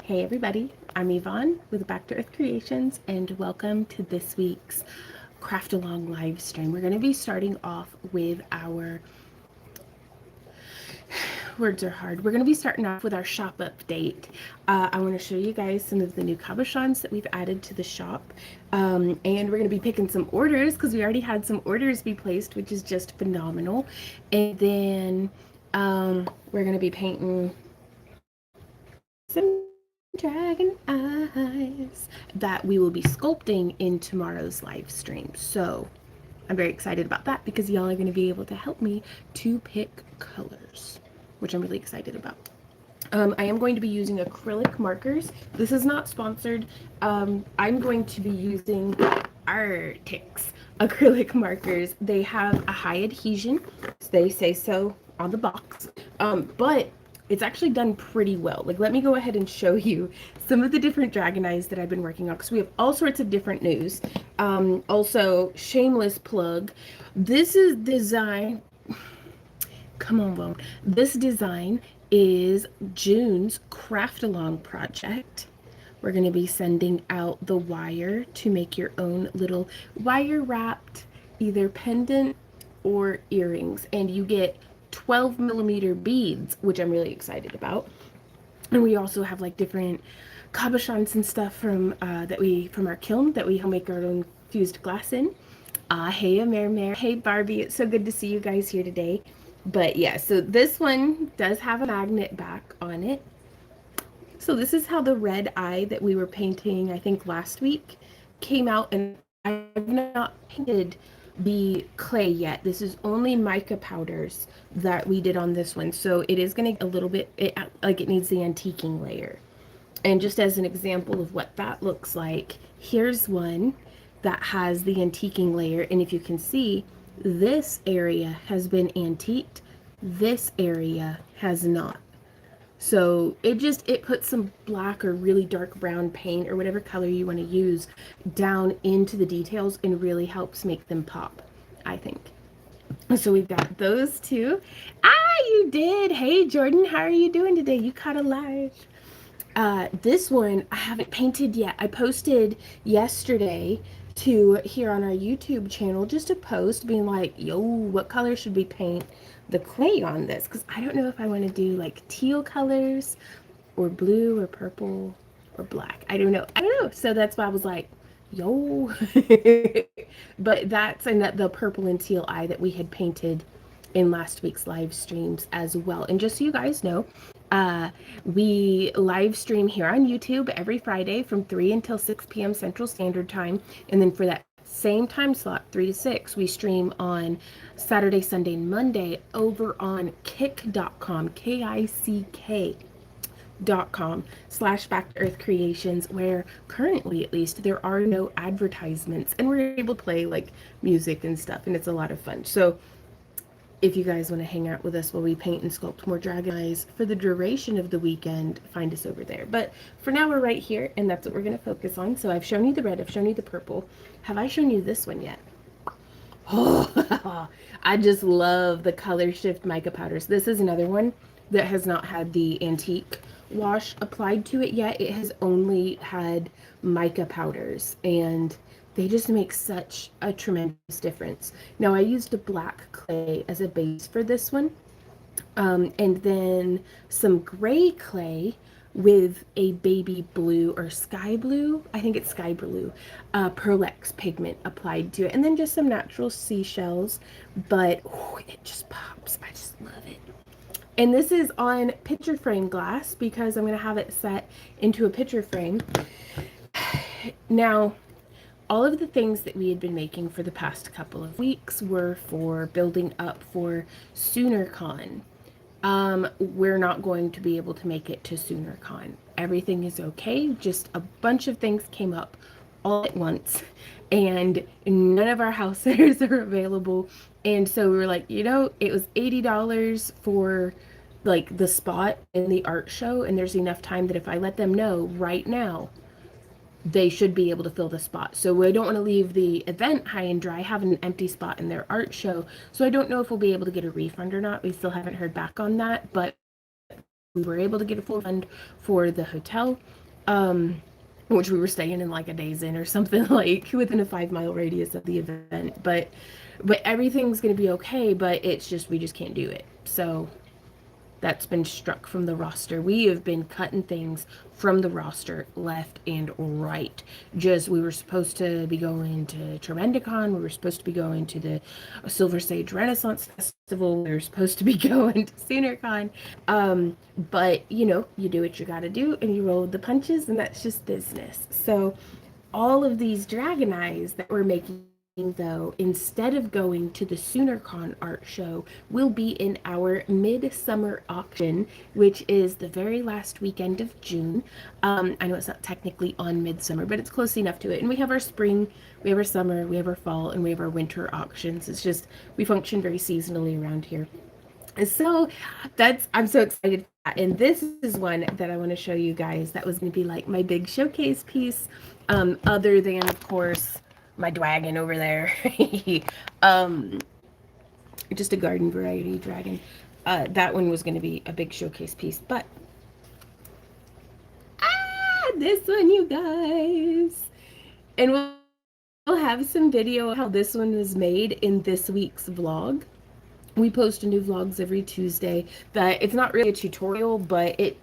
Hey everybody, I'm Yvonne with Back to Earth Creations and welcome to this week's craft along live stream. We're going to be starting off with our words are hard. We're going to be starting off with our shop update. I want to show you guys some of the new cabochons that we've added to the shop. And we're going to be picking some orders because we already had some orders be placed, which is just phenomenal. And then we're going to be painting some dragon eyes that we will be sculpting in tomorrow's live stream. So I'm very excited about that because y'all are going to be able to help me to pick colors, which I'm really excited about. I am going to be using acrylic markers. This is not sponsored. I'm going to be using Arctic's acrylic markers. They have a high adhesion. They say so on the box. But it's actually done pretty well. Like, let me go ahead and show you some of the different dragon eyes that I've been working on because we have all sorts of different news. Also, shameless plug. This is design. Come on, Will. This design is June's craft along project. We're going to be sending out the wire to make your own little wire wrapped either pendant or earrings, and you get 12mm beads, which I'm really excited about. And we also have like different cabochons and stuff from our kiln that we make our own fused glass in. Hey Amer, hey Barbie, it's so good to see you guys here today. But yeah, so this one does have a magnet back on it. So this is how the red eye that we were painting, I think last week, came out, and I've not painted the clay yet. This is only mica powders that we did on this one. So it is going to a little bit, it needs the antiquing layer. And just as an example of what that looks like, here's one that has the antiquing layer. And if you can see, this area has been antiqued. This area has not. So it puts some black or really dark brown paint or whatever color you want to use down into the details and really helps make them pop, I think. So we've got those two. You did. Hey, Jordan, how are you doing today? You caught a live. This one I haven't painted yet. I posted yesterday here on our YouTube channel just a post being like, yo, what color should we paint the clay on this? Because I don't know if I want to do like teal colors or blue or purple or black. I don't know. So that's why I was like, yo. But that's the purple and teal eye that we had painted in last week's live streams as well. And just so you guys know, we live stream here on YouTube every Friday from 3 until 6 p.m. Central Standard Time. And then for that same time slot, 3 to 6, we stream on Saturday, Sunday, and Monday over on kick.com, kick.com/Back to Earth Creations, where currently, at least, there are no advertisements. And we're able to play like music and stuff, and it's a lot of fun. So if you guys want to hang out with us while we paint and sculpt more dragon eyes for the duration of the weekend, find us over there. But for now, we're right here, and that's what we're going to focus on. So I've shown you the red, I've shown you the purple. Have I shown you this one yet? Oh, I just love the color shift mica powders. This is another one that has not had the antique wash applied to it yet. It has only had mica powders, and they just make such a tremendous difference. Now, I used a black clay as a base for this one, and then some gray clay with a baby blue or sky blue, I think it's sky blue, Pearl-Ex pigment applied to it, and then just some natural seashells, but it just pops. I just love it. And this is on picture frame glass because I'm going to have it set into a picture frame. Now, all of the things that we had been making for the past couple of weeks were for building up for SoonerCon. We're not going to be able to make it to SoonerCon. Everything is okay. Just a bunch of things came up all at once, and none of our house sitters are available. And so we were like, it was $80 for like the spot in the art show, and there's enough time that if I let them know right now, they should be able to fill the spot. So I don't want to leave the event high and dry, having an empty spot in their art show. So I don't know if we'll be able to get a refund or not. We still haven't heard back on that, but we were able to get a full fund for the hotel, which we were staying in like a Days Inn or something, like within a 5-mile radius of the event. But everything's gonna be okay. But it's just we just can't do it. So that's been struck from the roster. We have been cutting things from the roster left and right. We were supposed to be going to Tremendicon. We were supposed to be going to the Silver Sage Renaissance Festival. We were supposed to be going to SoonerCon. But, you do what you gotta do and you roll the punches, and that's just business. So all of these Dragon Eyes that we're making, though, instead of going to the SoonerCon art show, will be in our Midsummer Auction, which is the very last weekend of June. I know it's not technically on Midsummer, but it's close enough to it. And we have our spring, we have our summer, we have our fall, and we have our winter auctions. It's just, we function very seasonally around here. So I'm so excited. And this is one that I want to show you guys. That was going to be like my big showcase piece, other than, of course, my dragon over there. Just a garden variety dragon. That one was going to be a big showcase piece, but this one, you guys. And we'll have some video of how this one was made in this week's vlog. We post new vlogs every Tuesday. That it's not really a tutorial, but it's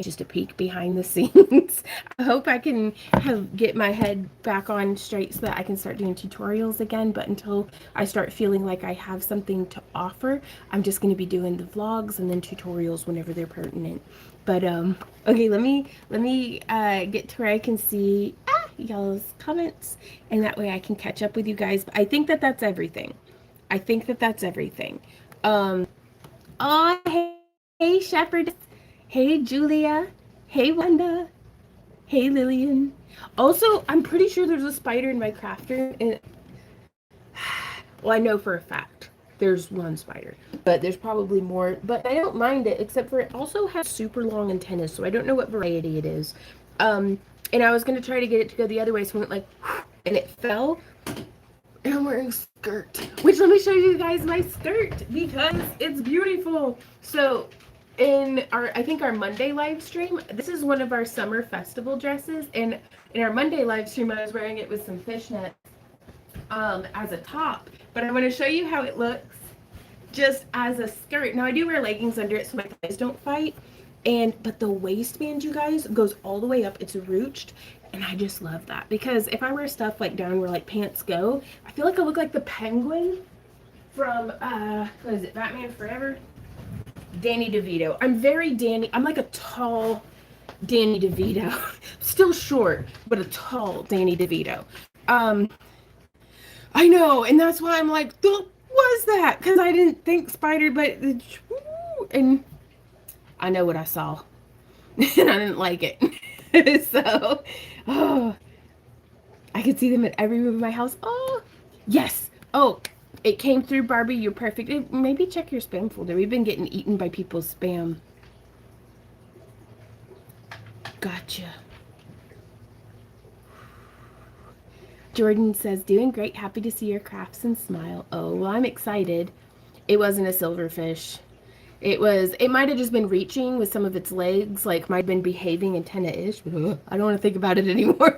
just a peek behind the scenes. I hope I can get my head back on straight so that I can start doing tutorials again. But until I start feeling like I have something to offer, I'm just going to be doing the vlogs and then tutorials whenever they're pertinent. But okay, let me get to where I can see y'all's comments, and that way I can catch up with you guys. But I think that's everything. Oh, hey Shepherd. Hey, Julia. Hey, Wanda. Hey, Lillian. Also, I'm pretty sure there's a spider in my craft room. And well, I know for a fact there's one spider, but there's probably more. But I don't mind it, except for it also has super long antennas, so I don't know what variety it is. And I was going to try to get it to go the other way, so it went like, and it fell. And I'm wearing a skirt, which let me show you guys my skirt because it's beautiful. So I think our Monday live stream, this is one of our summer festival dresses, and in our Monday live stream I was wearing it with some fishnets as a top, but I'm going to show you how it looks just as a skirt. Now I do wear leggings under it so my thighs don't fight, but the waistband, you guys, goes all the way up. It's ruched, and I just love that because if I wear stuff like down where like pants go, I feel like I look like the Penguin from what is it, Batman Forever? Danny DeVito. I'm like a tall Danny DeVito. Still short, but a tall Danny DeVito. I know, and that's why I'm like, what was that? Because I didn't think spider, but and I know what I saw. And I didn't like it. So, I could see them at every room of my house. Oh, yes. Oh, it came through, Barbie. You're perfect. Maybe check your spam folder. We've been getting eaten by people's spam. Gotcha. Jordan says, doing great. Happy to see your crafts and smile. Oh, well, I'm excited. It wasn't a silverfish. It might have just been reaching with some of its legs, like might have been behaving antenna-ish. I don't want to think about it anymore.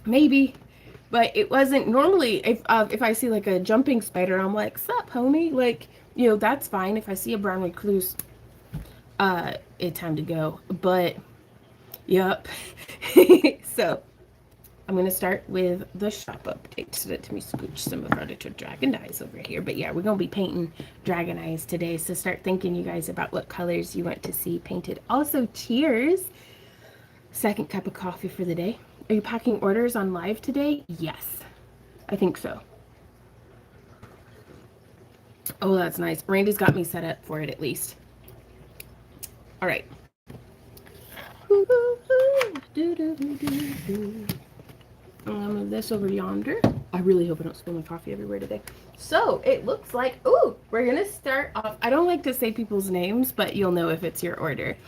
Maybe. But it wasn't. Normally, if I see like a jumping spider, I'm like, sup, homie? Like, that's fine. If I see a brown recluse, it's time to go. But, yep. So, I'm going to start with the shop update. So let me scooch some of our little dragon eyes over here. But yeah, we're going to be painting dragon eyes today. So start thinking, you guys, about what colors you want to see painted. Also, cheers. Second cup of coffee for the day. Are you packing orders on live today? Yes, I think so. Oh, that's nice. Randy's got me set up for it at least. All right. I'm gonna move this over yonder. I really hope I don't spill my coffee everywhere today. So it looks like, we're gonna start off. I don't like to say people's names, but you'll know if it's your order.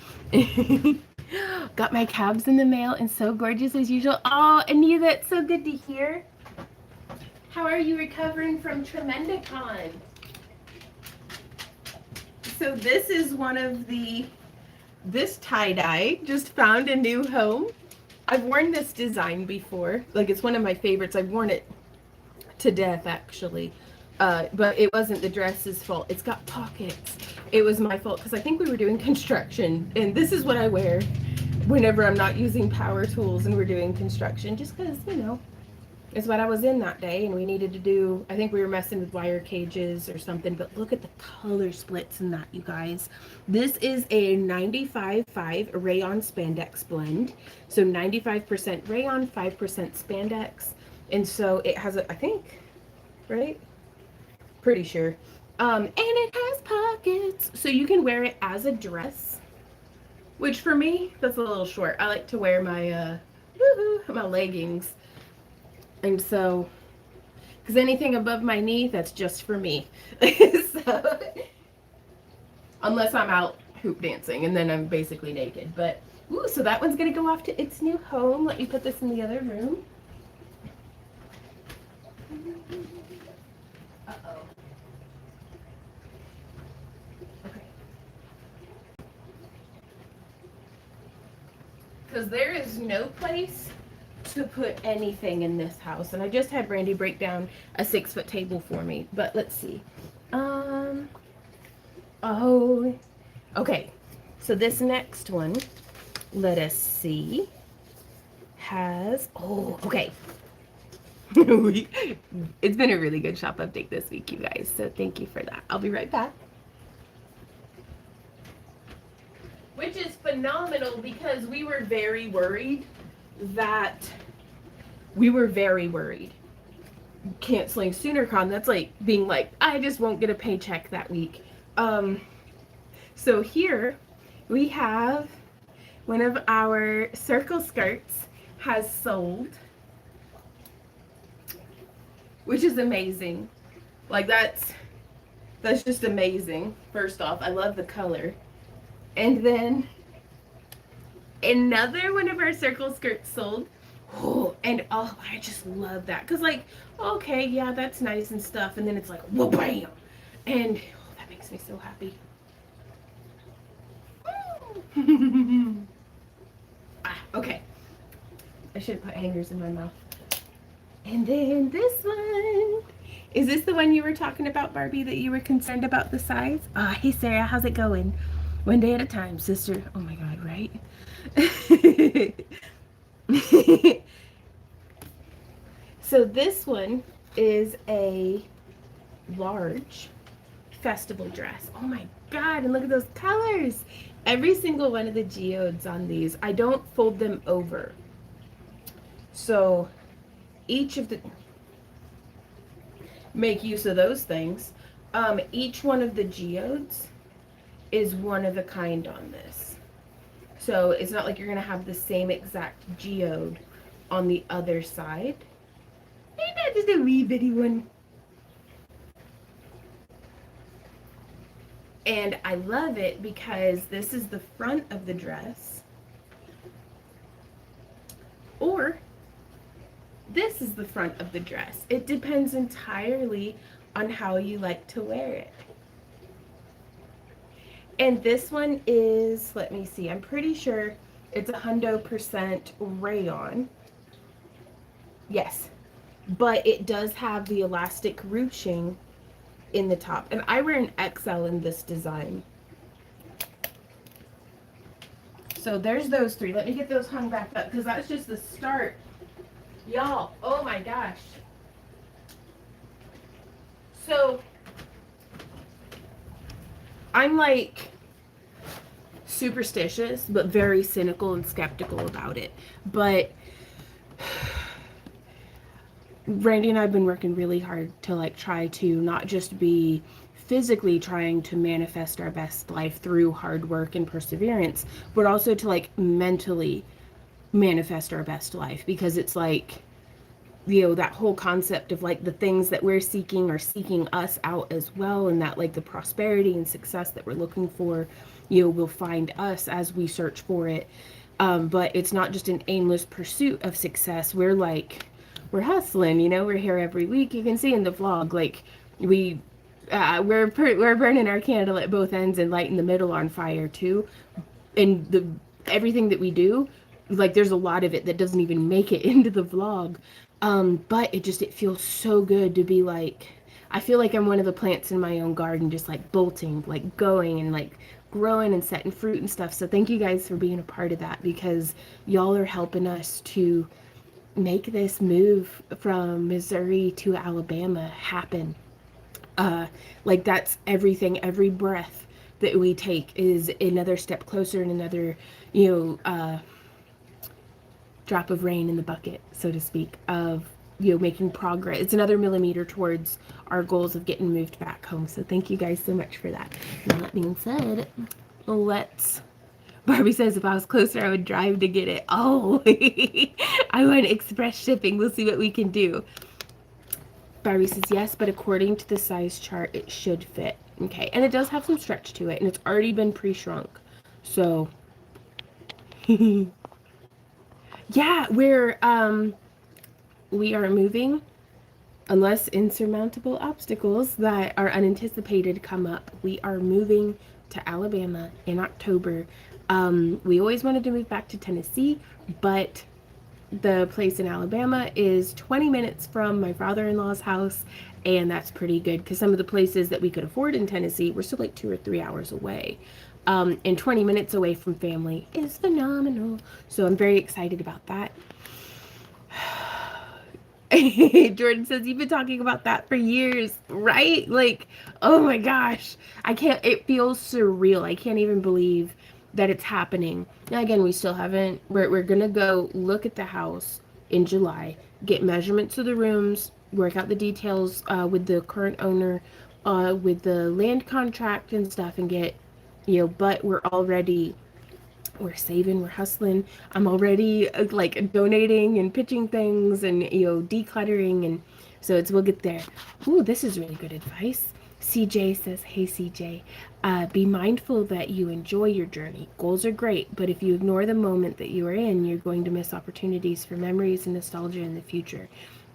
Got my cabs in the mail and so gorgeous as usual. Oh, Anita, that's so good to hear. How are you recovering from Tremendicon? So this is one of this tie-dye just found a new home. I've worn this design before. Like, it's one of my favorites. I've worn it to death, actually. But it wasn't the dress's fault. It's got pockets. It was my fault because I think we were doing construction, and this is what I wear whenever I'm not using power tools and we're doing construction, just because, you know, it's what I was in that day, and we needed to do, I think we were messing with wire cages or something, but look at the color splits in that, you guys. This is a 95-5 rayon spandex blend. So 95% rayon, 5% spandex. And so it has a, I think, right? Pretty sure. And it has pockets, so you can wear it as a dress, which for me, that's a little short. I like to wear my, my leggings. And so, because anything above my knee, that's just for me. So, unless I'm out hoop dancing, and then I'm basically naked. But, ooh, so that one's going to go off to its new home. Let me put this in the other room. Uh-oh. Okay. Because there is no place to put anything in this house, and I just had Brandy break down a 6-foot table for me, but let's see. Oh, okay, so this next one, let us see, has, oh, okay. It's been a really good shop update this week, you guys, so thank you for that. I'll be right back. Which is phenomenal because we were very worried canceling SoonerCon. That's like being like, I just won't get a paycheck that week. So here we have one of our circle skirts has sold, which is amazing. Like, that's just amazing. First off, I love the color. And then another one of our circle skirts sold. Oh, and oh, I just love that. Because, like, okay, yeah, that's nice and stuff. And then it's like, whoa, bam. And oh, that makes me so happy. Okay. I should have put hangers in my mouth. And then this one. Is this the one you were talking about, Barbie, that you were concerned about the size? Hey, Sarah, how's it going? One day at a time, sister. Oh, my God, right? So this one is a large festival dress. Oh my God, and look at those colors. Every single one of the geodes on these, I don't fold them over. So each of the, make use of those things. Each one of the geodes is one of a kind on this. So it's not like you're going to have the same exact geode on the other side. Maybe not just a wee bitty one. And I love it because this is the front of the dress. Or this is the front of the dress. It depends entirely on how you like to wear it. And this one is, let me see, I'm pretty sure it's 100% rayon. Yes. But it does have the elastic ruching in the top. And I wear an XL in this design. So there's those three. Let me get those hung back up because that's just the start. Y'all, oh my gosh. So I'm like superstitious, but very cynical and skeptical about it. But Randy and I have been working really hard to like try to not just be physically trying to manifest our best life through hard work and perseverance, but also to like mentally manifest our best life, because it's like, you know, that whole concept of like the things that we're seeking are seeking us out as well, and that like the prosperity and success that we're looking for, you know, will find us as we search for it. But it's not just an aimless pursuit of success. We're hustling, you know, we're here every week. You can see in the vlog, like we we're burning our candle at both ends and lighting the middle on fire too. And everything that we do, like there's a lot of it that doesn't even make it into the vlog. But it feels so good to be like, I feel like I'm one of the plants in my own garden, just like bolting, like going and like growing and setting fruit and stuff. So thank you guys for being a part of that, because y'all are helping us to make this move from Missouri to Alabama happen. Like that's everything, every breath that we take is another step closer and another, you know, drop of rain in the bucket, so to speak, of, you know, making progress. It's another millimeter towards our goals of getting moved back home. So thank you guys so much for that. Now that being said, let's, Barbie says if I was closer, I would drive to get it. Oh, I want express shipping. We'll see what we can do. Barbie says yes, but according to the size chart, it should fit. Okay, and it does have some stretch to it, and it's already been pre-shrunk. So, yeah, we are moving unless insurmountable obstacles that are unanticipated come up. We are moving to Alabama in October. We always wanted to move back to Tennessee, but the place in Alabama is 20 minutes from my father-in-law's house, and that's pretty good because some of the places that we could afford in Tennessee were still like 2 or 3 hours away. And 20 minutes away from family is phenomenal. So I'm very excited about that. Jordan says you've been talking about that for years, right? Like, oh my gosh. It feels surreal. I can't even believe that it's happening. Now again, we still haven't, we're gonna go look at the house in July, get measurements of the rooms, work out the details with the current owner, with the land contract and stuff, and get, you know, but we're saving, we're hustling. I'm already like donating and pitching things and, you know, decluttering, and so we'll get there. Ooh, this is really good advice. CJ says, hey CJ, be mindful that you enjoy your journey. Goals are great, but if you ignore the moment that you are in, you're going to miss opportunities for memories and nostalgia in the future.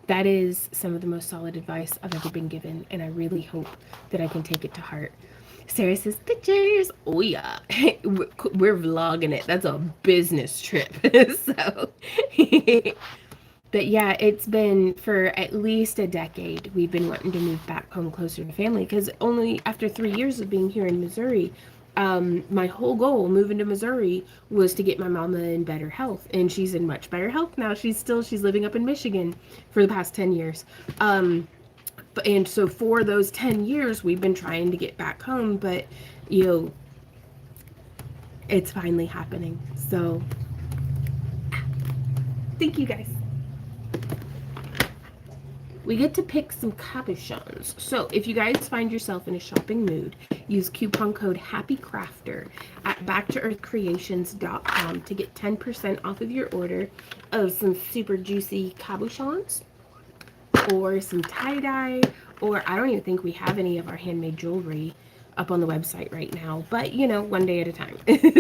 That is some of the most solid advice I've ever been given, and I really hope that I can take it to heart. Sarah says, pictures. Oh, yeah. We're vlogging it. That's a business trip. So, but yeah, it's been for at least a decade. We've been wanting to move back home closer to family because only after 3 years of being here in Missouri, my whole goal moving to Missouri was to get my mama in better health. And she's in much better health now. She's living up in Michigan for the past 10 years. And so for those 10 years, we've been trying to get back home, but, you know, it's finally happening. So, thank you guys. We get to pick some cabochons. So, if you guys find yourself in a shopping mood, use coupon code HAPPYCRAFTER at backtoearthcreations.com to get 10% off of your order of some super juicy cabochons, or some tie-dye, or I don't even think we have any of our handmade jewelry up on the website right now, but you know, one day at a time.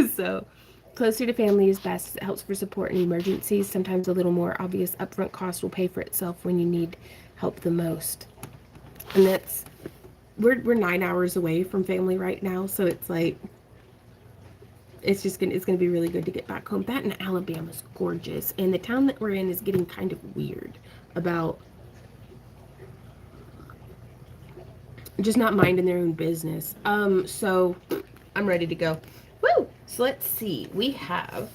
So closer to family is best. It helps for support in emergencies. Sometimes a little more obvious upfront cost will pay for itself when you need help the most. And that's, we're 9 hours away from family right now, so it's like, it's gonna be really good to get back home. That, and Alabama's gorgeous, and the town that we're in is getting kind of weird about just not minding their own business. So I'm ready to go. Woo! So let's see. I'm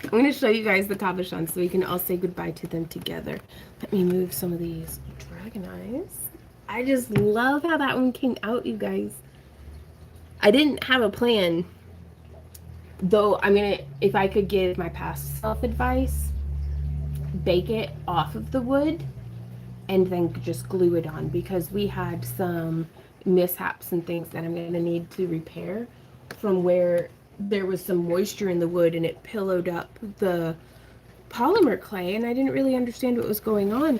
going to show you guys the cabochons so we can all say goodbye to them together. Let me move some of these dragon eyes. I just love how that one came out, you guys. I didn't have a plan, though. If I could give my past self advice, bake it off of the wood and then just glue it on, because we had some mishaps and things that I'm going to need to repair from where there was some moisture in the wood and it pillowed up the polymer clay, and I didn't really understand what was going on.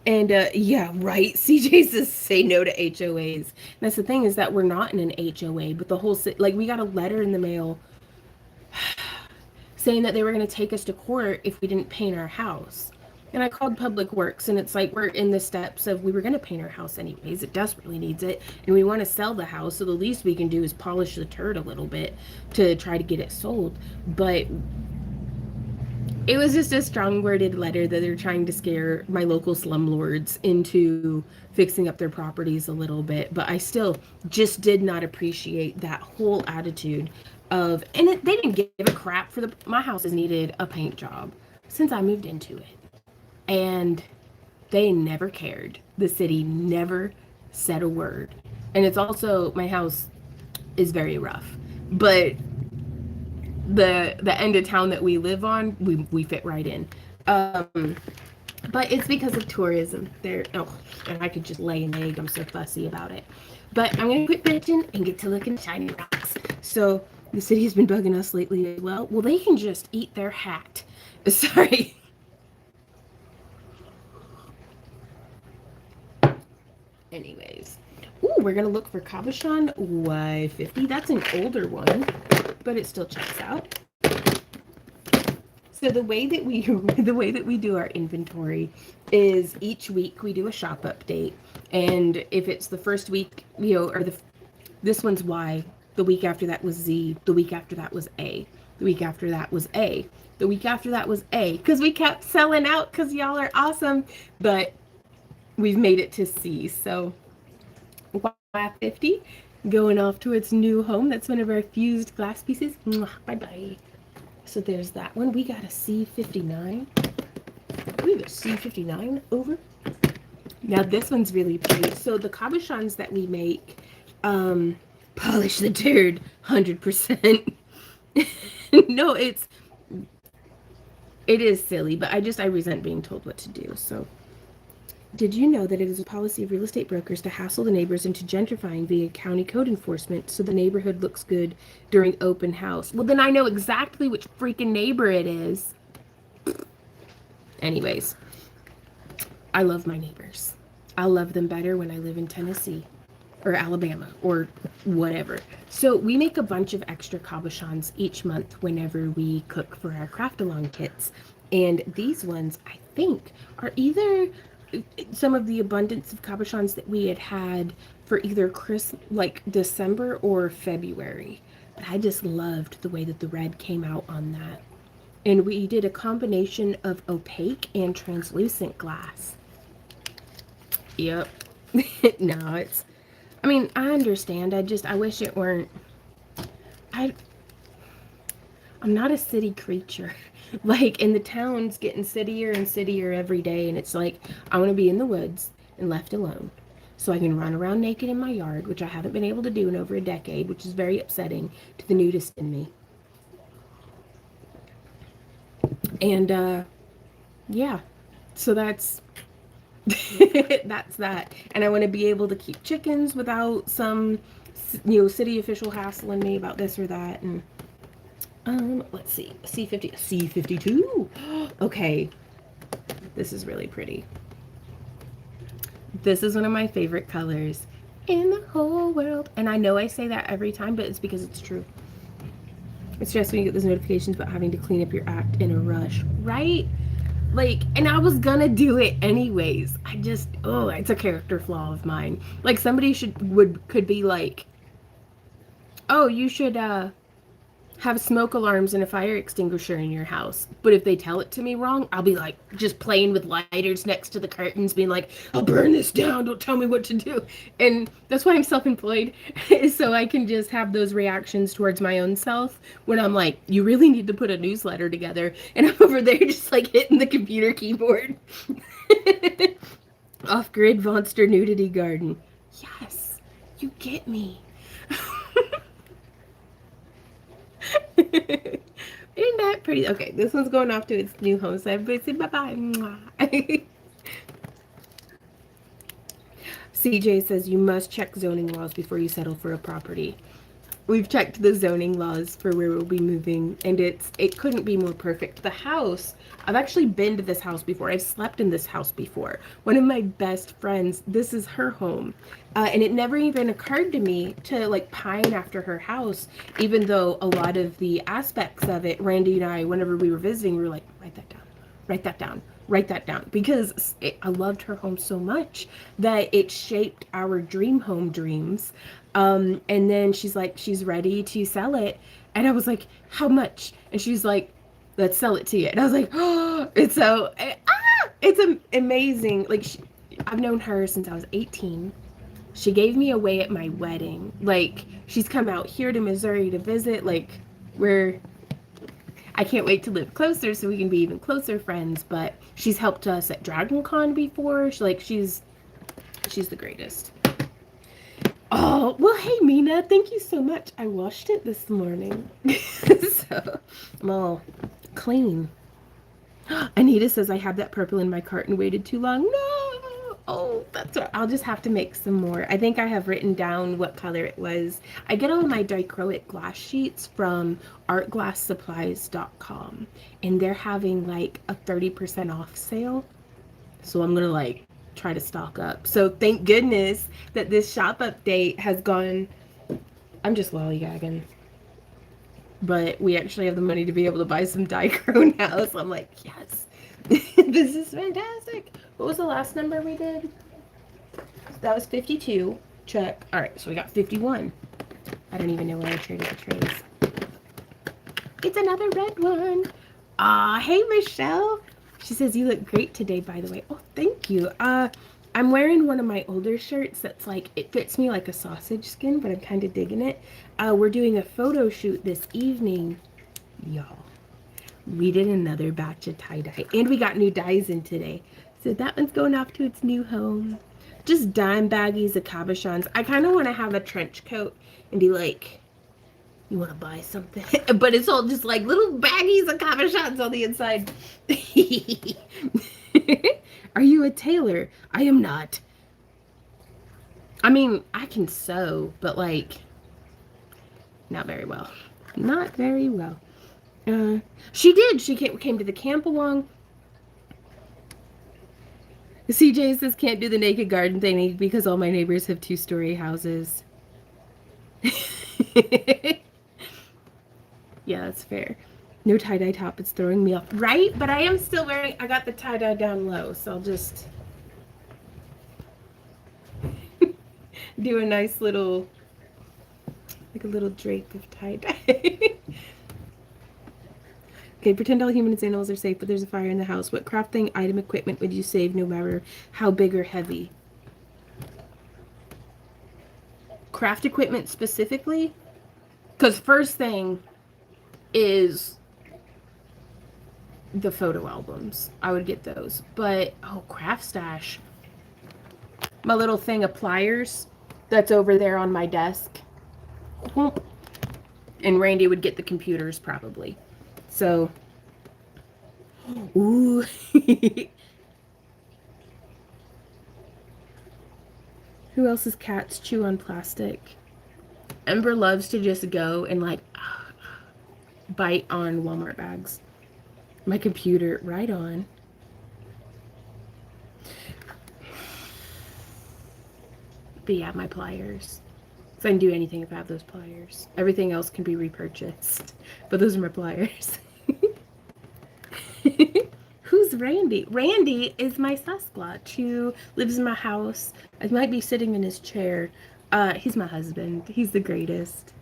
And yeah, right. CJ says say no to HOAs. And that's the thing, is that we're not in an HOA, but the whole like, we got a letter in the mail saying that they were going to take us to court if we didn't paint our house. And I called Public Works, and it's like we're in the steps of we were going to paint our house anyways. It desperately needs it, and we want to sell the house. So the least we can do is polish the turd a little bit to try to get it sold. But it was just a strong worded letter that they're trying to scare my local slumlords into fixing up their properties a little bit. But I still just did not appreciate that whole attitude of, and they didn't give a crap for my house has needed a paint job since I moved into it. And they never cared. The city never said a word. And it's also, my house is very rough. But the end of town that we live on, we fit right in. But it's because of tourism. There, oh, and I could just lay an egg. I'm so fussy about it. But I'm gonna quit bitching and get to looking at shiny rocks. So the city has been bugging us lately as well. Well, they can just eat their hat. Sorry. Anyways. Ooh, we're gonna look for Cabochon Y50. That's an older one, but it still checks out. So the way that we do our inventory is each week we do a shop update, and if it's the first week, or this one's Y, the week after that was Z, the week after that was A, the week after that was A, the week after that was A, because we kept selling out because y'all are awesome, but we've made it to C. So Y50 going off to its new home. That's one of our fused glass pieces. Bye bye. So there's that one. We got a C59. We have a C59 over. Now this one's really pretty. So the cabochons that we make, polish the turd 100%. No, it is silly, but I resent being told what to do. So did you know that it is a policy of real estate brokers to hassle the neighbors into gentrifying via county code enforcement so the neighborhood looks good during open house? Well, then I know exactly which freaking neighbor it is. Anyways, I love my neighbors. I love them better when I live in Tennessee or Alabama or whatever. So we make a bunch of extra cabochons each month whenever we cook for our craft along kits. And these ones, I think, are either some of the abundance of cabochons that we had for either like December or February. But I just loved the way that the red came out on that. And we did a combination of opaque and translucent glass. Yep. No, I understand. I wish it weren't. I'm not a city creature. Like, and the town's getting cittier and cittier every day, and it's like, I want to be in the woods and left alone so I can run around naked in my yard, which I haven't been able to do in over a decade, which is very upsetting to the nudist in me. And yeah, so that's that's that. And I want to be able to keep chickens without some city official hassling me about this or that. And let's see, C52. Okay, this is really pretty. This is one of my favorite colors in the whole world. And I know I say that every time, but it's because it's true. It's just when you get those notifications about having to clean up your act in a rush, right? Like, and I was gonna do it anyways. It's a character flaw of mine. Like, somebody could be like, oh, you should have smoke alarms and a fire extinguisher in your house. But if they tell it to me wrong, I'll be like just playing with lighters next to the curtains, being like, I'll burn this down, don't tell me what to do. And that's why I'm self-employed, so I can just have those reactions towards my own self when I'm like, you really need to put a newsletter together, and I'm over there just like hitting the computer keyboard. Off-grid monster nudity garden. Yes, you get me. Isn't that pretty? Okay, this one's going off to its new home, so everybody say bye-bye. CJ says you must check zoning laws before you settle for a property. We've checked the zoning laws for where we'll be moving, and it couldn't be more perfect. The house, I've actually been to this house before. I've slept in this house before. One of my best friends, this is her home. And it never even occurred to me to like pine after her house, even though a lot of the aspects of it, Randy and I, whenever we were visiting, we were like, write that down, write that down, because I loved her home so much that it shaped our dream home dreams. And then she's like, she's ready to sell it. And I was like, how much? And she's like, let's sell it to you. And I was like, oh, it's so, it's amazing. Like, I've known her since I was 18. She gave me away at my wedding. Like, she's come out here to Missouri to visit. Like, I can't wait to live closer so we can be even closer friends. But she's helped us at Dragon Con before. She's the greatest. Oh, well, hey, Mina, thank you so much. I washed it this morning. So, I'm all clean. Anita says I had that purple in my cart and waited too long. No! Oh, that's right. I'll just have to make some more. I think I have written down what color it was. I get all my dichroic glass sheets from artglasssupplies.com, and they're having like a 30% off sale. So I'm going to like try to stock up. So thank goodness that this shop update has gone. I'm just lollygagging. But we actually have the money to be able to buy some dichro now. So I'm like, yes, this is fantastic. What was the last number we did? That was 52. Check. All right, so we got 51. I don't even know where I traded the trays. It's another red one. Hey, Michelle. She says, you look great today, by the way. Oh, thank you. I'm wearing one of my older shirts that's like, it fits me like a sausage skin, but I'm kind of digging it. We're doing a photo shoot this evening. Y'all, we did another batch of tie-dye, and we got new dyes in today. So that one's going off to its new home. Just dime baggies of cabochons. I kind of want to have a trench coat and be like, you want to buy something? But it's all just like little baggies of cabochons on the inside. Are you a tailor? I am not. I mean, I can sew, but like, not very well. Not very well. She did. She came to the camp along. CJ says can't do the naked garden thing because all my neighbors have 2-story houses. Yeah, that's fair. No tie-dye top. It's throwing me off. Right? But I am still wearing... I got the tie-dye down low, so I'll just... do a nice little... like a little drape of tie-dye. Okay, pretend all humans and animals are safe, but there's a fire in the house. What crafting item equipment would you save no matter how big or heavy? Craft equipment specifically? Because first thing is the photo albums. I would get those. But, oh, craft stash. My little thing of pliers that's over there on my desk. And Randy would get the computers probably. So, ooh. Who else's cats chew on plastic? Ember loves to just go and like bite on Walmart bags. My computer, right on. But yeah, my pliers. So I can do anything if I have those pliers. Everything else can be repurchased. But those are my pliers. Who's Randy? Randy is my Sasquatch who lives in my house. I might be sitting in his chair. He's my husband. He's the greatest.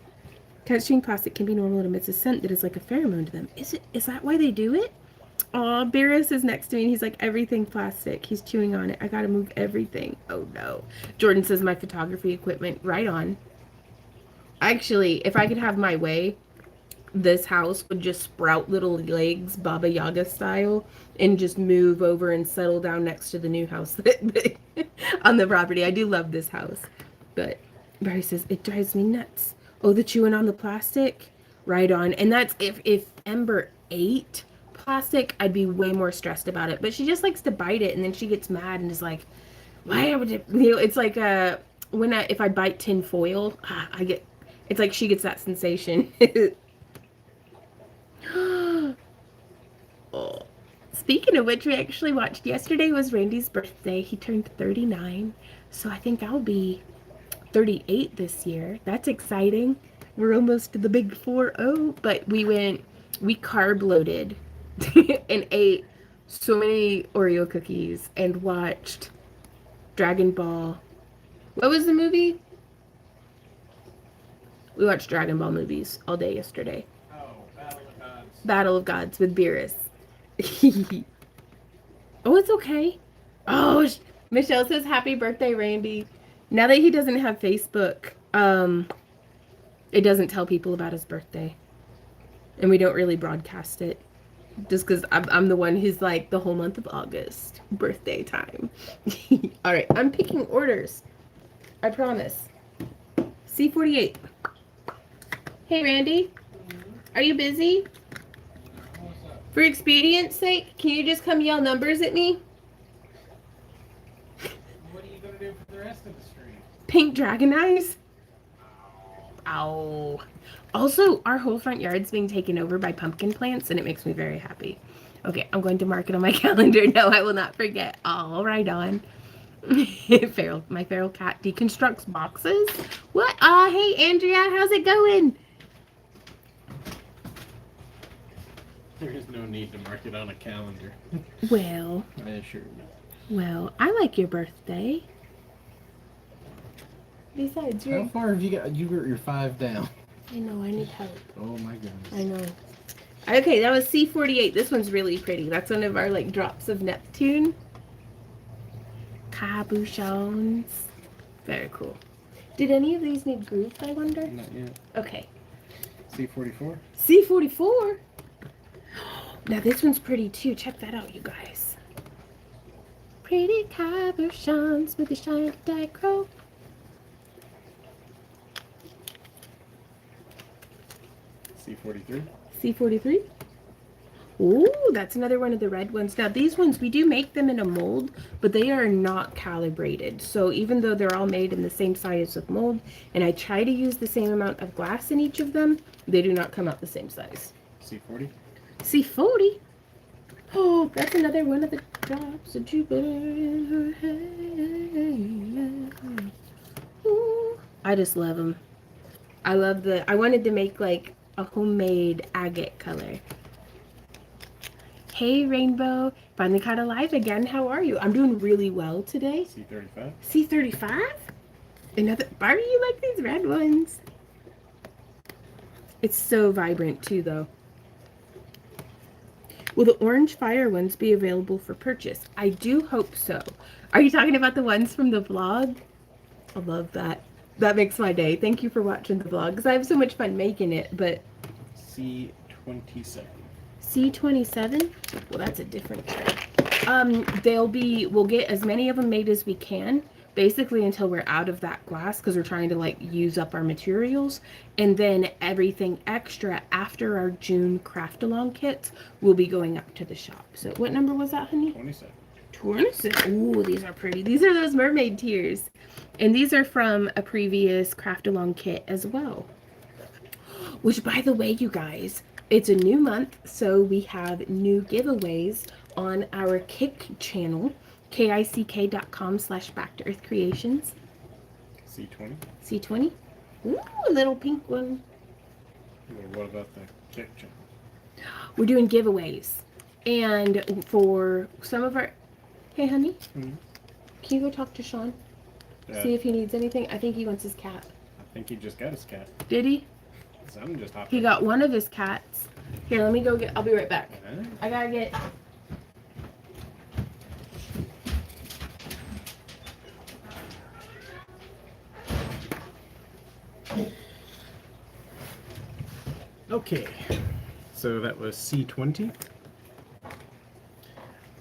Touching plastic can be normal and emits a scent that is like a pheromone to them. Is that why they do it? Aw, Barris is next to me and he's like, everything plastic. He's chewing on it. I gotta move everything. Oh no. Jordan says my photography equipment. Right on. Actually, if I could have my way, this house would just sprout little legs, Baba Yaga style, and just move over and settle down next to the new house on the property. I do love this house. But Barry says, it drives me nuts. Oh, the chewing on the plastic? Right on. And that's if Ember ate plastic, I'd be way more stressed about it. But she just likes to bite it, and then she gets mad and is like, why would it? You know, it's like if I bite tin foil, it's like she gets that sensation. Oh. Speaking of which, we actually watched, yesterday was Randy's birthday. He turned 39, so I think I'll be 38 this year. That's exciting. We're almost to the big 40, but we carb loaded and ate so many Oreo cookies and watched Dragon Ball. What was the movie? We watched Dragon Ball movies all day yesterday. Oh, Battle of Gods. Battle of Gods with Beerus. Oh, it's okay. Oh, Michelle says happy birthday, Randy. Now that he doesn't have Facebook, it doesn't tell people about his birthday. And we don't really broadcast it. Just because I'm the one who's like the whole month of August, birthday time. All right, I'm picking orders. I promise. C48. Hey, Randy. Are you busy? What's up? For expedience sake, can you just come yell numbers at me? What are you going to do for the rest of the stream? Pink dragon eyes? Ow. Also, our whole front yard's being taken over by pumpkin plants, and it makes me very happy. Okay, I'm going to mark it on my calendar. No, I will not forget. All right on. My feral cat deconstructs boxes. What? Hey, Andrea, how's it going? There is no need to mark it on a calendar. Well, I assure you. well, I like your birthday. Besides, How far have you got? You're 5 down. I know, I need help. Oh my goodness. I know. Okay, that was C48. This one's really pretty. That's one of our like drops of Neptune. Cabochons. Very cool. Did any of these need grooved, I wonder? Not yet. Okay. C44? C44? Now this one's pretty too. Check that out, you guys. Pretty cabochons with a shiny dichro. C43? C43? Ooh, that's another one of the red ones. Now these ones, we do make them in a mold, but they are not calibrated. So even though they're all made in the same size of mold, and I try to use the same amount of glass in each of them, they do not come out the same size. C40? C40? Oh, that's another one of the drops of Jupiter in her hand. Ooh, I just love them. I wanted to make like a homemade agate color. Hey, Rainbow. Finally caught alive again. How are you? I'm doing really well today. C35? C35? Another. Barbie, you like these red ones? It's so vibrant too, though. Will the orange fire ones be available for purchase? I do hope so. Are you talking about the ones from the vlog? I love that. That makes my day. Thank you for watching the vlog, because I have so much fun making it, but... C27. C27? Well, that's a different trade. We'll get as many of them made as we can, basically until we're out of that glass, because we're trying to like use up our materials. And then everything extra after our June craft along kits will be going up to the shop. So what number was that, honey? 27. 26. Ooh, these are pretty. These are those mermaid tears. And these are from a previous craft along kit as well. Which, by the way, you guys, it's a new month, so we have new giveaways on our Kick channel, kick.com/back-to-earth-creations. C20? C20. Ooh, a little pink one. Well, what about the kick channel? We're doing giveaways. And for some of our... Hey, honey, can you go talk to Sean? See if he needs anything? I think he wants his cat. I think he just got his cat. Did he? Some just hopped He up. got one of his cats. Here, let me go get... I'll be right back. I gotta get... Okay, so that was C20.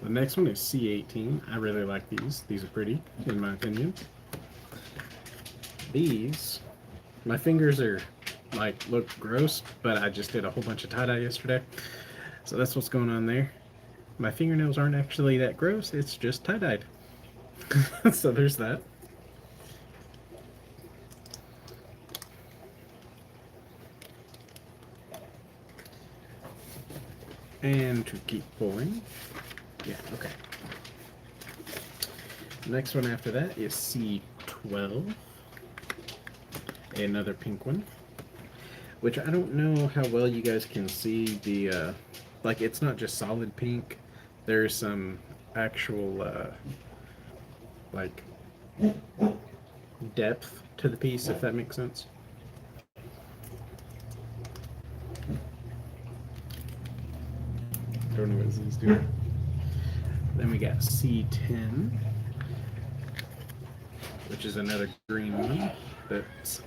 The next one is C18. I really like these. These are pretty, in my opinion. These, my fingers are like look gross, but I just did a whole bunch of tie-dye yesterday. So that's what's going on there. My fingernails aren't actually that gross, it's just tie-dyed. So there's that. And to keep pulling. Yeah, okay. Next one after that is C12. Another pink one. Which I don't know how well you guys can see the, like it's not just solid pink. there's some actual like depth to the piece, if that makes sense. Don't know what he's doing. Then we got C10, which is another green one that's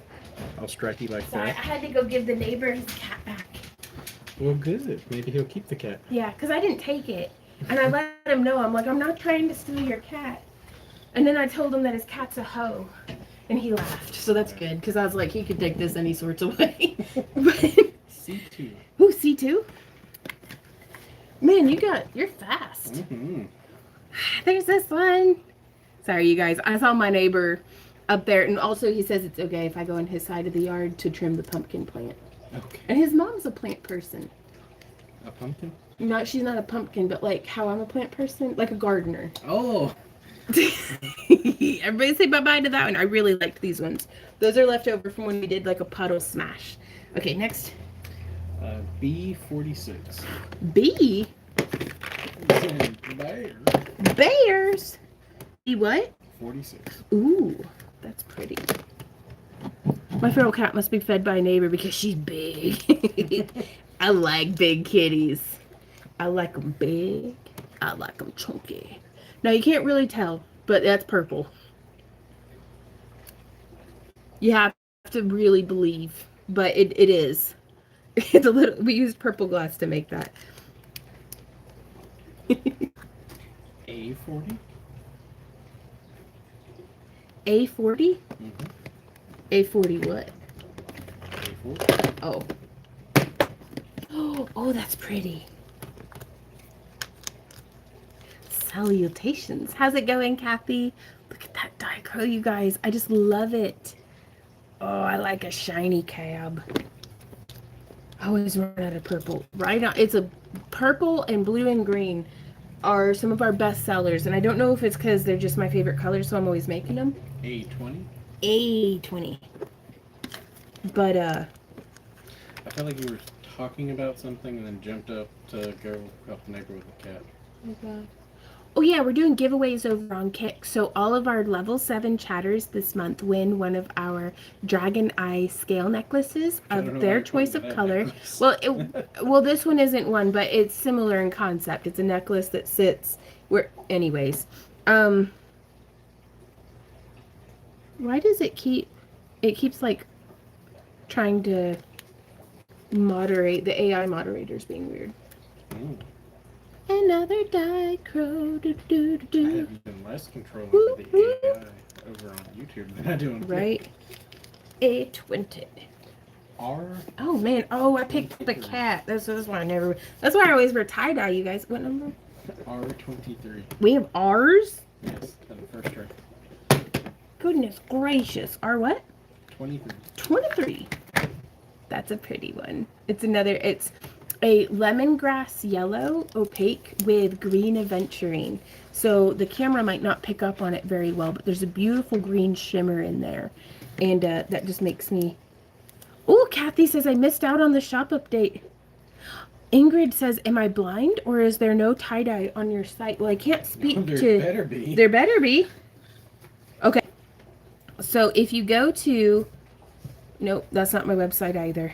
all stripy like Sorry, I that. had to go give the neighbor his cat back. Well, good. Maybe he'll keep the cat. Yeah, because I didn't take it. And I let him know, I'm like, I'm not trying to steal your cat. And then I told him that his cat's a hoe. And he laughed. So that's good, because I was like, he could take this any sorts of way. C2. Ooh, C2? Man, you're fast. Mm-hmm. There's this one. Sorry, you guys. I saw my neighbor up there, and also he says it's okay if I go on his side of the yard to trim the pumpkin plant. Okay. And his mom's a plant person. A pumpkin? No, she's not a pumpkin, but like how I'm a plant person, like a gardener. Oh. Everybody say bye-bye to that one. I really liked these ones. Those are left over from when we did like a puddle smash. Okay, next. B46. B? Bear. Bears? B what? 46. Ooh, that's pretty. My feral cat must be fed by a neighbor because she's big. I like big kitties. I like them big. I like them chunky. Now, you can't really tell, but that's purple. You have to really believe, but it is. It's a little. We used purple glass to make that. A40. A40? Mm-hmm. A40 what? A40. Oh. Oh, that's pretty. Salutations. How's it going, Kathy? Look at that diagram, you guys. I just love it. Oh, I like a shiny cab. I always run out of purple. Right on. It's a purple and blue and green are some of our best sellers. And I don't know if it's because they're just my favorite colors, so I'm always making them. A20. A20. But, I felt like you were talking about something and then jumped up to go help the neighbor with the cat. oh god. Oh yeah, we're doing giveaways over on Kick. So all of our level 7 chatters this month win one of our dragon eye scale necklaces of their choice of color. Well, this one isn't one, but it's similar in concept. It's a necklace that sits where, anyways. Why does it keeps like trying to moderate, the AI moderator's being weird. Mm. Another diacro. Do, do, do, I do. have even less control over the AI over on YouTube than I do on Right. A20. R. Oh man. Oh, I picked the cat. That's why I never. That's why I always wear tie dye. You guys, what number? R23. We have R's. Yes, on the first try. Goodness gracious. R what? 23. 23. That's a pretty one. It's a lemongrass yellow opaque with green aventurine. So the camera might not pick up on it very well, but there's a beautiful green shimmer in there. And that just makes me... Oh, Kathy says I missed out on the shop update. Ingrid says, am I blind or is there no tie-dye on your site? Well, I can't speak to... There better be. There better be. Okay. So if you go to... Nope, that's not my website either.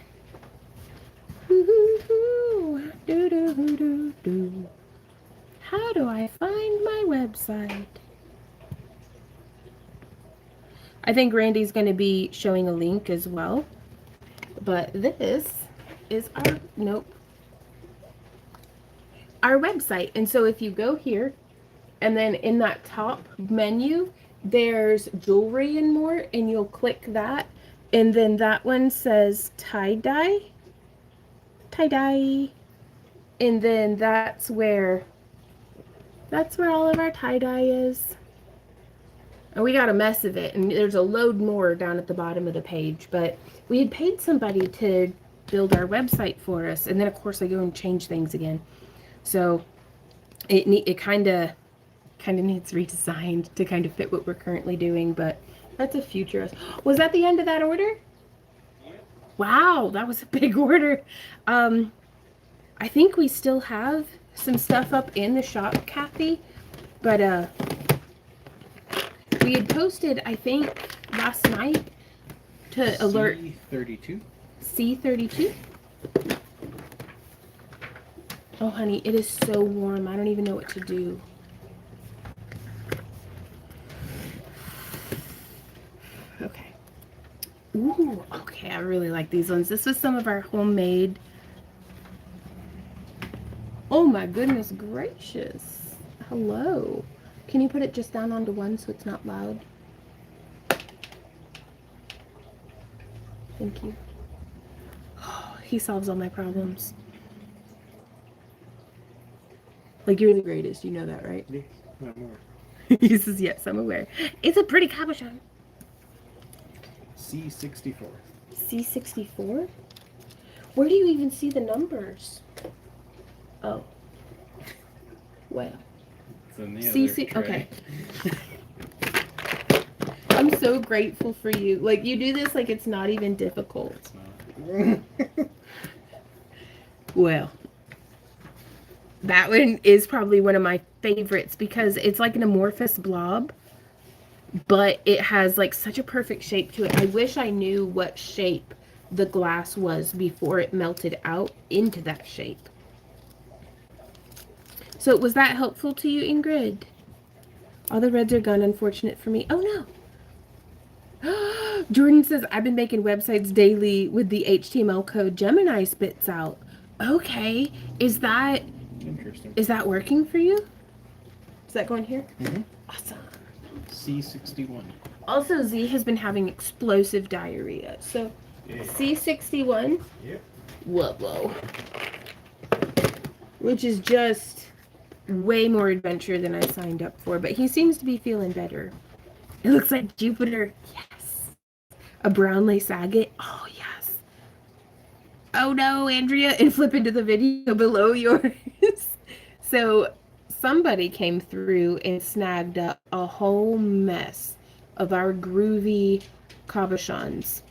How do I find my website? I think Randy's going to be showing a link as well. But this is our website. And so if you go here, and then in that top menu, there's jewelry and more, and you'll click that. And then that one says tie-dye. Tie-dye. And then that's where all of our tie-dye is. And we got a mess of it. And there's a load more down at the bottom of the page. But we had paid somebody to build our website for us. And then, of course, I go and change things again. So it kind of needs redesigned to kind of fit what we're currently doing. But that's a future. Was that the end of that order? Wow, that was a big order. I think we still have some stuff up in the shop, Kathy, but we had posted, I think, last night to alert C32. C32. Oh, honey, it is so warm. I don't even know what to do. Okay. Ooh, okay, I really like these ones. This was some of our homemade. Oh my goodness gracious. Hello. Can you put it just down onto one so it's not loud? Thank you. Oh, he solves all my problems. Like, you're the greatest. You know that, right? Yeah, not more. He says, yes, I'm aware. It's a pretty cabochon. C64. C64? Where do you even see the numbers? Oh. Well. It's in the CC. other Okay. tray. I'm so grateful for you. Like, you do this like it's not even difficult. It's not. Well. That one is probably one of my favorites because it's like an amorphous blob, but it has like such a perfect shape to it. I wish I knew what shape the glass was before it melted out into that shape. So was that helpful to you, Ingrid? All the reds are gone, unfortunate for me. Oh no. Jordan says, I've been making websites daily with the HTML code Gemini spits out. Okay. Interesting. Is that working for you? Is that going here? Mm-hmm. Awesome. C61. Also, Z has been having explosive diarrhea. So, yeah. C61. Yep. Whoa. Which is just way more adventure than I signed up for. But he seems to be feeling better. It looks like Jupiter. Yes. A brown lace agate. Oh, yes. Oh, no, Andrea. And flip into the video below yours. So somebody came through and snagged up a whole mess of our groovy cabochons.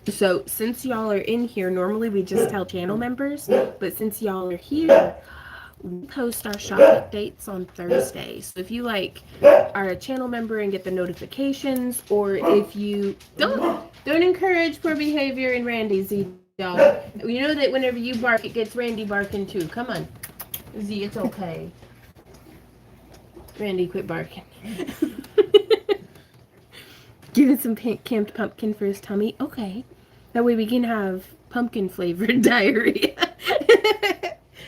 So since y'all are in here, normally we just tell channel members, but since y'all are here, we post our shop updates on Thursday. So if you like are a channel member and get the notifications, or if you don't encourage poor behavior in Randy, Z, y'all. You know that whenever you bark, it gets Randy barking too. Come on. Z, it's okay. Randy, quit barking. Giving some camped pumpkin for his tummy. Okay. That way we can have pumpkin flavored diarrhea.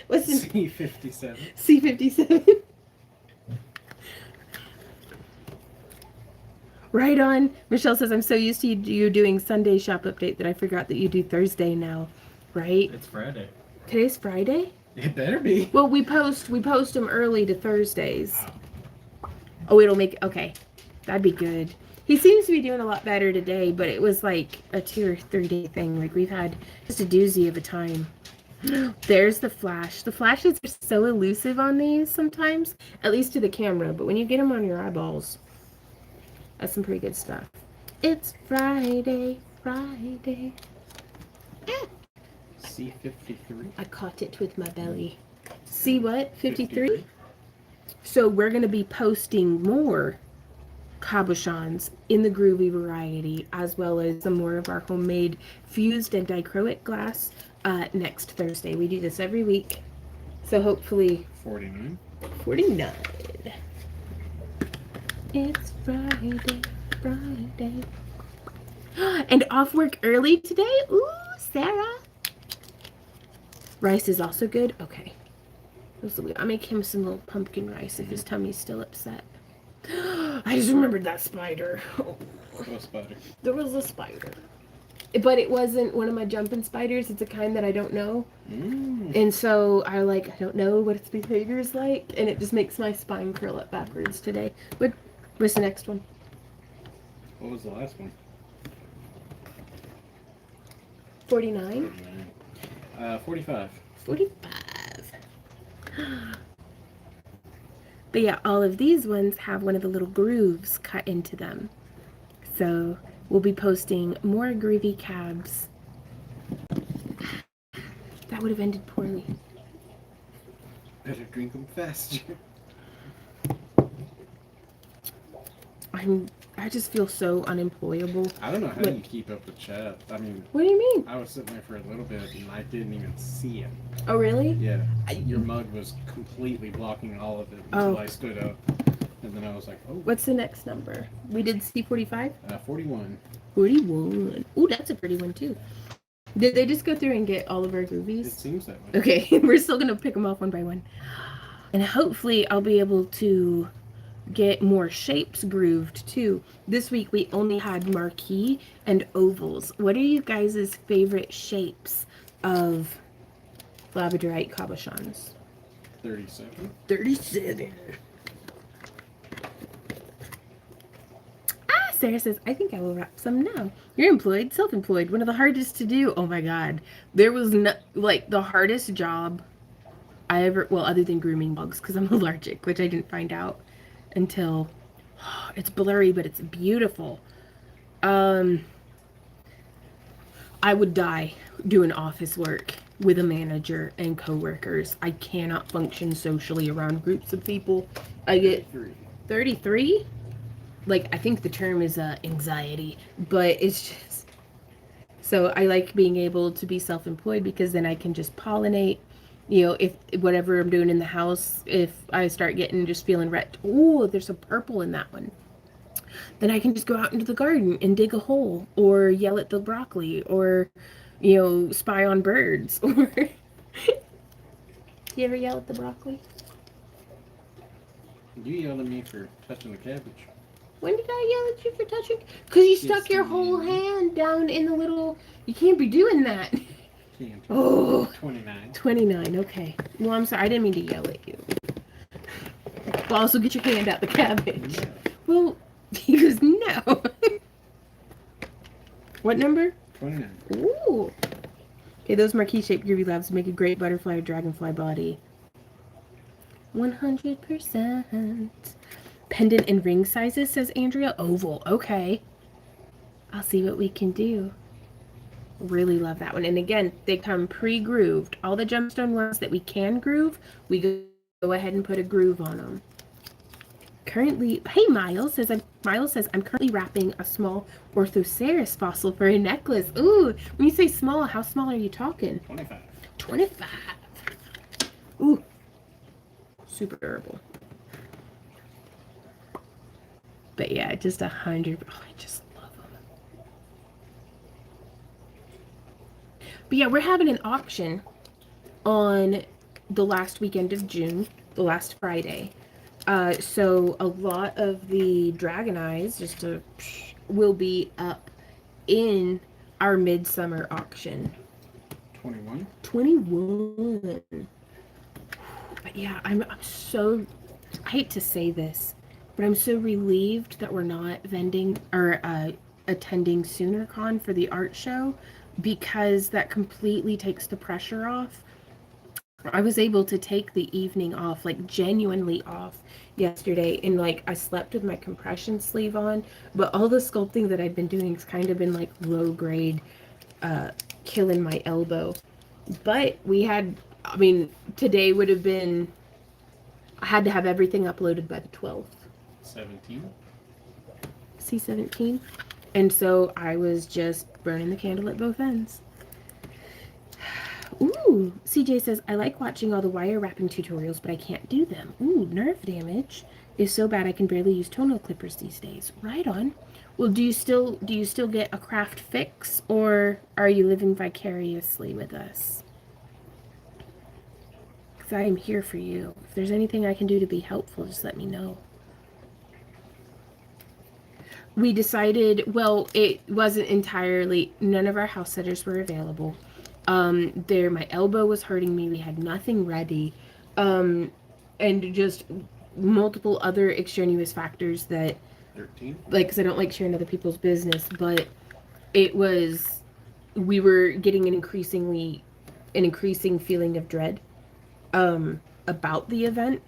What's the C57. C57? Right on. Michelle says, I'm so used to you doing Sunday shop update that I forgot that you do Thursday now. Right? It's Friday. Today's Friday? It better be. Well, we post them early to Thursdays. Oh, it'll make, okay. That'd be good. He seems to be doing a lot better today, but it was like a 2 or 3 day thing. Like, we've had just a doozy of a time. There's the flash. The flashes are so elusive on these sometimes, at least to the camera, but when you get them on your eyeballs, that's some pretty good stuff. It's Friday. C53. I caught it with my belly. See what? 53? So we're going to be posting more cabochons in the groovy variety, as well as some more of our homemade fused and dichroic glass next Thursday. We do this every week. So hopefully 49. It's Friday. And off work early today? Ooh, Sarah. Rice is also good? Okay. I'll make him some little pumpkin rice if his tummy's still upset. I just remembered that spider. What spider? There was a spider. But it wasn't one of my jumping spiders. It's a kind that I don't know. And so I don't know what its behavior is like. And it just makes my spine curl up backwards today. What's the next one? What was the last one? 49? 45. 45. But yeah, all of these ones have one of the little grooves cut into them. So we'll be posting more groovy cabs. That would have ended poorly. better drink them faster. I just feel so unemployable. I don't know how Like, you keep up with chat. I mean, what do you mean? I was sitting there for a little bit and I didn't even see it. Oh, really? Yeah. Your mug was completely blocking all of it until I stood up. And then I was like, oh. What's the next number? We did C45? 41. 41. Ooh, that's a pretty one, too. Did they just go through and get all of our groovies? It seems that way. Okay, we're still going to pick them off one by one. And hopefully I'll be able to get more shapes grooved too. This week we only had marquee and ovals. What are you guys' favorite shapes of labradorite cabochons? 37. 37. Ah, Sarah says, I think I will wrap some now. You're employed, self-employed, one of the hardest to do. Oh my God. There was no, like, the hardest job I ever, well, other than grooming dogs, because I'm allergic, which I didn't find out until it's blurry, but it's beautiful. I would die doing office work with a manager and coworkers. I cannot function socially around groups of people. I get 33. Like, I think the term is anxiety, but it's just, so I like being able to be self-employed because then I can just pollinate. You know, if whatever I'm doing in the house, if I start getting just feeling wrecked, oh, there's some purple in that one, then I can just go out into the garden and dig a hole or yell at the broccoli or, you know, spy on birds. Or do you ever yell at the broccoli? You yelled at me for touching the cabbage. When did I yell at you for touching? Because you stuck your whole hand down in the little, you can't be doing that. Oh, 29. 29, okay. Well, I'm sorry, I didn't mean to yell at you. Well, also get your hand out the cabbage. No. Well, he goes, no. What number? 29. Ooh. Okay, those marquee shaped groovy labs make a great butterfly or dragonfly body. 100%. Pendant and ring sizes, says Andrea. Oval, okay. I'll see what we can do. Really love that one. And again, they come pre-grooved. All the gemstone ones that we can groove, we go ahead and put a groove on them. Currently, hey, Miles says I'm currently wrapping a small Orthoceras fossil for a necklace. Ooh, when you say small, how small are you talking? 25. 25. Ooh, super durable. But yeah, just 100. Oh, I just love them. But yeah, we're having an auction on the last weekend of June, the last Friday. So a lot of the Dragon Eyes will be up in our Midsummer Auction. 21. 21. But yeah, I'm so, I hate to say this, but I'm so relieved that we're not vending or attending SoonerCon for the art show, because that completely takes the pressure off. I was able to take the evening off, like genuinely off yesterday, and like I slept with my compression sleeve on, but all the sculpting that I've been doing has kind of been like low grade, killing my elbow. But we had, I mean, today would have been, I had to have everything uploaded by the 12th. 17. C17. And so I was just burning the candle at both ends. Ooh, CJ says, I like watching all the wire wrapping tutorials, but I can't do them. Ooh, nerve damage is so bad I can barely use toenail clippers these days. Right on. Well, do you still get a craft fix, or are you living vicariously with us? Because I am here for you. If there's anything I can do to be helpful, just let me know. We decided, well, it wasn't entirely, none of our house sitters were available. My elbow was hurting me. We had nothing ready. And just multiple other extraneous factors that, 13. like, because I don't like sharing other people's business, but it was, we were getting an increasing feeling of dread, about the event.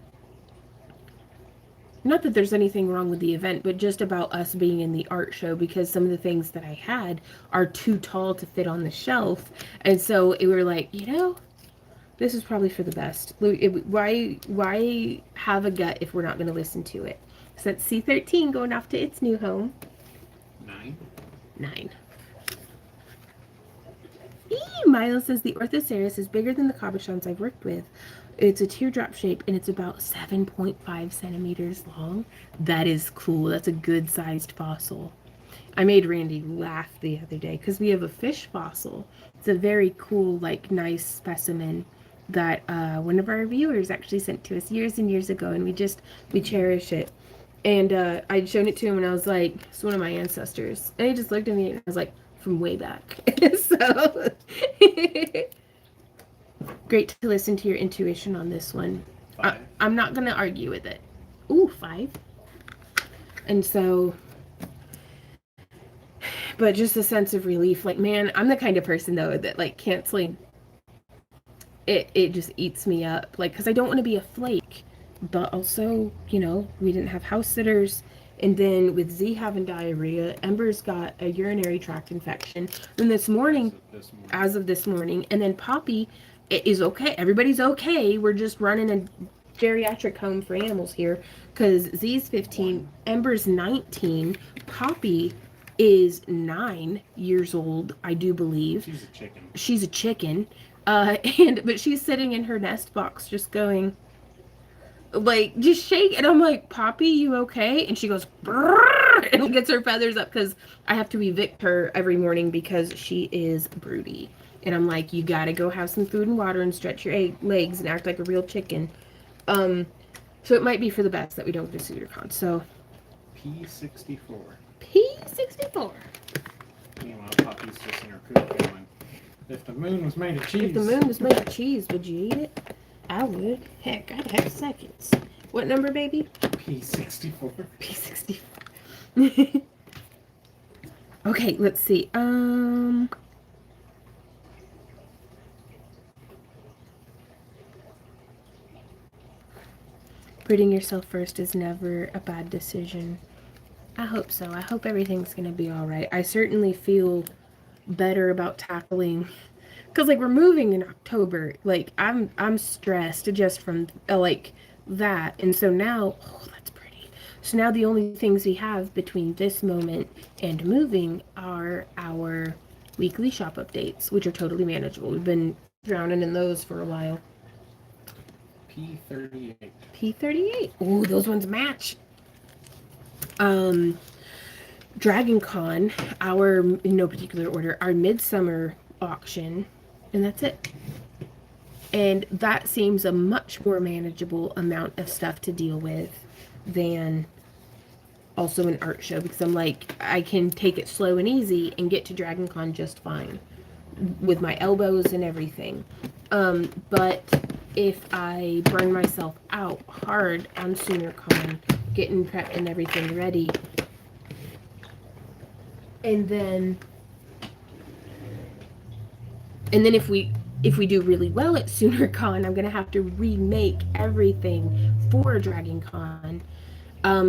Not that there's anything wrong with the event, but just about us being in the art show, because some of the things that I had are too tall to fit on the shelf. And so we were like, This is probably for the best. Why have a gut if we're not going to listen to it? So that's C13 going off to its new home. 9. 9. Milo says the Orthoceras is bigger than the cabochons I've worked with. It's a teardrop shape and it's about 7.5 centimeters long. That is cool. That's a good sized fossil. I made Randy laugh the other day because we have a fish fossil. It's a very cool, like, nice specimen that one of our viewers actually sent to us years and years ago, and we cherish it. And I'd shown it to him, and I was like, "It's one of my ancestors." And he just looked at me, and I was like, "From way back." So great to listen to your intuition on this one. I'm not gonna argue with it. Ooh, 5. And so, but just a sense of relief. Like, man, I'm the kind of person though that, like, canceling it just eats me up. Like, because I don't want to be a flake, but also, you know, we didn't have house sitters. And then with Z having diarrhea, Ember's got a urinary tract infection. And this morning, as of this morning, and then Poppy is okay. Everybody's okay. We're just running a geriatric home for animals here because Z's 15, Ember's 19, Poppy is 9 years old, I do believe. She's a chicken. She's a chicken. But she's sitting in her nest box just going, like, just shake. And I'm like, Poppy, you okay? And she goes, brrr, and gets her feathers up because I have to evict her every morning because she is broody. And I'm like, you gotta go have some food and water and stretch your legs and act like a real chicken. So it might be for the best that we don't go to SuitorCon. So P64. P64. Meanwhile, Poppy's just in her coop going, if the moon was made of cheese. If the moon was made of cheese, would you eat it? I would. Heck, I'd have seconds. What number, baby? P64. P64. Okay, let's see. Putting yourself first is never a bad decision. I hope so. I hope everything's gonna be all right. I certainly feel better about tackling, because, like, we're moving in October. Like, I'm stressed just from like that. And so now, oh, that's pretty. So now the only things we have between this moment and moving are our weekly shop updates, which are totally manageable. We've been drowning in those for a while. P38. P38. Ooh, those ones match. Dragon Con, in no particular order, our Midsummer Auction, and that's it. And that seems a much more manageable amount of stuff to deal with than also an art show, because I'm like, I can take it slow and easy and get to Dragon Con just fine with my elbows and everything. But if I burn myself out hard on SoonerCon, getting prepped and everything ready, and then if we do really well at SoonerCon, I'm gonna have to remake everything for Dragon Con.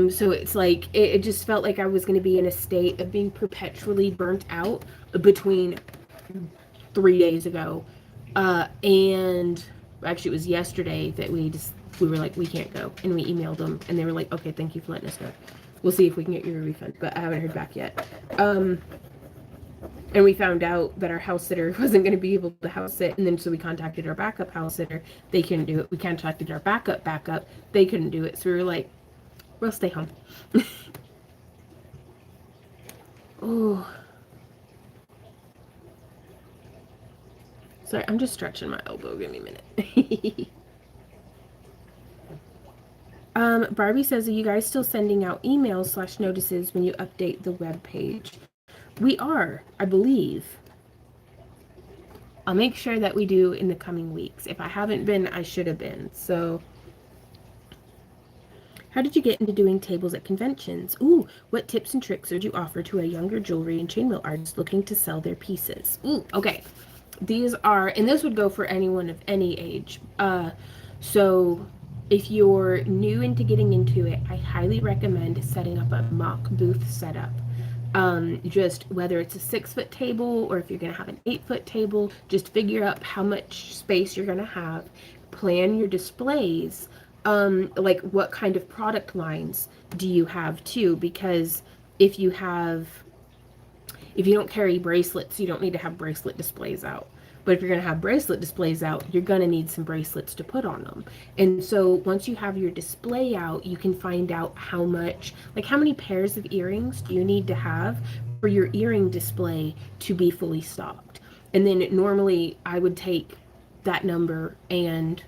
So it's like, it just felt like I was gonna be in a state of being perpetually burnt out between 3 days ago, and actually it was yesterday that we were like, we can't go, and we emailed them, and they were like, okay, thank you for letting us know. We'll see if we can get you a refund, but I haven't heard back yet. And we found out that our house sitter wasn't going to be able to house sit, and then so we contacted our backup house sitter. They couldn't do it. We contacted our backup. They couldn't do it. So we were like, we'll stay home. Oh. Sorry, I'm just stretching my elbow. Give me a minute. Barbie says, are you guys still sending out emails / notices when you update the web page? We are, I believe. I'll make sure that we do in the coming weeks. If I haven't been, I should have been. So, how did you get into doing tables at conventions? Ooh, what tips and tricks would you offer to a younger jewelry and chainmail artist looking to sell their pieces? Ooh, okay. These are, and this would go for anyone of any age. So if you're new into getting into it, I highly recommend setting up a mock booth setup. Just whether it's a 6-foot table or if you're going to have an 8-foot table, just figure out how much space you're going to have. Plan your displays. Like what kind of product lines do you have too? Because if you have if you don't carry bracelets, you don't need to have bracelet displays out. But if you're going to have bracelet displays out, you're going to need some bracelets to put on them. And so once you have your display out, you can find out how much, like how many pairs of earrings do you need to have for your earring display to be fully stocked. And then normally I would take that number and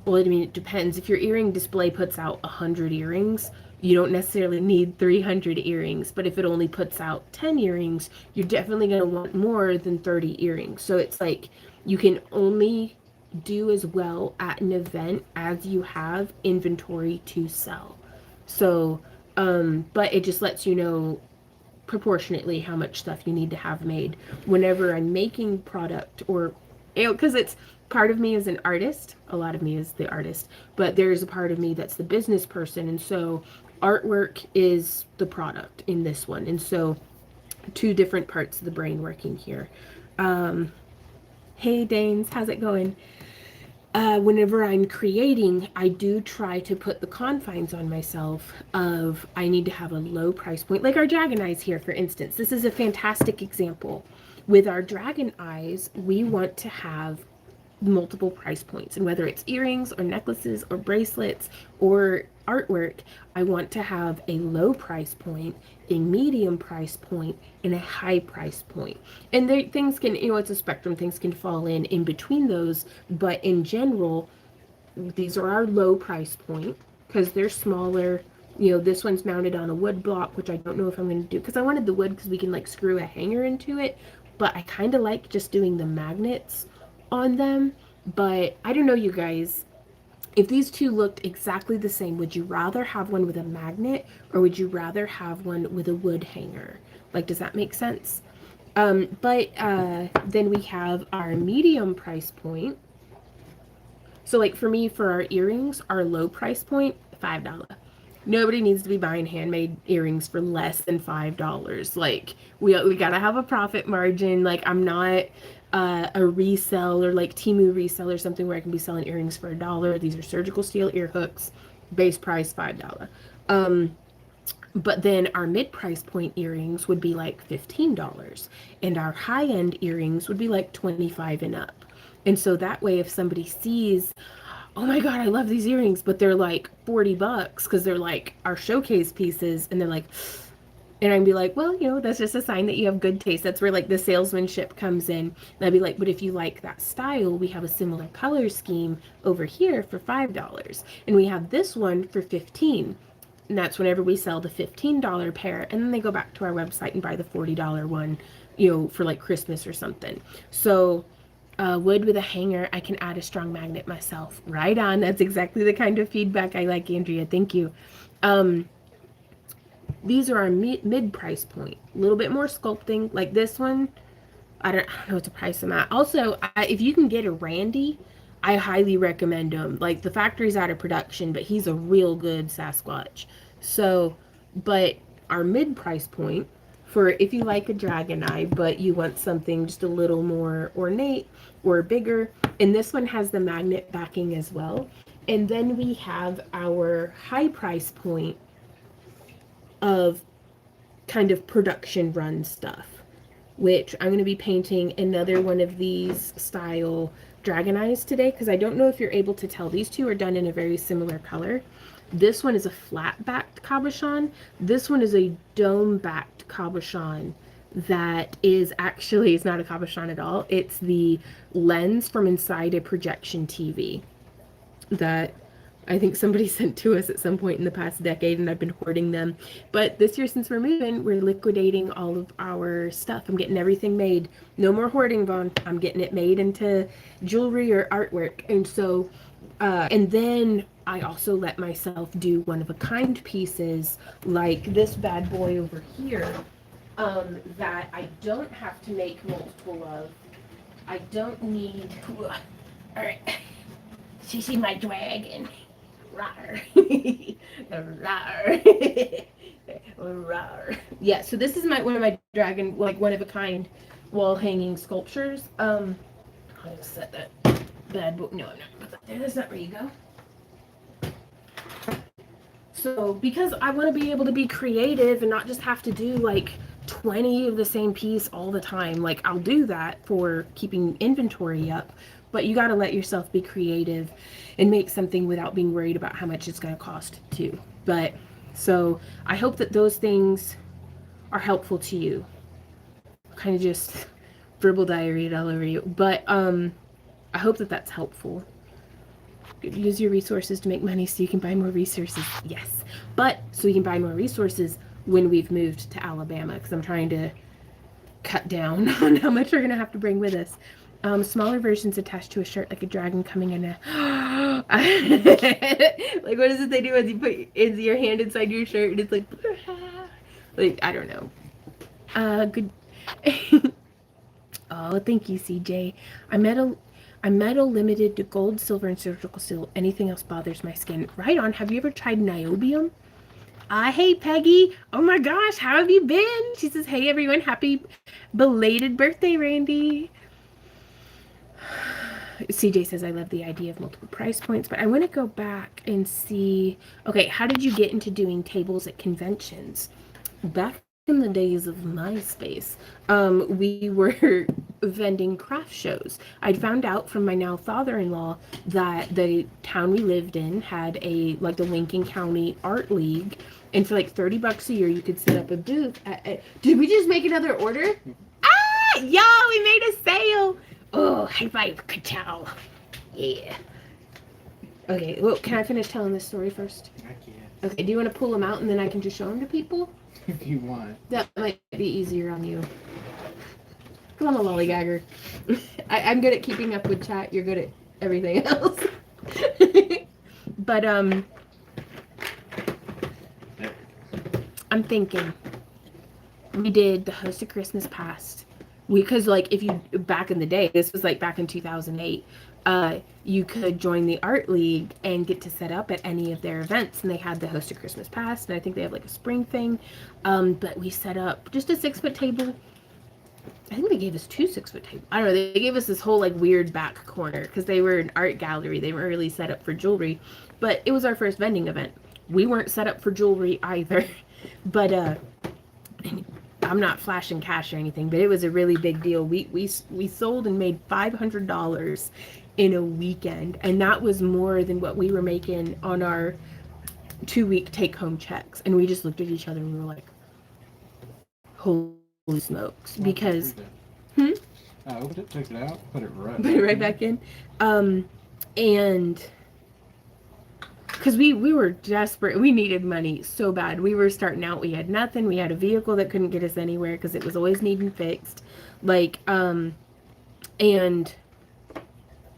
well, I mean, it depends. If your earring display puts out 100 earrings, you don't necessarily need 300 earrings. But if it only puts out 10 earrings, you're definitely going to want more than 30 earrings. So it's like you can only do as well at an event as you have inventory to sell. So, but it just lets you know proportionately how much stuff you need to have made whenever I'm making product or because it's part of me is an artist, a lot of me is the artist, but there's a part of me that's the business person, and so artwork is the product in this one. And so two different parts of the brain working here. Hey Danes, how's it going? Whenever I'm creating, I do try to put the confines on myself of I need to have a low price point. Like our dragon eyes here, for instance. This is a fantastic example. With our dragon eyes, we want to have multiple price points. And whether it's earrings or necklaces or bracelets or artwork, I want to have a low price point, a medium price point, and a high price point. And things can, it's a spectrum, things can fall in between those, but in general, these are our low price point because they're smaller. This one's mounted on a wood block, which I don't know if I'm going to do because I wanted the wood because we can like screw a hanger into it, but I kind of like just doing the magnets on them. But I don't know, you guys, if these two looked exactly the same, would you rather have one with a magnet or would you rather have one with a wood hanger? Like, does that make sense? But then we have our medium price point. So like for me, for our earrings, our low price point, $5. Nobody needs to be buying handmade earrings for less than $5. Like we gotta have a profit margin. Like I'm not a resell or like Temu resell or something where I can be selling earrings for $1. These are surgical steel ear hooks, base price $5. But then our mid price point earrings would be like $15, and our high end earrings would be like 25 and up. And so that way, if somebody sees, oh my God, I love these earrings, but they're like $40 because they're like our showcase pieces, and they're like, and I'd be like, well, that's just a sign that you have good taste. That's where like the salesmanship comes in. And I'd be like, but if you like that style, we have a similar color scheme over here for $5, and we have this one for $15. And that's whenever we sell the $15 pair, and then they go back to our website and buy the $40 one, for like Christmas or something. So wood with a hanger, I can add a strong magnet myself. Right on. That's exactly the kind of feedback I like, Andrea. Thank you. These are our mid price point. A little bit more sculpting. Like this one, I don't know what to price them at. Also, if you can get a Randy, I highly recommend him. Like the factory's out of production, but he's a real good Sasquatch. So, but our mid price point for if you like a dragon eye, but you want something just a little more ornate or bigger, and this one has the magnet backing as well. And then we have our high price point of kind of production run stuff, which I'm going to be painting another one of these style dragon eyes today because I don't know if you're able to tell. These two are done in a very similar color. This one is a flat-backed cabochon. This one is a dome-backed cabochon that is actually, it's not a cabochon at all. It's the lens from inside a projection TV that I think somebody sent to us at some point in the past decade, and I've been hoarding them. But this year, since we're moving, we're liquidating all of our stuff. I'm getting everything made. No more hoarding, Vaughn. I'm getting it made into jewelry or artwork. And so, and then I also let myself do one-of-a-kind pieces like this bad boy over here that I don't have to make multiple of. I don't need... All right. See my dragon. Rawr. Rawr. Rawr. Yeah, so this is one of my dragon, like one of a kind wall hanging sculptures. I'll just set that bad boy. No, I'm not gonna put that there. That's not where you go. So because I want to be able to be creative and not just have to do like 20 of the same piece all the time, like I'll do that for keeping inventory up, but you got to let yourself be creative and make something without being worried about how much it's going to cost too. But so I hope that those things are helpful to you. Kind of just verbal diarrhea all over you, but I hope that that's helpful. Use your resources to make money so you can buy more resources. Yes, but so you can buy more resources when we've moved to Alabama, because I'm trying to cut down on how much we're gonna have to bring with us. Smaller versions attached to a shirt, like a dragon coming in a like, what is it they do as you put your hand inside your shirt and it's like I don't know. Good. Oh, thank you, CJ. I'm metal limited to gold, silver, and surgical steel. Anything else bothers my skin. Right on. Have you ever tried niobium? Hey, Peggy. Oh my gosh, how have you been? She says, hey, everyone. Happy belated birthday, Randy. CJ says, I love the idea of multiple price points, but I want to go back and see. Okay, how did you get into doing tables at conventions? Back in the days of MySpace, we were vending craft shows. I'd found out from my now father-in-law that the town we lived in had the Lincoln County Art League, and for like $30 a year you could set up a booth did we just make another order? Y'all, we made a sale. Oh, high five, ka-chow. Yeah. Okay, well, can I finish telling this story first? I can't. Okay, do you want to pull them out and then I can just show them to people? If you want. That might be easier on you. Because I'm a lollygagger. I'm good at keeping up with chat. You're good at everything else. But, I'm thinking. We did the Host of Christmas Past. Because, like, if you, back in the day, this was, like, back in 2008, you could join the art league and get to set up at any of their events, and they had the Host of Christmas Past, and I think they have like a spring thing, but we set up just a 6-foot table. I think they gave us 2 6-foot tables. I don't know, they gave us this whole like weird back corner because they were an art gallery. They weren't really set up for jewelry, but it was our first vending event. We weren't set up for jewelry either, but I'm not flashing cash or anything, but it was a really big deal. We sold and made $500 in a weekend, and that was more than what we were making on our 2-week take-home checks. And we just looked at each other and we were like, holy smokes. Because I opened it, took it out, put it right back in. And because we were desperate, we needed money so bad. We were starting out, we had nothing. We had a vehicle that couldn't get us anywhere because it was always needing fixed. Like, and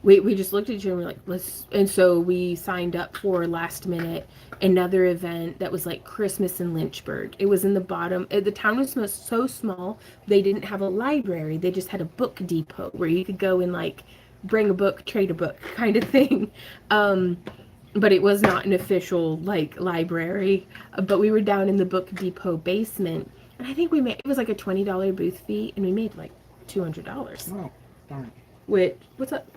we just looked at each other and we're like, let's, and so we signed up for last minute another event that was like Christmas in Lynchburg. It was in the bottom, the town was so small, they didn't have a library. They just had a book depot where you could go and like bring a book, trade a book kind of thing. But it was not an official like library, but we were down in the book depot basement, and I think we made, it was like a $20 booth fee, and we made like $200. Oh, darn. What's up?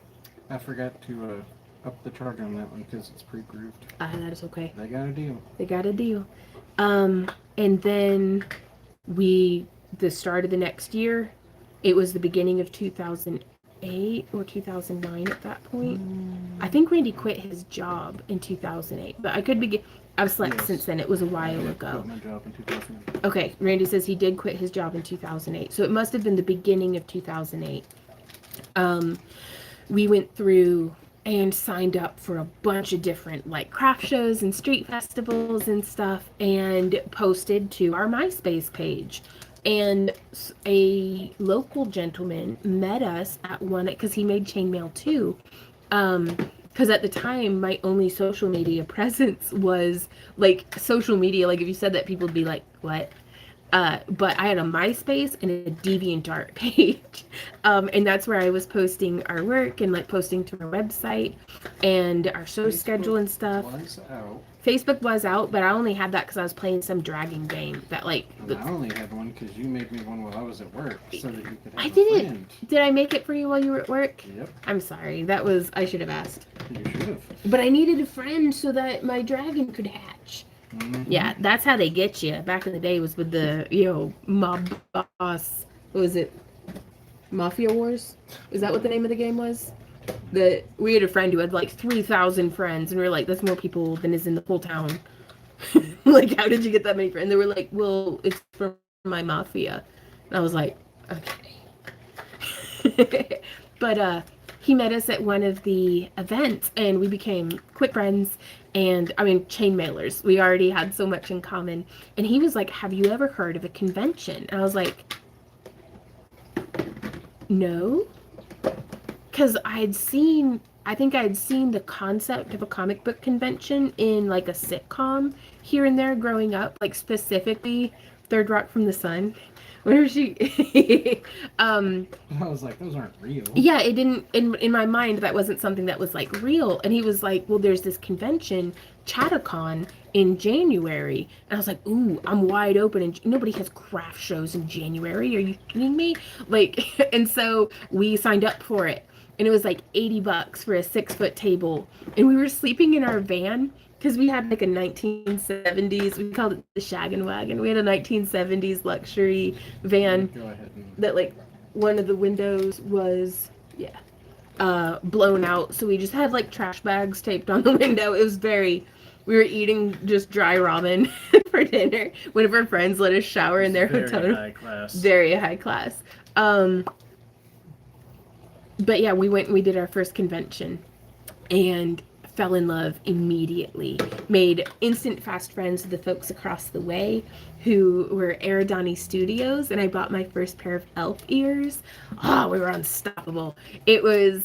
I forgot to up the charge on that one because it's pre-grooved. That is okay. They got a deal. They got a deal. And then the start of the next year, it was the beginning of 2008 or 2009 at that point. I think Randy quit his job in 2008, but I could be, I've slept since then. It was a while ago. Quit my job in 2008. Okay, Randy says he did quit his job in 2008, so it must have been the beginning of 2008. We went through and signed up for a bunch of different like craft shows and street festivals and stuff, and posted to our MySpace page. And a local gentleman met us at one, because he made chainmail too. Because at the time, my only social media presence was like social media. Like if you said that, people would be like, what? But I had a MySpace and a DeviantArt page. And that's where I was posting our work and like posting to our website and our show Facebook schedule and stuff. Was out. Facebook was out, but I only had that because I was playing some dragon game that like. And I only had one because you made me one while I was at work so that you could have I a didn't. friend. Did I make it for you while you were at work? Yep. I'm sorry. That was I should have asked. You should have. But I needed a friend so that my dragon could hatch. Mm-hmm. Yeah, that's how they get you. Back in the day was with the, mob boss. What was it? Mafia Wars? Is that what the name of the game was? We had a friend who had like 3,000 friends, and we were like, that's more people than is in the whole town. Like, how did you get that many friends? And they were like, well, it's from my mafia. And I was like, okay. But he met us at one of the events, and we became quick friends. And I mean, chain mailers. We already had so much in common. And he was like, have you ever heard of a convention? And I was like, no. Because I think I had seen the concept of a comic book convention in like a sitcom here and there growing up, like specifically Third Rock from the Sun. Where she I was like, those aren't real. Yeah, it didn't in my mind that wasn't something that was like real. And he was like, well, there's this convention, Chattacon, in January. And I was like, ooh, I'm wide open, and nobody has craft shows in January. Are you kidding me? Like, and so we signed up for it. And it was like $80 for a 6-foot table. And we were sleeping in our van because we had like a 1970s, we called it the Shaggin' Wagon. We had a 1970s luxury van that like one of the windows was, blown out. So we just had like trash bags taped on the window. It was we were eating just dry ramen for dinner. One of our friends let us shower in their hotel. Very high class. Very high class. But yeah, we went and we did our first convention and fell in love immediately. Made instant fast friends with the folks across the way who were Eridani Studios, and I bought my first pair of elf ears. Oh, we were unstoppable. It was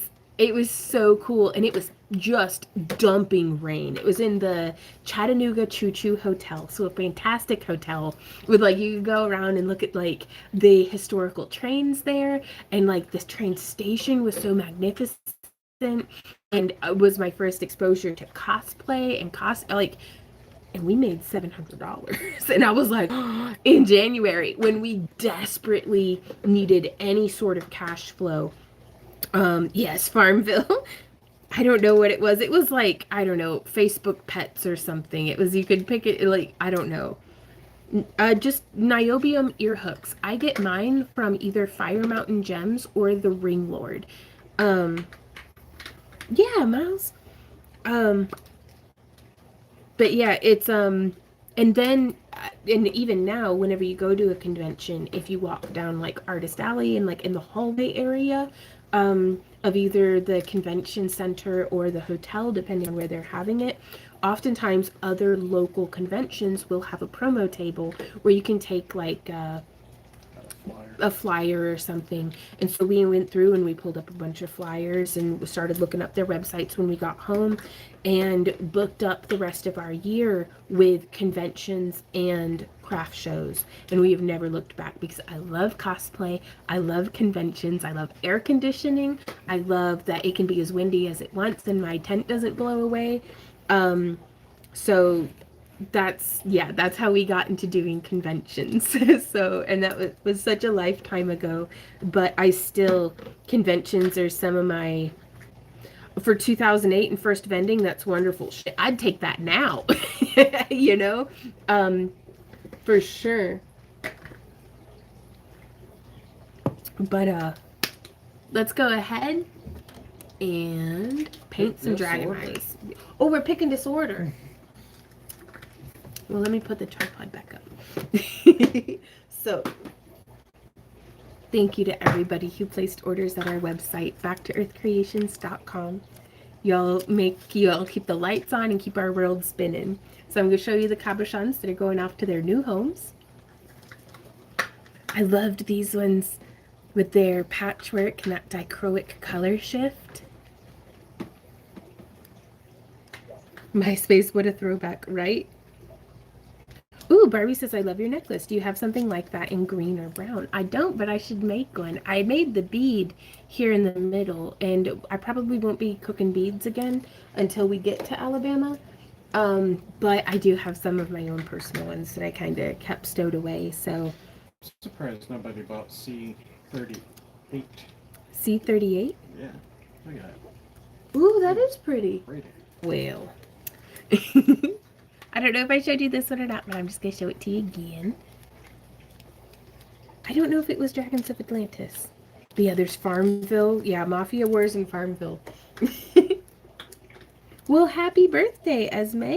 so cool, and it was just dumping rain. It was in the Chattanooga Choo Choo Hotel, so a fantastic hotel with like you could go around and look at like the historical trains there, and like this train station was so magnificent. And it was my first exposure to cosplay and and we made $700. And I was like, in January, when we desperately needed any sort of cash flow. Yes, Farmville. I don't know what it was. It was like, I don't know, Facebook Pets or something. It was, you could pick it, like, I don't know. Just niobium ear hooks. I get mine from either Fire Mountain Gems or the Ring Lord. Yeah, Miles. But yeah, it's and then and even now, whenever you go to a convention, if you walk down like Artist Alley and like in the hallway area of either the convention center or the hotel, depending on where they're having it, oftentimes other local conventions will have a promo table where you can take like a flyer or something. And so we went through and we pulled up a bunch of flyers and we started looking up their websites when we got home and booked up the rest of our year with conventions and craft shows. And we have never looked back because I love cosplay, I love conventions, I love air conditioning, I love that it can be as windy as it wants and my tent doesn't blow away. So that's how we got into doing conventions. So, and that was such a lifetime ago, but conventions are some of my, for 2008 and first vending, that's wonderful shit. I'd take that now. You know, for sure. But let's go ahead and paint some dragon eyes. Oh, we're picking disorder. Well, let me put the tripod back up. So, thank you to everybody who placed orders at our website, backtoearthcreations.com. Y'all keep the lights on and keep our world spinning. So I'm going to show you the cabochons that are going off to their new homes. I loved these ones with their patchwork and that dichroic color shift. MySpace, what a throwback, right? Ooh, Barbie says, I love your necklace. Do you have something like that in green or brown? I don't, but I should make one. I made the bead here in the middle, and I probably won't be cooking beads again until we get to Alabama. But I do have some of my own personal ones that I kind of kept stowed away, so. I'm surprised nobody bought C38. C38? Yeah, look at that. Ooh, that is pretty. Right. Well. I don't know if I showed you this one or not, but I'm just going to show it to you again. I don't know if it was Dragons of Atlantis. But yeah, there's Farmville. Yeah, Mafia Wars in Farmville. Well, happy birthday, Esme.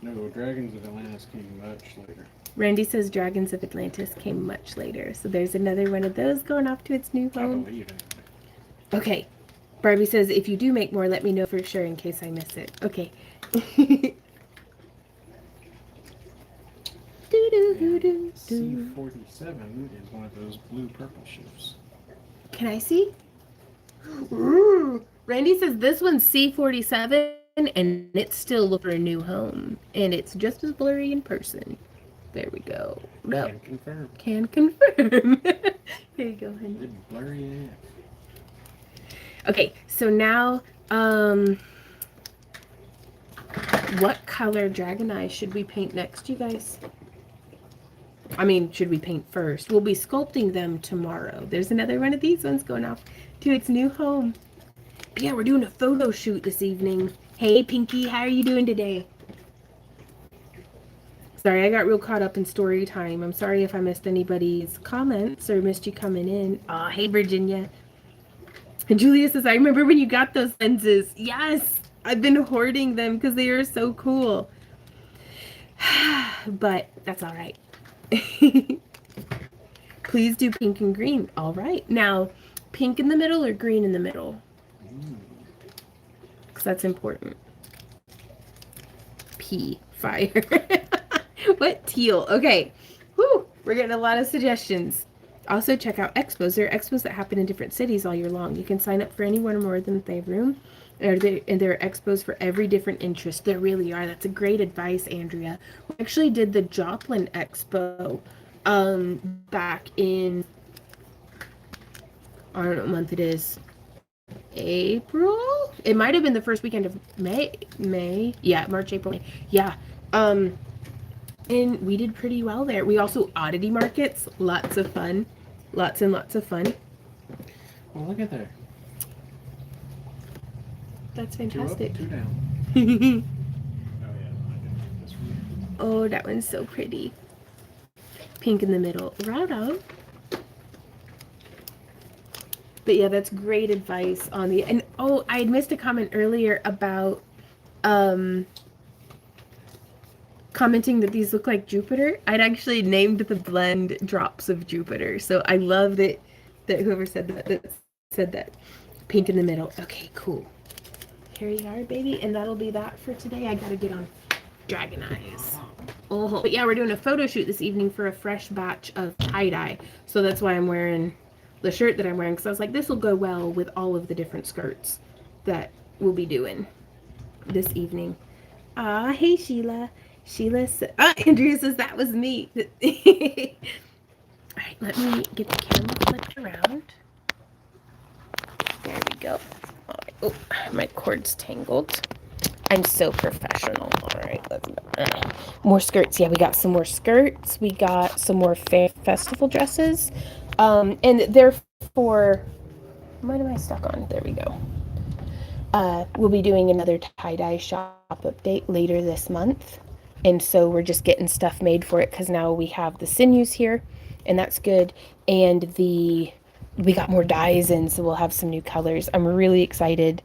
No, Dragons of Atlantis came much later. Randy says Dragons of Atlantis came much later. So there's another one of those going off to its new home. I believe it. Okay. Barbie says, if you do make more, let me know for sure in case I miss it. Okay. C47 is one of those blue-purple ships. Can I see? Ooh. Randy says this one's C47 and it's still looking for a new home. And it's just as blurry in person. There we go. No. Can confirm. Can confirm. Here you go, honey. It's blurry AF. Okay, so now, what color dragon eyes should we paint next, you guys? I mean, should we paint first? We'll be sculpting them tomorrow. There's another one of these ones going off to its new home. But yeah, we're doing a photo shoot this evening. Hey, Pinky, how are you doing today? Sorry, I got real caught up in story time. I'm sorry if I missed anybody's comments or missed you coming in. Aw, hey, Virginia. And Julia says, I remember when you got those lenses. Yes, I've been hoarding them because they are so cool. But that's all right. Please do pink and green. All right. Now, pink in the middle or green in the middle? Because that's important. P, fire. What? Teal. Okay. Whew. We're getting a lot of suggestions. Also, check out expos. There are expos that happen in different cities all year long. You can sign up for any one or more of them if they have room. And there are expos for every different interest. There really are. That's a great advice, Andrea. We actually did the Joplin Expo back in, I don't know what month it is. April? It might have been the first weekend of May. Yeah, March, April, May. Yeah. And we did pretty well there. We also oddity markets. Lots of fun. Lots and lots of fun. Well, look at there. That's fantastic. 2 up, 2 down. Oh, yeah. I didn't this one. Oh, that one's so pretty. Pink in the middle. Right on. But yeah, that's great advice on the... And oh, I had missed a comment earlier about commenting that these look like Jupiter. I'd actually named the blend Drops of Jupiter. So I love that whoever said that pink in the middle. Okay, cool. Here you are, baby. And that'll be that for today. I gotta get on dragon eyes. Oh, but yeah, we're doing a photo shoot this evening for a fresh batch of tie-dye. So that's why I'm wearing the shirt that I'm wearing, because I was like, this will go well with all of the different skirts that we'll be doing this evening. Ah, hey, Sheila. Sheila says, Andrea says that was me. All right, let me get the camera flipped around. There we go. All right. Oh, my cord's tangled. I'm so professional. All right, let's go. More skirts. Yeah, we got some more skirts. We got some more festival dresses. And they're for, what am I stuck on? There we go. We'll be doing another tie-dye shop update later this month. And so we're just getting stuff made for it because now we have the sinews here, and that's good. And we got more dyes in, so we'll have some new colors. I'm really excited.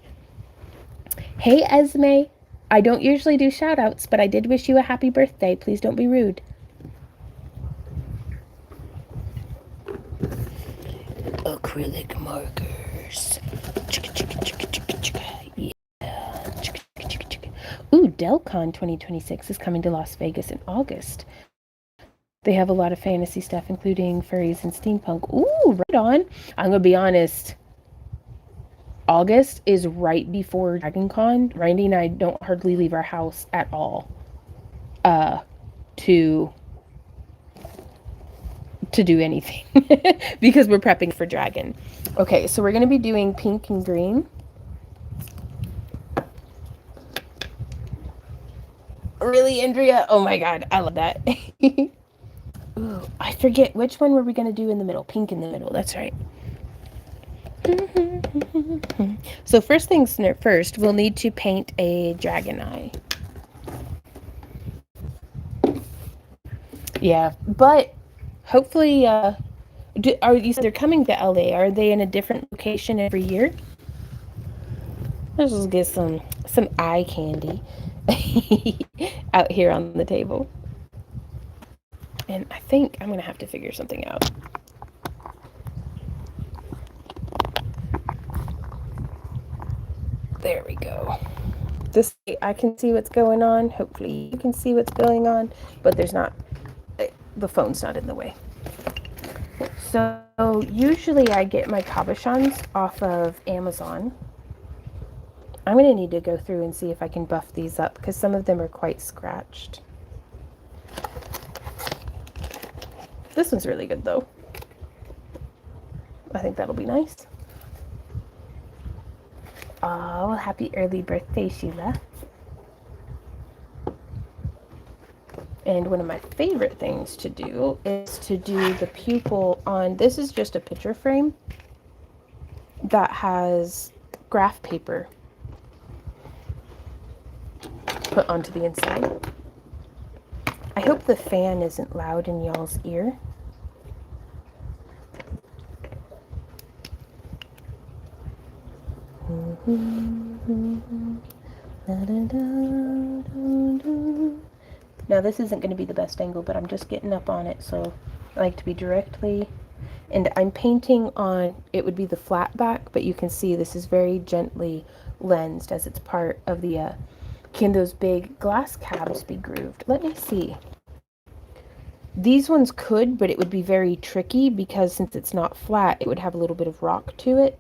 Hey, Esme. I don't usually do shout-outs, but I did wish you a happy birthday. Please don't be rude. Acrylic markers. Ooh, DelCon 2026 is coming to Las Vegas in August. They have a lot of fantasy stuff, including furries and steampunk. Ooh, right on. I'm going to be honest. August is right before Dragon Con. Randy and I don't hardly leave our house at all. to do anything because we're prepping for dragon. Okay, so we're going to be doing pink and green. Really, Andrea? Oh my god, I love that. Ooh, I forget, which one were we going to do in the middle? Pink in the middle, that's right. So first things first, we'll need to paint a dragon eye. Yeah, but hopefully, you said they're coming to LA. Are they in a different location every year? Let's just get some eye candy out here on the table. And I think I'm gonna have to figure something out. There we go. This way I can see what's going on. Hopefully you can see what's going on, but there's not, the phone's not in the way. So usually I get my cabochons off of Amazon. I'm going to need to go through and see if I can buff these up because some of them are quite scratched. This one's really good though. I think that'll be nice. Oh, happy early birthday, Sheila. And one of my favorite things to do is to do the pupil on, this is just a picture frame that has graph paper put onto the inside. I hope the fan isn't loud in y'all's ear. Now this isn't going to be the best angle, but I'm just getting up on it, so I like to be directly, and I'm painting on, it would be the flat back, but you can see this is very gently lensed as it's part of the, can those big glass cabs be grooved? Let me see. These ones could, but it would be very tricky because since it's not flat, it would have a little bit of rock to it,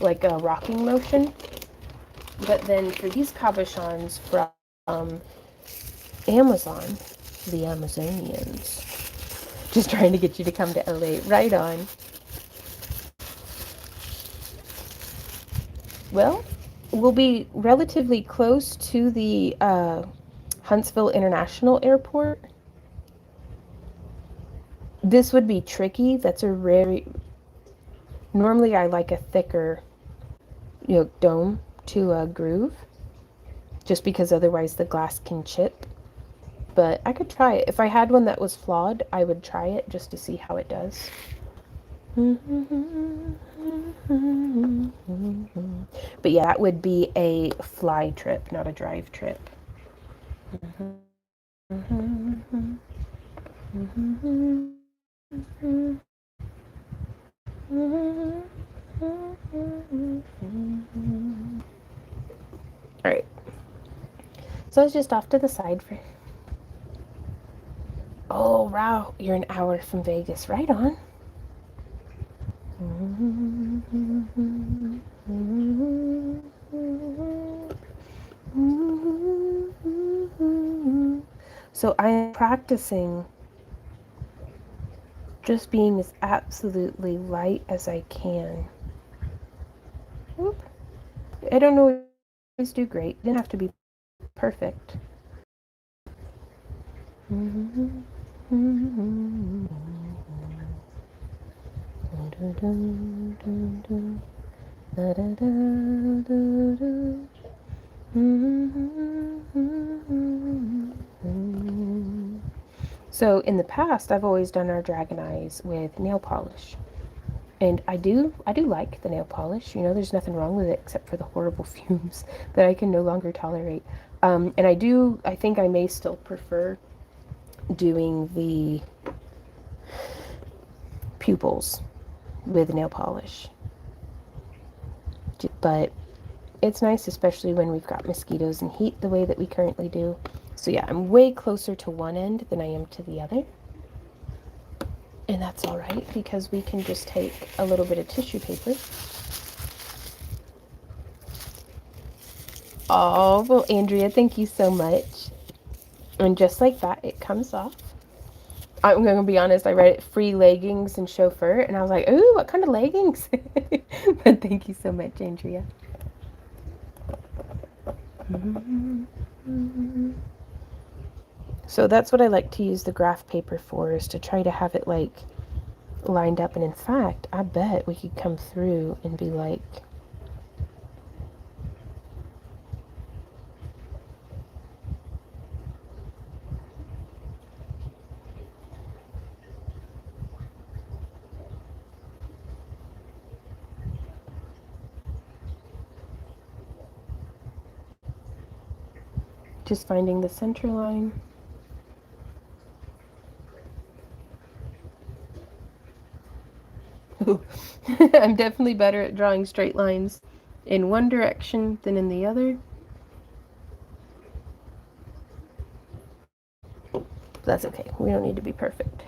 like a rocking motion. But then for these cabochons from Amazon, the Amazonians, just trying to get you to come to LA, right on. Well, we'll be relatively close to the Huntsville International Airport. This would be tricky. That's a very, normally I like a thicker, dome to groove, just because otherwise the glass can chip. But I could try it. If I had one that was flawed, I would try it just to see how it does. But yeah, that would be a fly trip, not a drive trip. All right. So I was just off to the side for... Oh, wow. You're an hour from Vegas. Right on. So I'm practicing just being as absolutely light as I can. Oop. I don't always do great. Didn't have to be perfect. So in the past, I've always done our dragon eyes with nail polish. And I do like the nail polish. There's nothing wrong with it except for the horrible fumes that I can no longer tolerate. And I think I may still prefer doing the pupils with nail polish. But it's nice, especially when we've got mosquitoes and heat the way that we currently do. So yeah, I'm way closer to one end than I am to the other. And that's all right, because we can just take a little bit of tissue paper. Oh, well, Andrea, thank you so much. And just like that, it comes off. I'm going to be honest, I read it free leggings and chauffeur, and I was like, ooh, what kind of leggings? But thank you so much, Andrea. So that's what I like to use the graph paper for, is to try to have it like lined up. And in fact, I bet we could come through and be like, just finding the center line. I'm definitely better at drawing straight lines in one direction than in the other. But that's okay. We don't need to be perfect.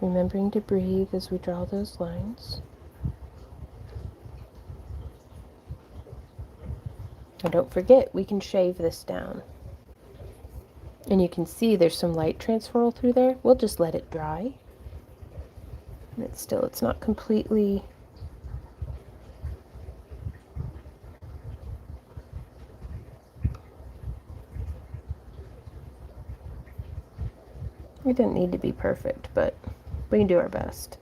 Remembering to breathe as we draw those lines. And don't forget, we can shave this down. And you can see there's some light transfer through there. We'll just let it dry. And it's not completely... It didn't need to be perfect, but we can do our best.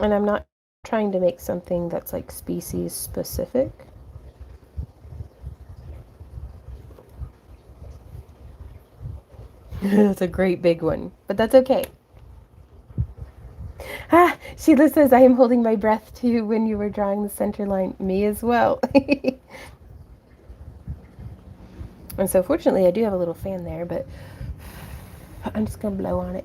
And I'm not trying to make something that's like species specific. That's a great big one, but that's okay. Ah, Sheila says, I am holding my breath too when you were drawing the center line. Me as well. And so fortunately I do have a little fan there, but I'm just going to blow on it.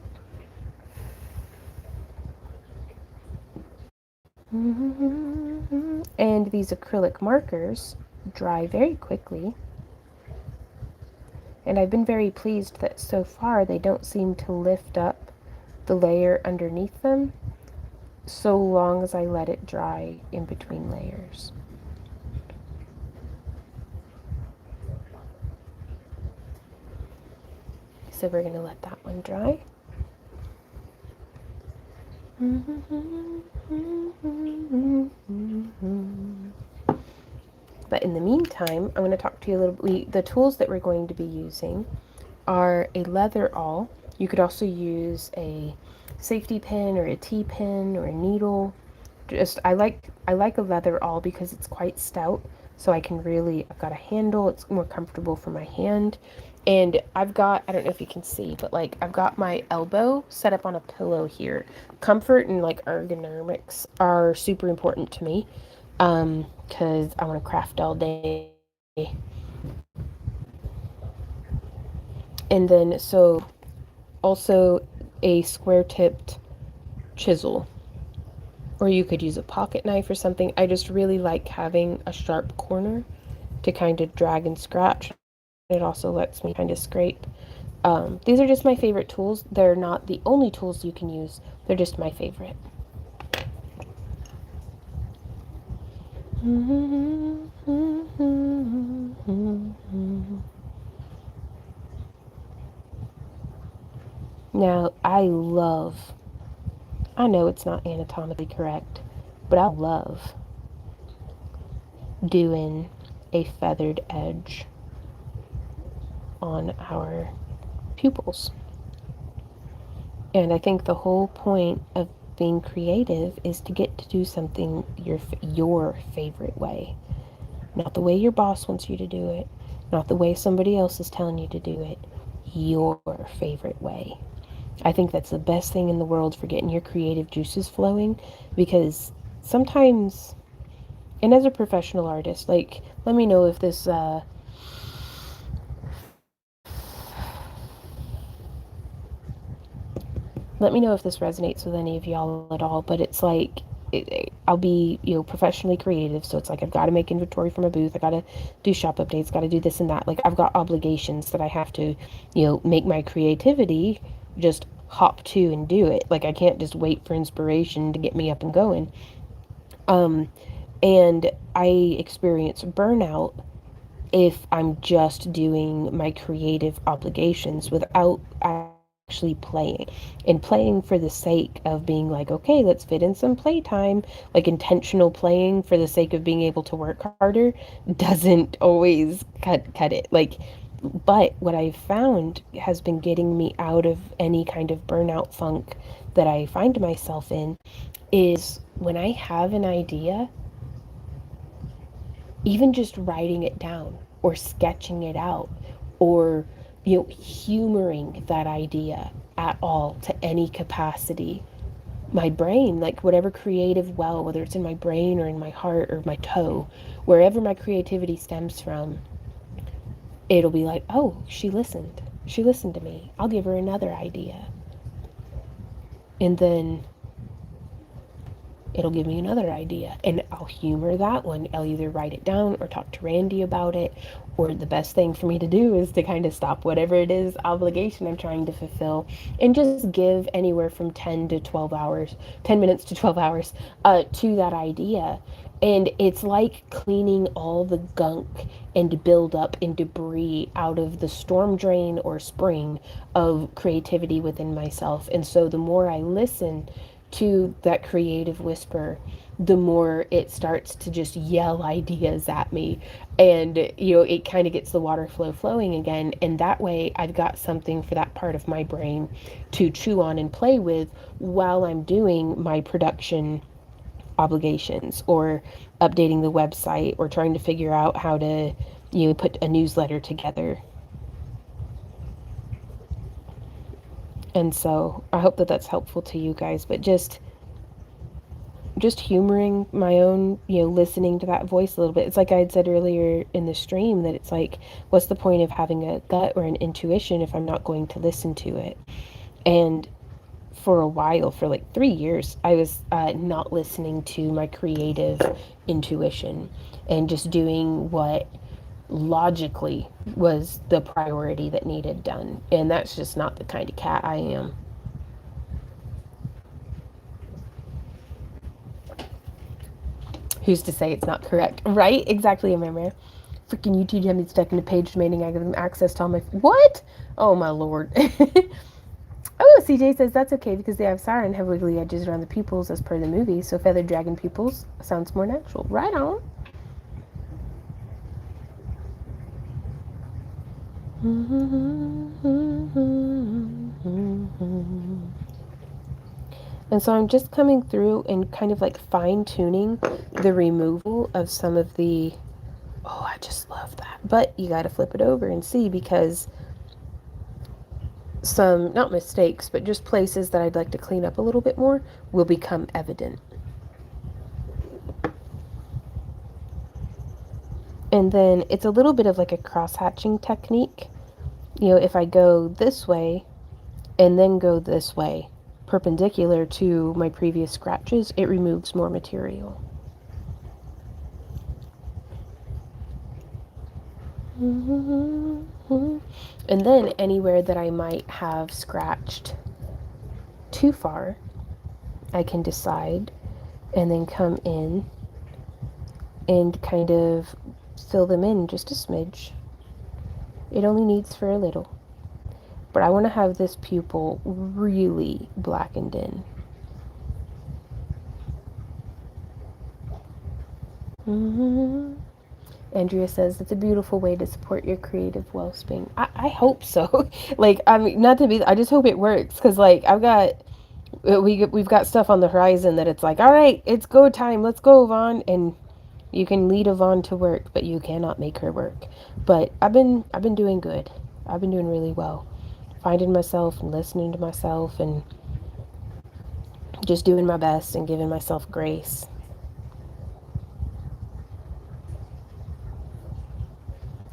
And these acrylic markers dry very quickly. And I've been very pleased that so far they don't seem to lift up the layer underneath them, so long as I let it dry in between layers. So we're going to let that one dry. But in the meantime, I'm going to talk to you a little bit. The tools that we're going to be using are a leather awl. You could also use a safety pin or a T-pin or a needle. I like a leather awl because it's quite stout, so I've got a handle, it's more comfortable for my hand. And I don't know if you can see, but like I've got my elbow set up on a pillow here. Comfort and like ergonomics are super important to me, because I want to craft all day. And then so also a square tipped chisel, or you could use a pocket knife or something. I just really like having a sharp corner to kind of drag and scratch. It also lets me kind of scrape. These are just my favorite tools. They're not the only tools you can use. They're just my favorite. Now, I know it's not anatomically correct, but I love doing a feathered edge on our pupils. And I think the whole point of being creative is to get to do something your favorite way. Not the way your boss wants you to do it, not the way somebody else is telling you to do it, your favorite way. I think that's the best thing in the world for getting your creative juices flowing, because sometimes, and as a professional artist, like, let me know if this, let me know if this resonates with any of y'all at all, but it's like, I'll be, professionally creative, so it's like I've got to make inventory for my booth, I got to do shop updates, got to do this and that. Like, I've got obligations that I have to, make my creativity just hop to and do it. Like, I can't just wait for inspiration to get me up and going. Um, and I experience burnout if I'm just doing my creative obligations without actually playing. And playing for the sake of being like, okay, let's fit in some playtime, like intentional playing for the sake of being able to work harder, doesn't always cut it. Like, but what I've found has been getting me out of any kind of burnout funk that I find myself in is when I have an idea, even just writing it down or sketching it out or humoring that idea at all to any capacity, my brain, like whatever creative well, whether it's in my brain or in my heart or my toe, wherever my creativity stems from, it'll be like, oh, she listened to me, I'll give her another idea. And then it'll give me another idea and I'll humor that one. I'll either write it down or talk to Randy about it, or the best thing for me to do is to kind of stop whatever it is obligation I'm trying to fulfill and just give anywhere from 10 to 12 hours, 10 minutes to 12 hours to that idea. And it's like cleaning all the gunk and buildup and debris out of the storm drain or spring of creativity within myself. And so the more I listen to that creative whisper, the more it starts to just yell ideas at me. And, it kind of gets the water flow flowing again. And that way, I've got something for that part of my brain to chew on and play with while I'm doing my production obligations or updating the website or trying to figure out how to, put a newsletter together. And so I hope that that's helpful to you guys, but just humoring my own, listening to that voice a little bit. It's like I had said earlier in the stream that it's like, what's the point of having a gut or an intuition if I'm not going to listen to it? And for a while, for like 3 years, I was not listening to my creative intuition and just doing what logically was the priority that needed done. And that's just not the kind of cat I am. Who's to say it's not correct? Right? Exactly, remember. Freaking YouTube had me stuck in a page demanding I give them access to all my... What? Oh, my lord. Oh, CJ says that's okay because they have siren have wiggly edges around the pupils as per the movie, so feathered dragon pupils sounds more natural. Right on. And so I'm just coming through and kind of like fine-tuning the removal of some of the... Oh, I just love that. But you got to flip it over and see, because some, not mistakes, but just places that I'd like to clean up a little bit more will become evident. And then it's a little bit of like a cross-hatching technique. If I go this way and then go this way, perpendicular to my previous scratches, it removes more material. And then anywhere that I might have scratched too far, I can decide and then come in and kind of fill them in just a smidge. It only needs for a little. But I want to have this pupil really blackened in. Andrea says it's a beautiful way to support your creative wellspring. I hope so. Like, I mean, not to be, I just hope it works, because like we've got stuff on the horizon that it's like, all right, it's go time, let's go, Yvonne. And you can lead Yvonne to work, but you cannot make her work. But I've been doing good. I've been doing really well, finding myself and listening to myself and just doing my best and giving myself grace.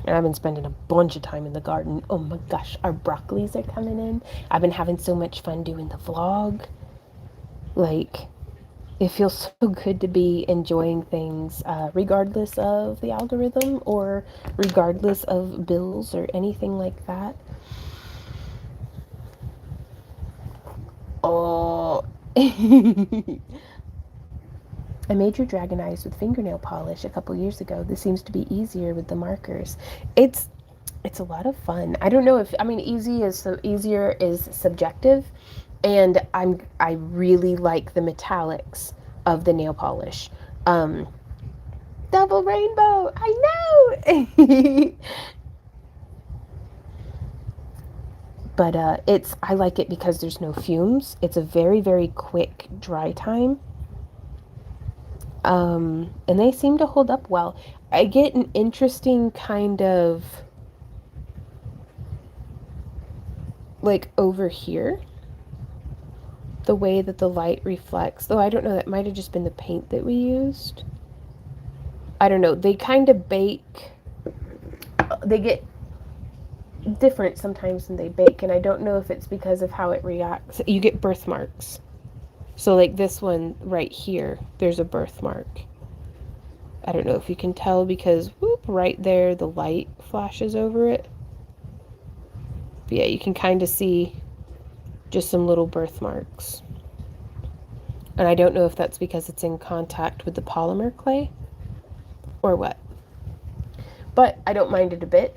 And I've been spending a bunch of time in the garden. Oh my gosh, our broccolis are coming in. I've been having so much fun doing the vlog. Like, it feels so good to be enjoying things regardless of the algorithm or regardless of bills or anything like that. Oh. I made your dragon eyes with fingernail polish a couple years ago. This seems to be easier with the markers. It's it's a lot of fun. I don't know if, I mean, easier is subjective, and I really like the metallics of the nail polish. Um, Double rainbow. I know. But I like it because there's no fumes. It's a very quick dry time. And they seem to hold up well. I get an interesting kind of like over here, the way that the light reflects. Though I don't know, that might have just been the paint that we used. I don't know. They kind of bake. They get different sometimes when they bake, and I don't know if it's because of how it reacts. You get birthmarks. So like this one right here, there's a birthmark. I don't know if you can tell because whoop, right there the light flashes over it. But yeah, you can kind of see just some little birthmarks. And I don't know if that's because it's in contact with the polymer clay or what. But I don't mind it a bit.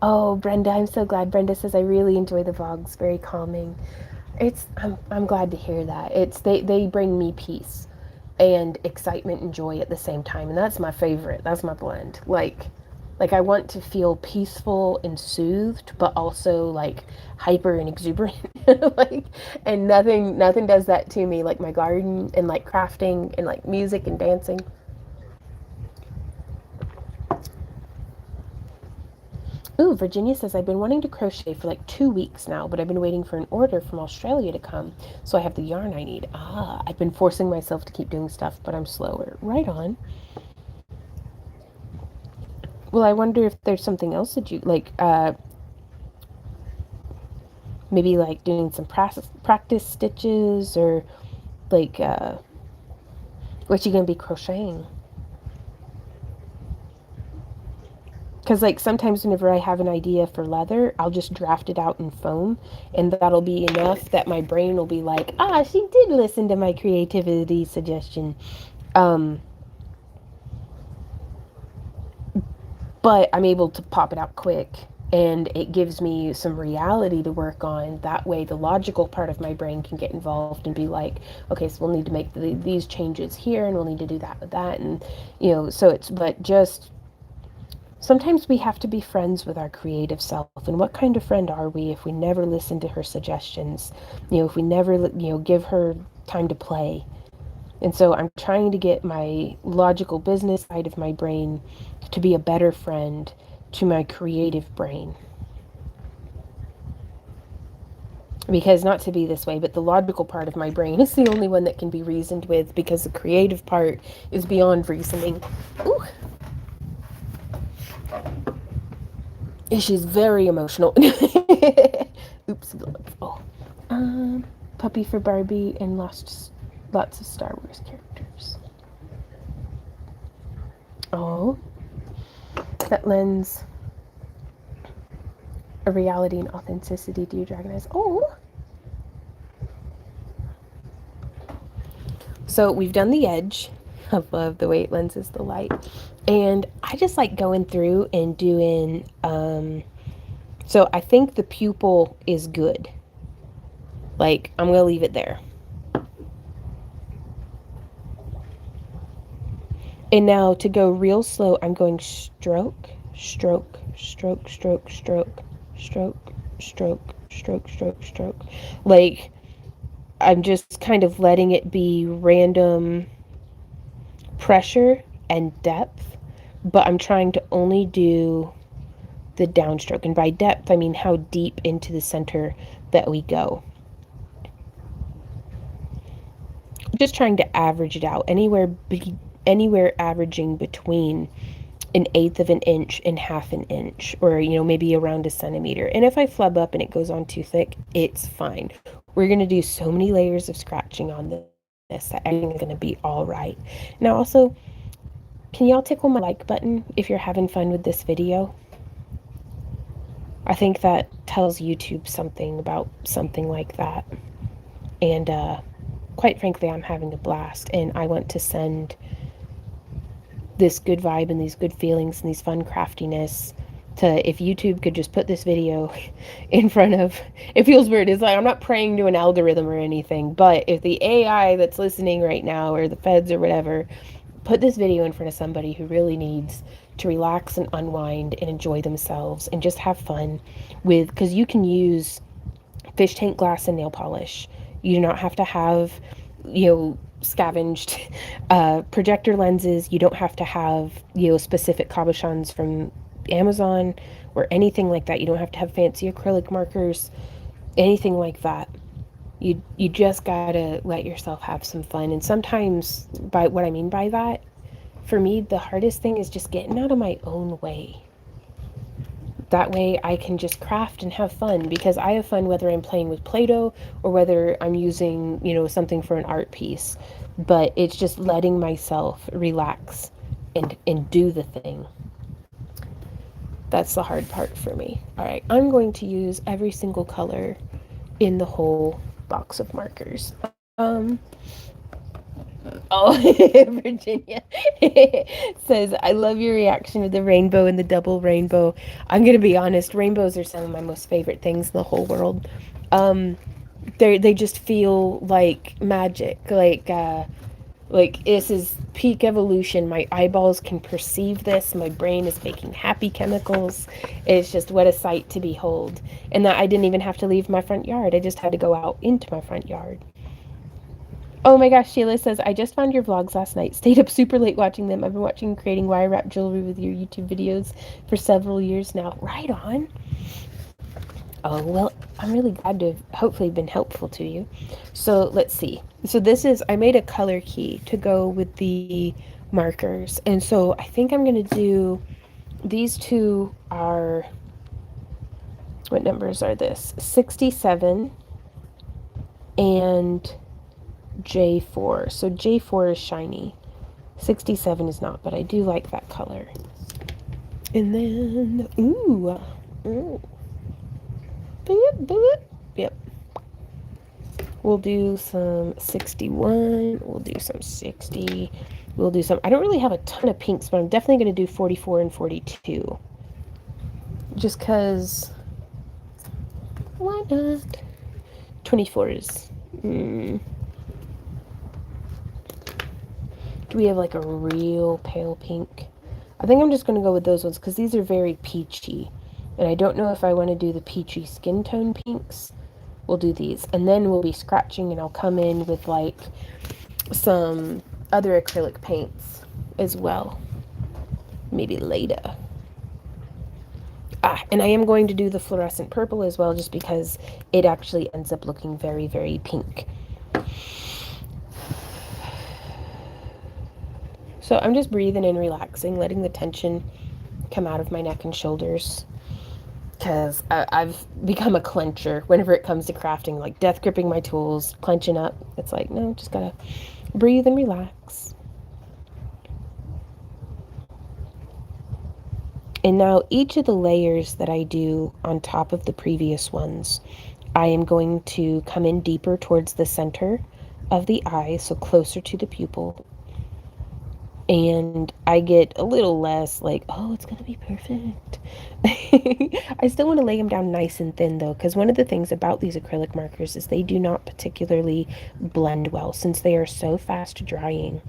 Oh, Brenda, I'm so glad. Brenda says, I really enjoy the vlogs. Very calming. I'm glad to hear that. They bring me peace and excitement and joy at the same time. And that's my favorite. That's my blend. Like I want to feel peaceful and soothed, but also like hyper and exuberant. Like, and nothing does that to me like my garden and like crafting and like music and dancing. Ooh, Virginia says, I've been wanting to crochet for like 2 weeks now, but I've been waiting for an order from Australia to come, so I have the yarn I need. Ah, I've been forcing myself to keep doing stuff, but I'm slower. Right on. Well, I wonder if there's something else that you like, maybe like doing some practice stitches or like, what you gonna be crocheting? Because like sometimes whenever I have an idea for leather, I'll just draft it out in foam, and that'll be enough that my brain will be like, ah, she did listen to my creativity suggestion. Um, but I'm able to pop it out quick, and it gives me some reality to work on. That way the logical part of my brain can get involved and be like, okay, so we'll need to make these changes here, and we'll need to do that with that, and so it's, but just sometimes we have to be friends with our creative self. And what kind of friend are we if we never listen to her suggestions? If we never, give her time to play. And so I'm trying to get my logical business side of my brain to be a better friend to my creative brain. Because not to be this way, but the logical part of my brain is the only one that can be reasoned with, because the creative part is beyond reasoning. Ooh. She's very emotional. Oops. Oh. Puppy for Barbie and lots of Star Wars characters. Oh. That lends a reality and authenticity to your dragon eyes. Oh. So we've done the edge. I love the way it lenses the light. And I just like going through and doing, so I think the pupil is good. Like, I'm going to leave it there. And now to go real slow, I'm going stroke, stroke, stroke, stroke, stroke, stroke, stroke, stroke, stroke, stroke. Like, I'm just kind of letting it be random pressure and depth, but I'm trying to only do the downstroke. And by depth, I mean how deep into the center that we go. Just trying to average it out anywhere anywhere averaging between 1/8 of an inch and 1/2 an inch, or maybe around a centimeter. And if I flub up and it goes on too thick, it's fine. We're going to do so many layers of scratching on this that everything is going to be all right. Now also, can y'all tickle my like button if you're having fun with this video? I think that tells YouTube something about something like that. And quite frankly, I'm having a blast, and I want to send this good vibe and these good feelings and these fun craftiness to, if YouTube could just put this video in front of, it feels weird, it's like I'm not praying to an algorithm or anything, but if the AI that's listening right now, or the feds or whatever, put this video in front of somebody who really needs to relax and unwind and enjoy themselves and just have fun with, because you can use fish tank glass and nail polish. You do not have to have, scavenged projector lenses. You don't have to have, specific cabochons from Amazon or anything like that. You don't have to have fancy acrylic markers, anything like that. You just gotta let yourself have some fun. And sometimes, by what I mean by that, for me, the hardest thing is just getting out of my own way. That way I can just craft and have fun, because I have fun whether I'm playing with Play-Doh or whether I'm using, something for an art piece. But it's just letting myself relax and do the thing. That's the hard part for me. All right, I'm going to use every single color in the whole box of markers. Oh, Virginia says, I love your reaction to the rainbow and the double rainbow. I'm going to be honest, rainbows are some of my most favorite things in the whole world. They just feel like magic, like this is peak evolution. My eyeballs can perceive this. My brain is making happy chemicals. It's just what a sight to behold. And that I didn't even have to leave my front yard. I just had to go out into my front yard. Oh my gosh, Sheila says, I just found your vlogs last night. Stayed up super late watching them. I've been watching and creating wire wrap jewelry with your YouTube videos for several years now. Right on. Oh, well, I'm really glad to have hopefully been helpful to you. So let's see. So this is, I made a color key to go with the markers. And so I think I'm going to do, these two are, what numbers are this? 67 and J4. So J4 is shiny. 67 is not, but I do like that color. And then, ooh. Yep. We'll do some 61. We'll do some 60. We'll do some, I don't really have a ton of pinks, but I'm definitely going to do 44 and 42. Just because, why not? 24 is, do we have like a real pale pink? I think I'm just going to go with those ones because these are very peachy. And I don't know if I want to do the peachy skin tone pinks. We'll do these. And then we'll be scratching, and I'll come in with like some other acrylic paints as well. Maybe later. And I am going to do the fluorescent purple as well, just because it actually ends up looking very, very pink. So I'm just breathing and relaxing, letting the tension come out of my neck and shoulders. Because I've become a clencher whenever it comes to crafting, like death gripping my tools, clenching up. It's like, no, just gotta breathe and relax. And now each of the layers that I do on top of the previous ones, I am going to come in deeper towards the center of the eye, so closer to the pupil. And I get a little less like, oh, it's gonna be perfect. I still want to lay them down nice and thin though, because one of the things about these acrylic markers is they do not particularly blend well since they are so fast drying.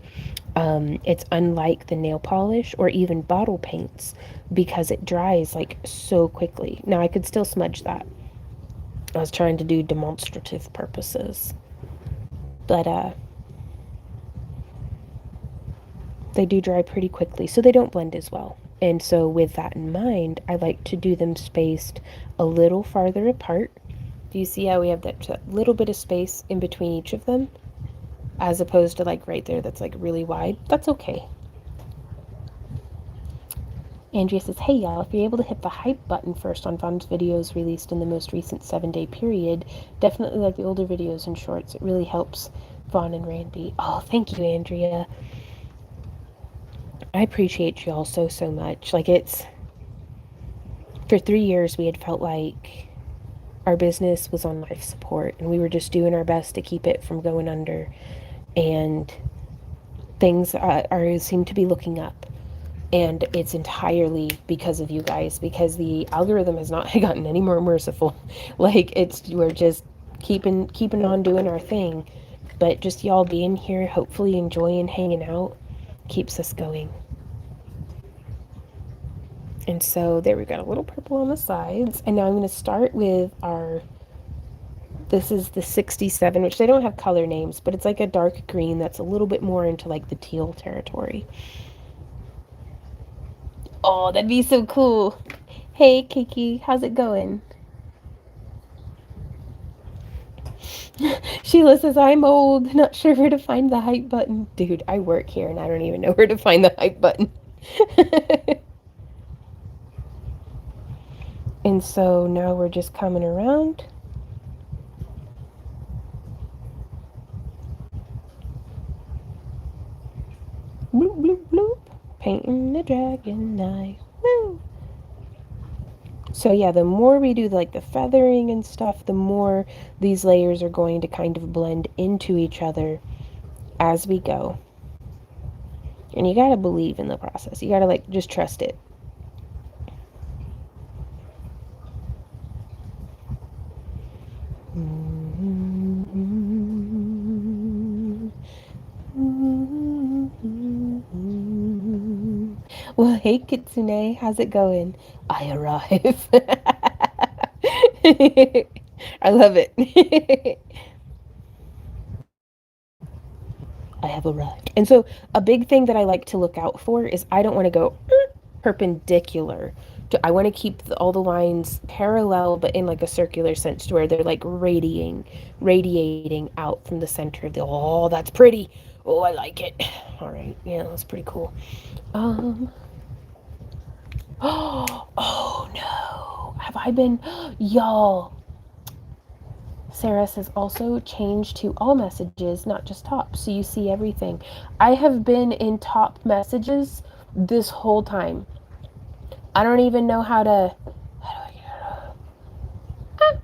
It's unlike the nail polish or even bottle paints because it dries like so quickly. Now I could still smudge that. I was trying to do demonstrative purposes, but they do dry pretty quickly, so they don't blend as well. And so with that in mind, I like to do them spaced a little farther apart. Do you see how we have that little bit of space in between each of them? as opposed to like right there that's like really wide. That's okay. Andrea says, hey y'all, if you're able to hit the hype button first on Vaughn's videos released in the most recent 7-day period, definitely like the older videos and shorts. It really helps Vaughn and Randy. Oh, thank you, Andrea. I appreciate y'all so, so much. Like, it's, for 3 years we had felt like our business was on life support and we were just doing our best to keep it from going under. And things seem to be looking up. And it's entirely because of you guys, because the algorithm has not gotten any more merciful. Like, we're just keeping on doing our thing. But just y'all being here, hopefully enjoying hanging out, keeps us going. And so there, we got a little purple on the sides. And now I'm going to start with this is the 67, which they don't have color names, but it's like a dark green that's a little bit more into like the teal territory. Oh, that'd be so cool. Hey, Kiki, how's it going? Sheila says, I'm old, not sure where to find the hype button. Dude, I work here and I don't even know where to find the hype button. And so now we're just coming around. Bloop, bloop, bloop. Painting the dragon eye. Woo! So yeah, the more we do like the feathering and stuff, the more these layers are going to kind of blend into each other as we go. And you gotta believe in the process. You gotta like just trust it. Well, hey Kitsune, how's it going? I arrive. I love it. I have arrived. And so a big thing that I like to look out for is I don't want to go perpendicular. I want to keep all the lines parallel, but in like a circular sense to where they're like radiating out from the center of the, oh, that's pretty. Oh, I like it. All right. Yeah, that's pretty cool. Oh no. Have I been, y'all, Sarah says also change to all messages, not just top, so you see everything. I have been in top messages this whole time. I don't even know how to. How do I get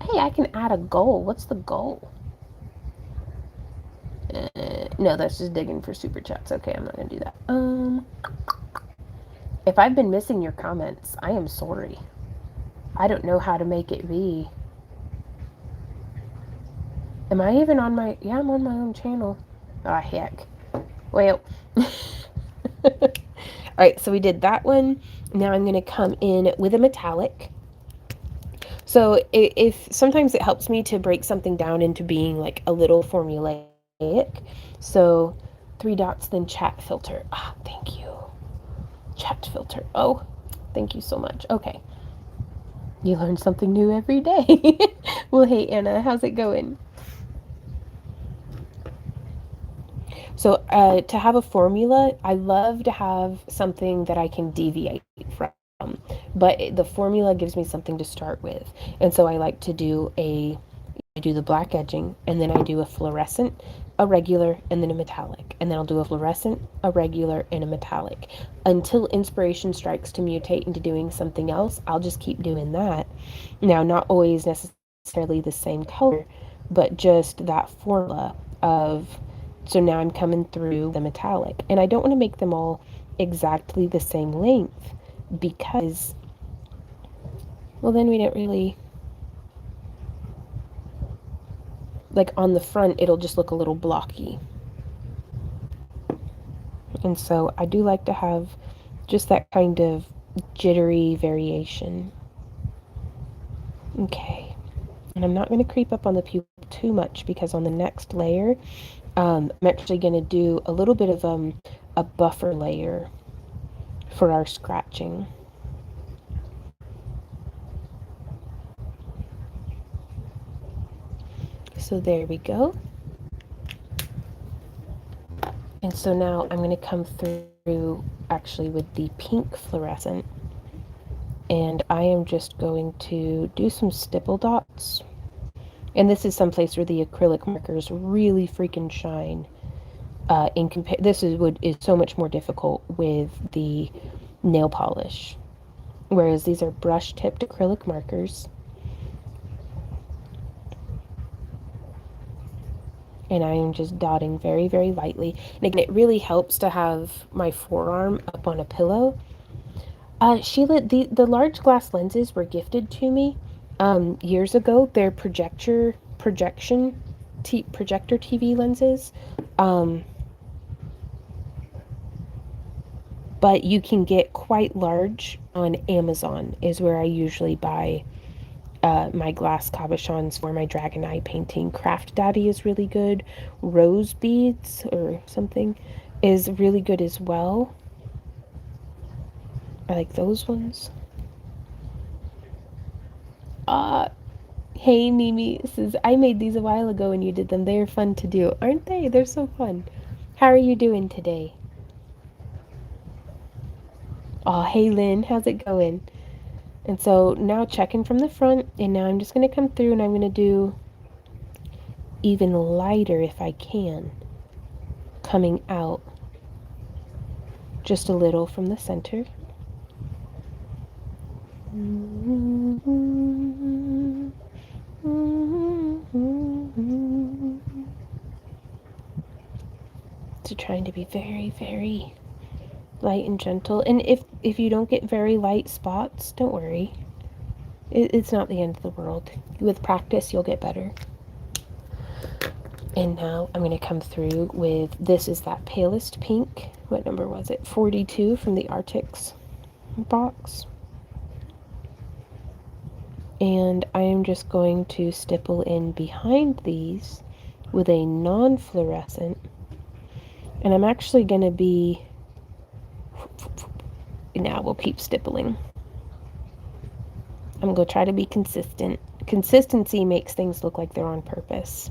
Hey, I can add a goal. What's the goal? No, that's just digging for super chats. Okay, I'm not gonna do that. If I've been missing your comments, I am sorry. I don't know how to make it be. Am I even on my... Yeah, I'm on my own channel. Ah, heck. Well. Alright, so we did that one. Now I'm going to come in with a metallic. So if sometimes it helps me to break something down into being like a little formulaic. So 3 dots, then chat filter. Ah, thank you. Chat filter. Oh, thank you so much. Okay. You learn something new every day. Well, hey, Anna, how's it going? So to have a formula, I love to have something that I can deviate from. But the formula gives me something to start with. And so I like to I do the black edging, and then I do a fluorescent, a regular, and then a metallic. And then I'll do a fluorescent, a regular, and a metallic. Until inspiration strikes to mutate into doing something else, I'll just keep doing that. Now, not always necessarily the same color, but just that formula of, so now I'm coming through the metallic. And I don't want to make them all exactly the same length because, well, then we don't really, like on the front, it'll just look a little blocky. And so I do like to have just that kind of jittery variation. Okay. And I'm not going to creep up on the pupil too much because on the next layer, I'm actually going to do a little bit of a buffer layer for our scratching. So there we go. And so now I'm going to come through actually with the pink fluorescent. And I am just going to do some stipple dots. And this is someplace where the acrylic markers really freaking shine. This is so much more difficult with the nail polish. Whereas these are brush tipped acrylic markers. And I am just dotting very, very lightly. And again, it really helps to have my forearm up on a pillow. Sheila, the large glass lenses were gifted to me years ago. They're projector TV lenses. But you can get quite large on Amazon is where I usually buy my glass cabochons for my dragon eye painting. Craft Daddy is really good. Rose beads or something is really good as well. I like those ones. Hey Mimi says, I made these a while ago and you did them. They are fun to do, aren't they? They're so fun. How are you doing today? Oh, hey Lynn, how's it going? And so now checking from the front, and now I'm just going to come through and I'm going to do even lighter if I can, coming out just a little from the center. So trying to be very, very light and gentle. And if you don't get very light spots, don't worry. It's not the end of the world. With practice, you'll get better. And now I'm going to come through with, this is that palest pink. What number was it? 42 from the Arctics box. And I am just going to stipple in behind these with a non-fluorescent. And I'm actually going to be, now we'll keep stippling. I'm going to try to be consistent. Consistency makes things look like they're on purpose.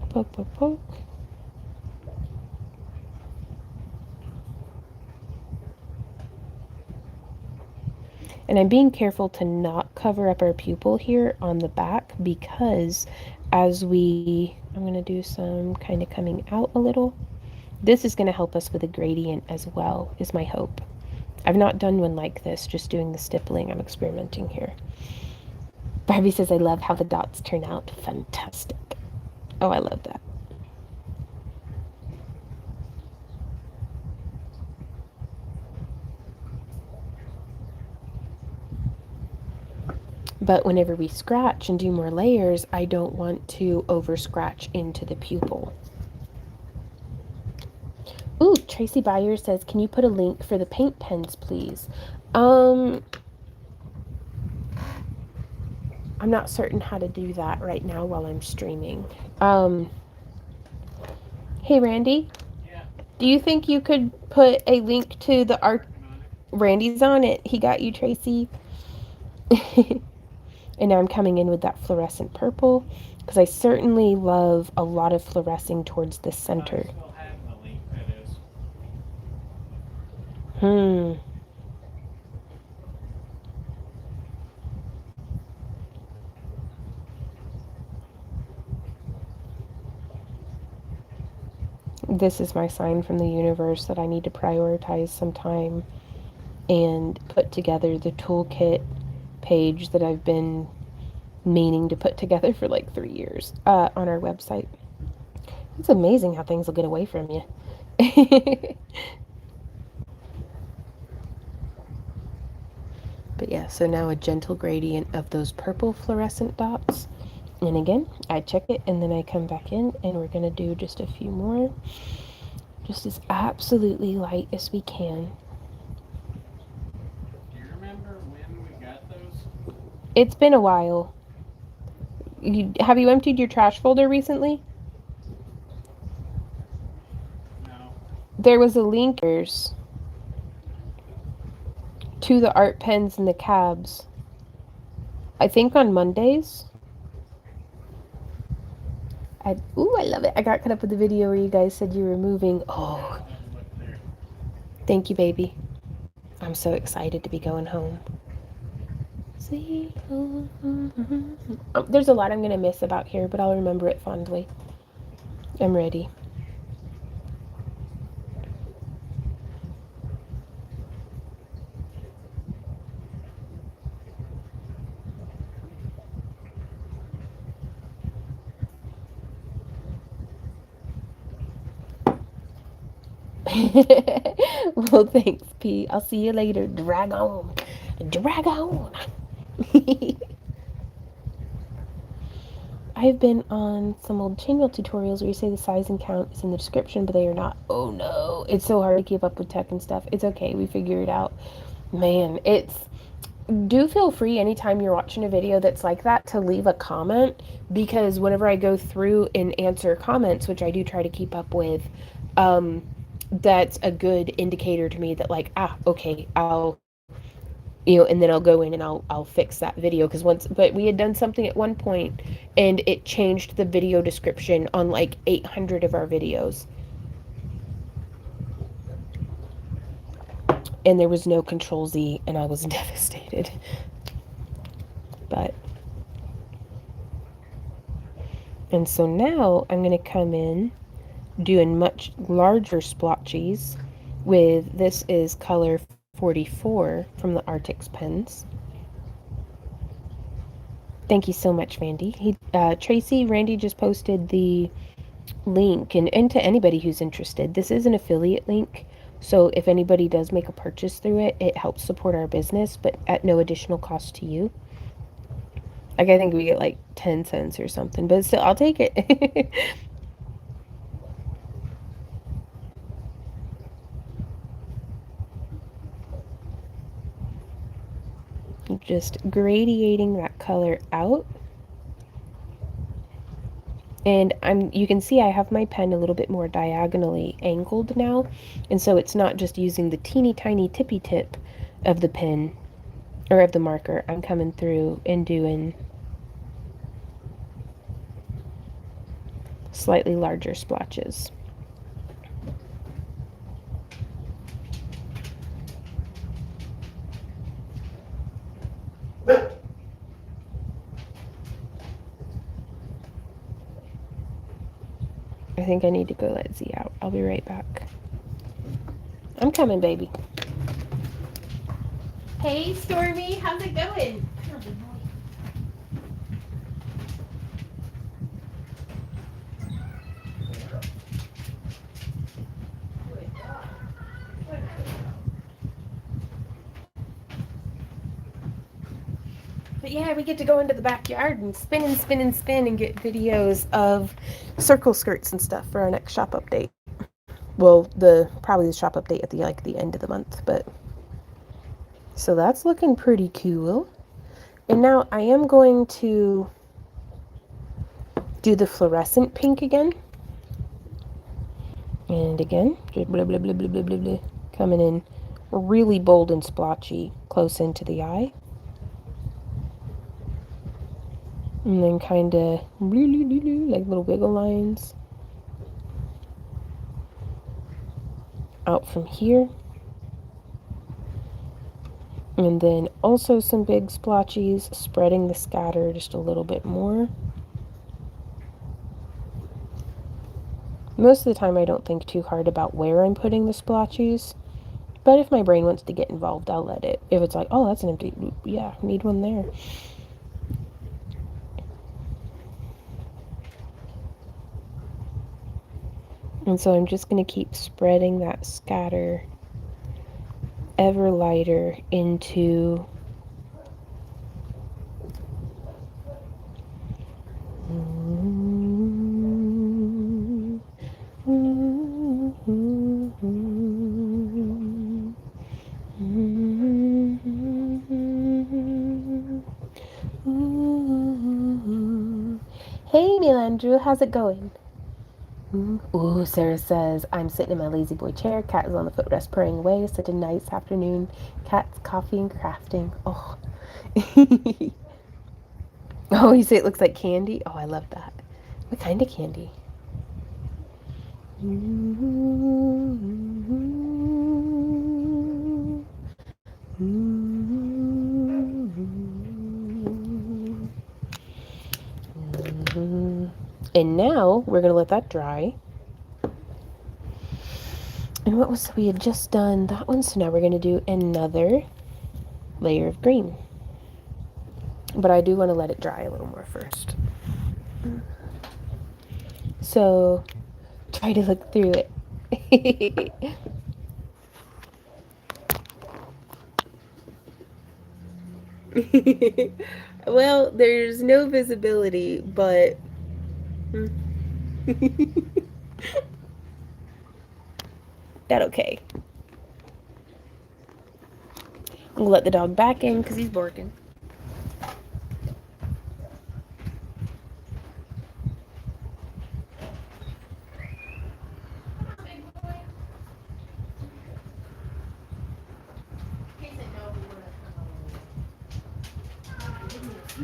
Poke, poke, poke. And I'm being careful to not cover up our pupil here on the back because I'm going to do some kind of coming out a little. This is going to help us with a gradient as well, is my hope. I've not done one like this, just doing the stippling. I'm experimenting here. Barbie says, I love how the dots turn out. Fantastic. Oh, I love that. But whenever we scratch and do more layers, I don't want to over scratch into the pupil. Ooh, Tracy Byers says, can you put a link for the paint pens, please? I'm not certain how to do that right now while I'm streaming. Hey, Randy? Yeah. Do you think you could put a link to the art? Randy's on it. He got you, Tracy. And now I'm coming in with that fluorescent purple because I certainly love a lot of fluorescing towards the center. I still have the link, that is. This is my sign from the universe that I need to prioritize some time and put together the toolkit page that I've been meaning to put together for like 3 years on our website. It's amazing how things will get away from you. But yeah, so now a gentle gradient of those purple fluorescent dots. And again, I check it and then I come back in and we're going to do just a few more. Just as absolutely light as we can. Do you remember when we got those? It's been a while. Have you emptied your trash folder recently? No. There was a link to the art pens and the cabs. I think on Mondays. Ooh, I love it. I got caught up with the video where you guys said you were moving. Oh, thank you, baby. I'm so excited to be going home. See, there's a lot I'm gonna miss about here, but I'll remember it fondly. I'm ready. Well, thanks, P. I'll see you later. Drag on. Drag on. I've been on some old chainmail tutorials where you say the size and count is in the description, but they are not. Oh no, it's so hard to keep up with tech and stuff. It's okay, we figure it out. Man, do feel free anytime you're watching a video that's like that to leave a comment, because whenever I go through and answer comments, which I do try to keep up with, that's a good indicator to me that like, okay, I'll, and then I'll go in and I'll fix that video, because but we had done something at one point and it changed the video description on like 800 of our videos. And there was no Control Z and I was devastated. And so now I'm going to come in doing much larger splotches with, this is color 44 from the Arctic pens. Thank you so much, Randy. Tracy, Randy just posted the link, and to anybody who's interested, this is an affiliate link. So if anybody does make a purchase through it, it helps support our business, but at no additional cost to you. Like, I think we get like 10 cents or something, but still, I'll take it. Just gradiating that color out. And you can see I have my pen a little bit more diagonally angled now. And so it's not just using the teeny tiny tippy tip of the pen or of the marker. I'm coming through and doing slightly larger splotches. I think I need to go let Z out. I'll be right back. I'm coming, baby. Hey, Stormy, how's it going? But yeah, we get to go into the backyard and spin and spin and spin and get videos of circle skirts and stuff for our next shop update. Well, probably the shop update at the end of the month, but so that's looking pretty cool. And now I am going to do the fluorescent pink again. And again, blah, blah, blah, blah, blah, blah, blah, blah, coming in really bold and splotchy close into the eye. And then kind of like little wiggle lines out from here. And then also some big splotches, spreading the scatter just a little bit more. Most of the time I don't think too hard about where I'm putting the splotches, but if my brain wants to get involved, I'll let it. If it's like, oh, that's an empty, yeah, need one there. And so I'm just going to keep spreading that scatter ever lighter into Hey, Melandrew, how's it going? Ooh, Sarah says, I'm sitting in my lazy boy chair. Cat is on the footrest purring away. Such a nice afternoon. Cat's coffee and crafting. Oh. Oh, you say it looks like candy? Oh, I love that. What kind of candy? And now we're going to let that dry. And what was, we had just done that one, so now we're going to do another layer of green. But I do want to let it dry a little more first. So try to look through it. Well, there's no visibility, but that okay. We'll let the dog back in because he's barking.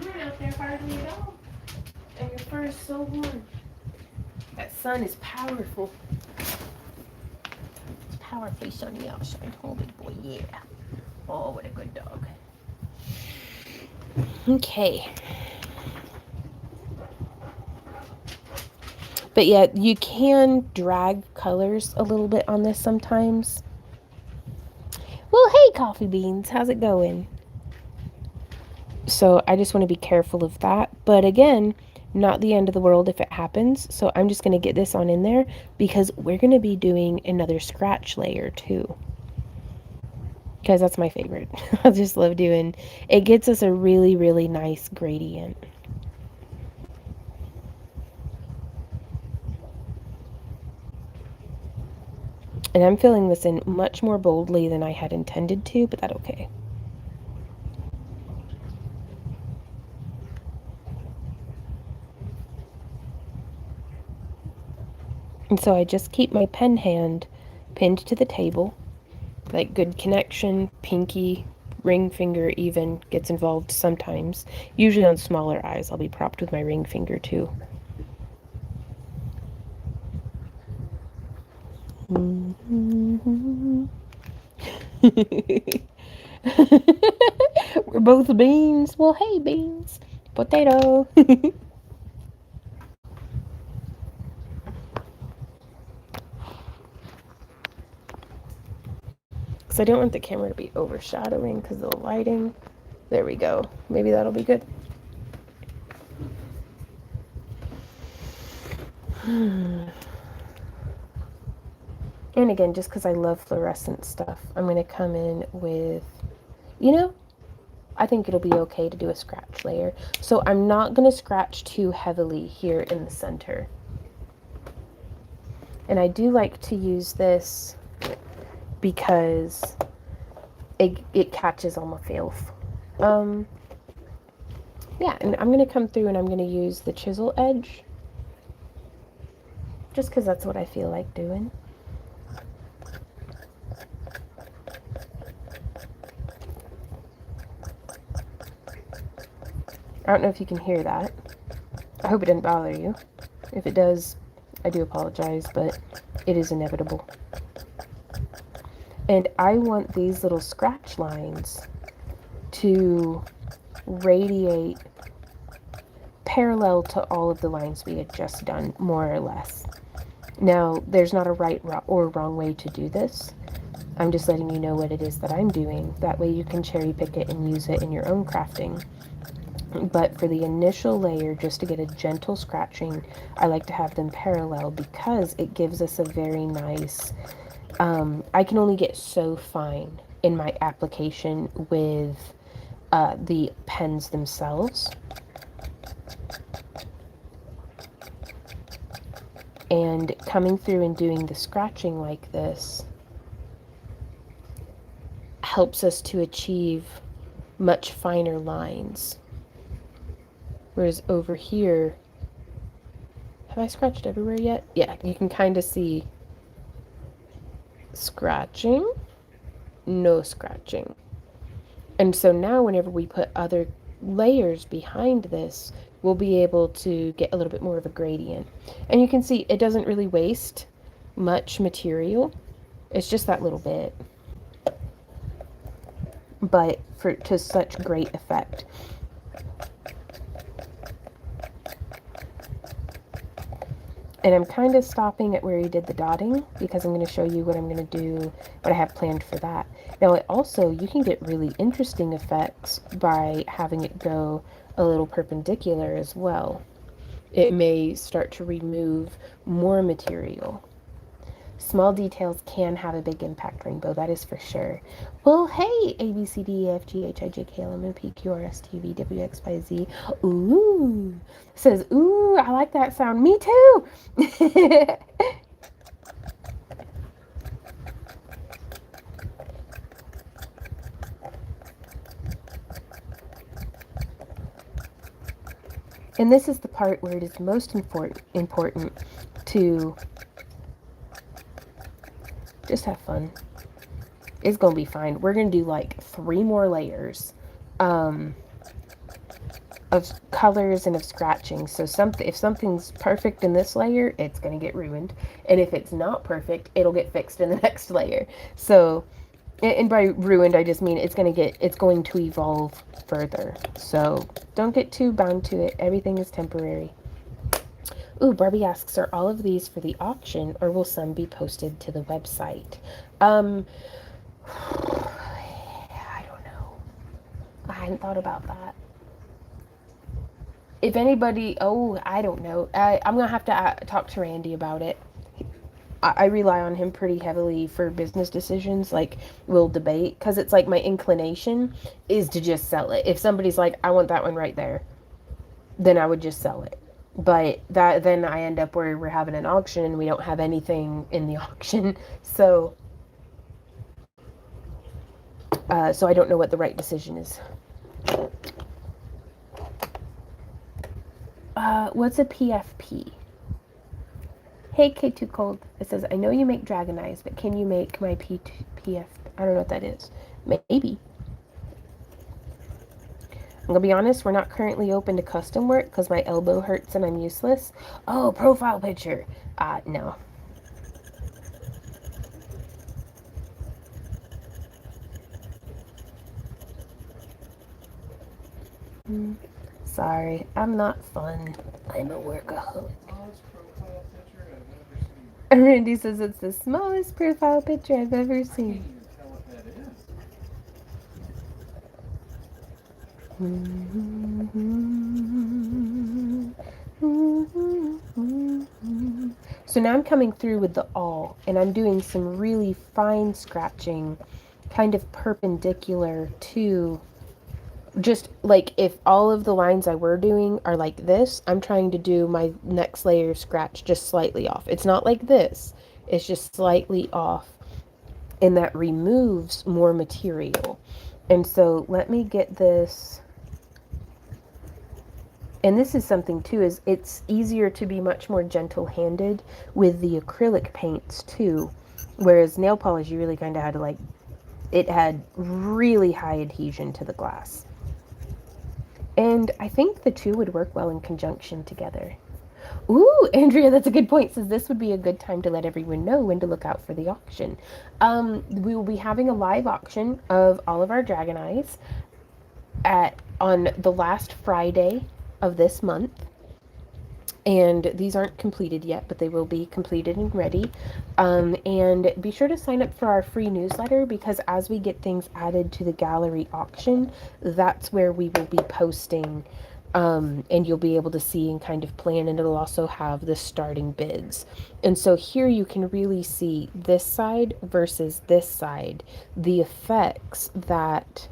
You're out there hardly at all. And your fur is so warm. That sun is powerful. It's powerfully sunny outside. Oh, big boy, yeah. Oh, what a good dog. Okay. But yeah, you can drag colors a little bit on this sometimes. Well, hey, Coffee Beans, how's it going? So I just want to be careful of that. But again, not the end of the world if it happens. So I'm just going to get this on in there because we're going to be doing another scratch layer too. Because that's my favorite. I just love doing, it gets us a really, really nice gradient. And I'm filling this in much more boldly than I had intended to, but that's okay. And so I just keep my pen hand pinned to the table, like good connection, pinky, ring finger even gets involved sometimes. Usually on smaller eyes, I'll be propped with my ring finger too. We're both beans. Well, hey, beans. Potato. Because I don't want the camera to be overshadowing because of the lighting. There we go. Maybe that'll be good. And again, just because I love fluorescent stuff, I'm going to come in with, I think it'll be okay to do a scratch layer. So I'm not going to scratch too heavily here in the center. And I do like to use this because it catches all my filth. Yeah, and I'm going to come through and I'm going to use the chisel edge. Just because that's what I feel like doing. I don't know if you can hear that. I hope it didn't bother you. If it does, I do apologize, but it is inevitable. And I want these little scratch lines to radiate parallel to all of the lines we had just done, more or less. Now, there's not a right or wrong way to do this. I'm just letting you know what it is that I'm doing. That way you can cherry pick it and use it in your own crafting. But for the initial layer, just to get a gentle scratching, I like to have them parallel because it gives us a very nice, I can only get so fine in my application with the pens themselves. And coming through and doing the scratching like this helps us to achieve much finer lines. Whereas over here, Have I scratched everywhere yet? Yeah, you can kind of see scratching, no scratching. And so now whenever we put other layers behind this, we'll be able to get a little bit more of a gradient. And you can see it doesn't really waste much material. It's just that little bit. But to such great effect. And I'm kind of stopping at where he did the dotting because I'm going to show you what I'm going to do, what I have planned for that. Now, it also, you can get really interesting effects by having it go a little perpendicular as well. It may start to remove more material. Small details can have a big impact, Rainbow, that is for sure. Well, hey, A, B, C, D, E, F, G, H, I, J, K, L, M, N, P, Q, R, S, T, V, W, X, Y, Z. Ooh. Says, ooh, I like that sound. Me too. And this is the part where it is most important to just have fun. It's going to be fine. We're going to do like 3 more layers of colors and of scratching. So if something's perfect in this layer, it's going to get ruined. And if it's not perfect, it'll get fixed in the next layer. So, and by ruined, I just mean it's going to evolve further. So don't get too bound to it. Everything is temporary. Ooh, Barbie asks, are all of these for the auction or will some be posted to the website? I don't know. I hadn't thought about that. If anybody, I don't know. I'm going to have to talk to Randy about it. I rely on him pretty heavily for business decisions. Like, we'll debate because it's like my inclination is to just sell it. If somebody's like, I want that one right there, then I would just sell it. But then I end up where we're having an auction and we don't have anything in the auction. So I don't know what the right decision is. What's a PFP? Hey, K2 Cold. It says, I know you make Dragon Eyes, but can you make my PF? I don't know what that is. Maybe. I'm going to be honest, we're not currently open to custom work because my elbow hurts and I'm useless. Oh, profile picture. No. Sorry, I'm not fun. I'm a workaholic. Randy says it's the smallest profile picture I've ever seen. So now I'm coming through with the awl and I'm doing some really fine scratching, kind of perpendicular to just like if all of the lines I were doing are like this, I'm trying to do my next layer scratch just slightly off. It's not like this, it's just slightly off, and that removes more material. And so let me get this. And this is something too, is it's easier to be much more gentle-handed with the acrylic paints too. Whereas nail polish, you really kind of had to like, it had really high adhesion to the glass. And I think the two would work well in conjunction together. Ooh, Andrea, that's a good point. Says this would be a good time to let everyone know when to look out for the auction. We will be having a live auction of all of our Dragon Eyes on the last Friday of this month. And these aren't completed yet, but they will be completed and ready. And be sure to sign up for our free newsletter because as we get things added to the gallery auction, that's where we will be posting. And you'll be able to see and kind of plan, and it'll also have the starting bids. And so here you can really see this side versus this side, the effects that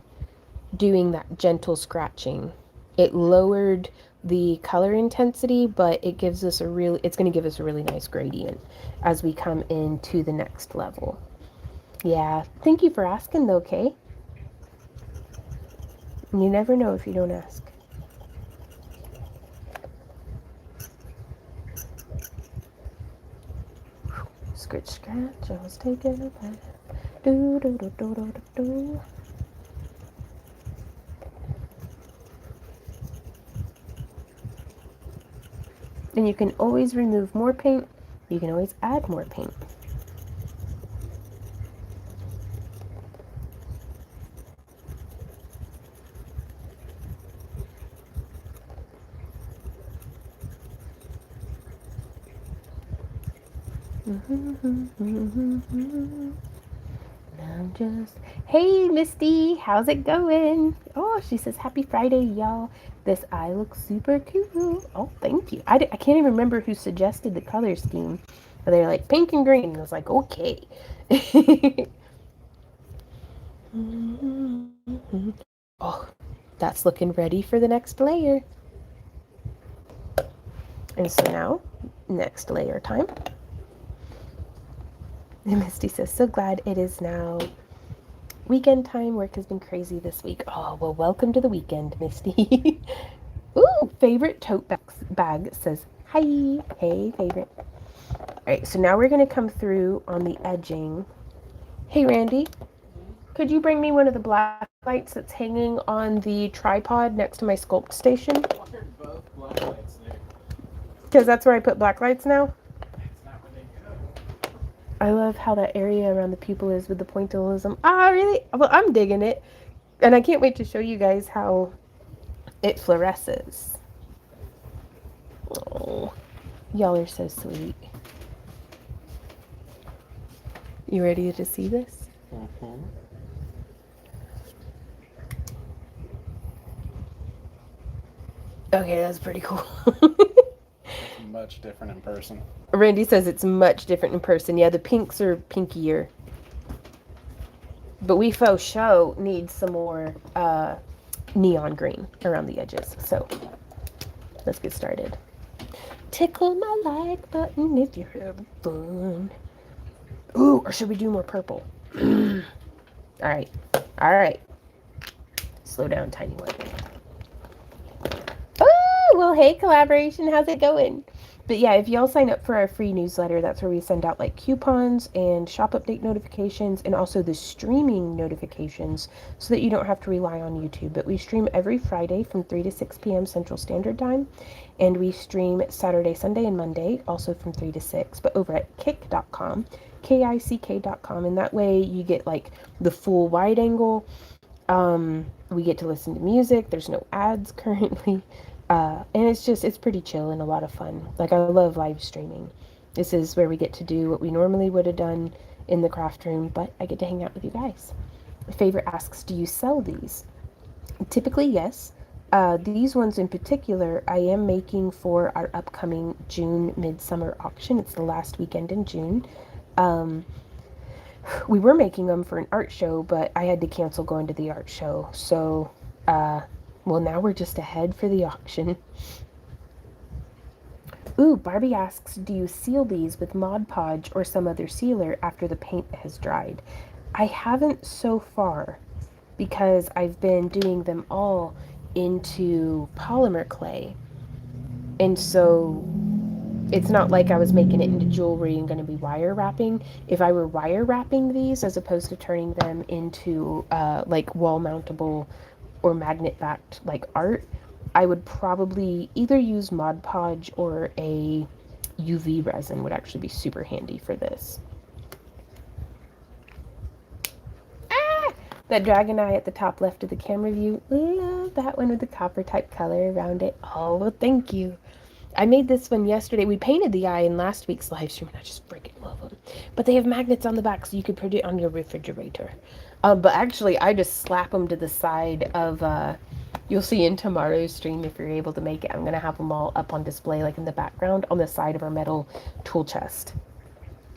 doing that gentle scratching. It lowered the color intensity, but it's going to give us a really nice gradient as we come into the next level. Yeah, thank you for asking though, Kay. You never know if you don't ask. Scratch, scratch, I was taking a bath. Do, do, do, do, do, do, do. And you can always remove more paint. You can always add more paint. I'm just, hey Misty, how's it going? Oh, she says happy Friday, y'all. This eye looks super cool. Oh, thank you. I can't even remember who suggested the color scheme. They're like pink and green. I was like, okay. Oh, that's looking ready for the next layer. And so now, next layer time. And Misty says, so glad it is now weekend time. Work has been crazy this week. Oh, well, welcome to the weekend, Misty. Ooh, favorite tote bag says, hi. Hey, favorite. All right, so now we're going to come through on the edging. Hey, Randy, could you bring me one of the black lights that's hanging on the tripod next to my sculpt station? Why are both black lights there? Because that's where I put black lights now. That's not where they go. I love how that area around the pupil is with the pointillism. Ah, really? Well, I'm digging it. And I can't wait to show you guys how it fluoresces. Oh, y'all are so sweet. You ready to see this? Mm-hmm. Okay, that's pretty cool. It's much different in person. Randy says it's much different in person. Yeah, the pinks are pinkier. But we faux show need some more neon green around the edges. So let's get started. Tickle my like button if you're having fun. Ooh, or should we do more purple? All right. All right. Slow down, tiny one. Oh, well, hey, collaboration. How's it going? But yeah, if y'all sign up for our free newsletter, that's where we send out like coupons and shop update notifications and also the streaming notifications so that you don't have to rely on YouTube. But we stream every Friday from 3 to 6 p.m. Central Standard Time. And we stream Saturday, Sunday, and Monday also from 3 to 6, but over at kick.com, kick.com. And that way you get like the full wide angle. We get to listen to music. There's no ads currently. And it's pretty chill and a lot of fun. Like, I love live streaming. This is where we get to do what we normally would have done in the craft room, but I get to hang out with you guys. Favorite asks, do you sell these? Typically, yes. These ones in particular, I am making for our upcoming June Midsummer Auction. It's the last weekend in June. We were making them for an art show, but I had to cancel going to the art show. So, well, now we're just ahead for the auction. Ooh, Barbie asks, do you seal these with Mod Podge or some other sealer after the paint has dried? I haven't so far because I've been doing them all into polymer clay. And so it's not like I was making it into jewelry and going to be wire wrapping. If I were wire wrapping these as opposed to turning them into like wall mountable or magnet backed like art, I would probably either use Mod Podge or a UV resin would actually be super handy for this. Ah! That dragon eye at the top left of the camera view. Love that one with the copper type color around it. Oh, well, thank you. I made this one yesterday. We painted the eye in last week's live stream, and I just freaking love them. But they have magnets on the back, so you could put it on your refrigerator. But actually, I just slap them to the side of, you'll see in tomorrow's stream if you're able to make it. I'm going to have them all up on display, like in the background, on the side of our metal tool chest.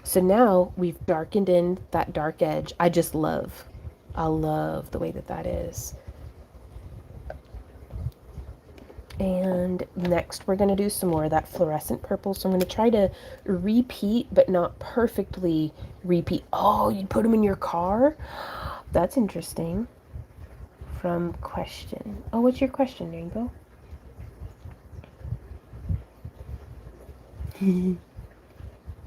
So now we've darkened in that dark edge. I love the way that that is. And next we're going to do some more of that fluorescent purple. So I'm going to try to repeat, but not perfectly repeat. Oh, you put them in your car? That's interesting. From question. Oh, what's your question, Rainbow?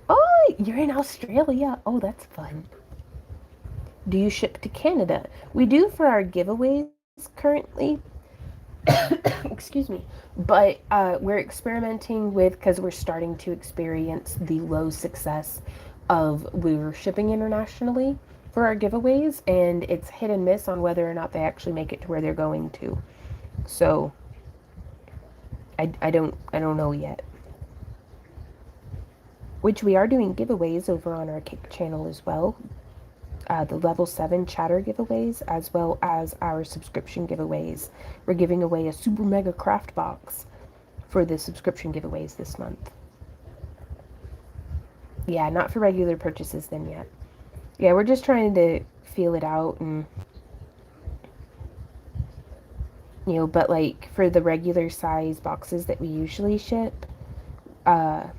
Oh, You're in Australia. Oh, that's fun. Do you ship to Canada? We do for our giveaways currently. Excuse me. But we're experimenting with, because we're starting to experience the low success of we're shipping internationally for our giveaways, and it's hit and miss on whether or not they actually make it to where they're going to. So I don't know yet. Which we are doing giveaways over on our Kick channel as well. The level 7 chatter giveaways, as well as our subscription giveaways. We're giving away a super mega craft box for the subscription giveaways this month. Yeah, not for regular purchases then yet. Yeah, we're just trying to feel it out, and but like for the regular size boxes that we usually ship, the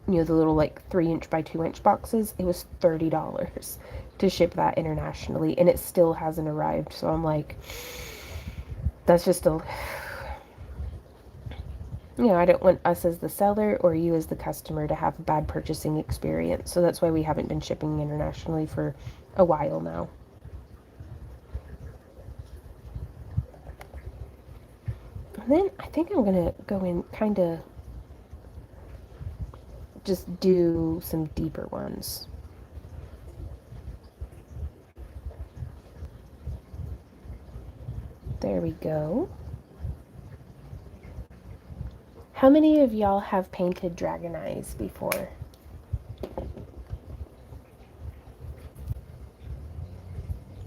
little like 3" by 2" boxes, it was $30 to ship that internationally, and it still hasn't arrived. So I'm like, that's just I don't want us as the seller or you as the customer to have a bad purchasing experience. So that's why we haven't been shipping internationally for a while now. And then I think I'm going to go in kind of just do some deeper ones. There we go. How many of y'all have painted dragon eyes before?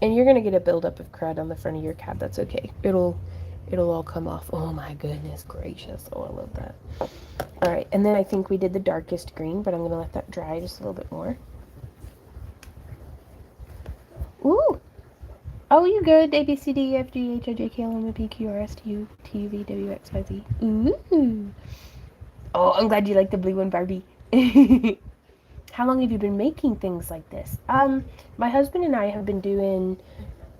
And you're going to get a buildup of crud on the front of your cab. That's okay. It'll all come off. Oh my goodness gracious. Oh, I love that. All right, and then I think we did the darkest green, but I'm going to let that dry just a little bit more. Ooh. Oh, you good? A, B, C, D, E, F, G, H, I, J, K, L, M, N, P, Q, R, S, T, U, T, V, W, X, Y, Z. Ooh. Oh, I'm glad you like the blue one, Barbie. How long have you been making things like this? My husband and I have been doing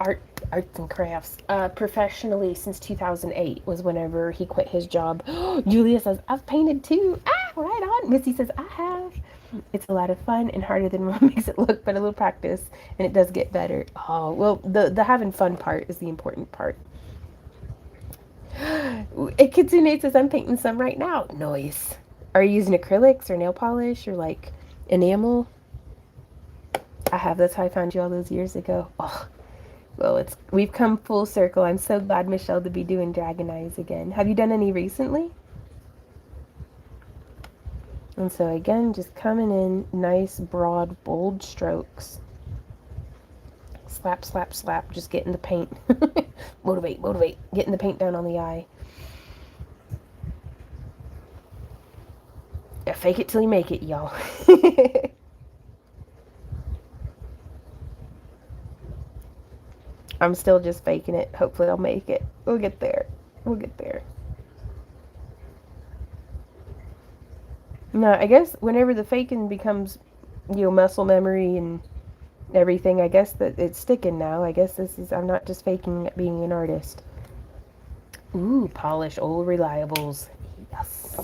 arts and crafts professionally since 2008 was whenever he quit his job. Julia says, I've painted too. Ah, right on. Missy says, I have. It's a lot of fun and harder than Mom makes it look, but a little practice and it does get better. Oh, well, the having fun part is the important part. Kitsune says, I'm painting some right now. Nice. Are you using acrylics or nail polish or like enamel? I have. That's how I found you all those years ago. Oh, well, we've come full circle. I'm so glad, Michelle, to be doing dragon eyes again. Have you done any recently? And so again, just coming in nice, broad, bold strokes. Slap, slap, slap. Just getting the paint. Motivate. Getting the paint down on the eye. Yeah, fake it till you make it, y'all. I'm still just faking it. Hopefully I'll make it. We'll get there. No, I guess whenever the faking becomes, muscle memory and everything, I guess that it's sticking now. I guess I'm not just faking being an artist. Ooh, polish old reliables. Yes.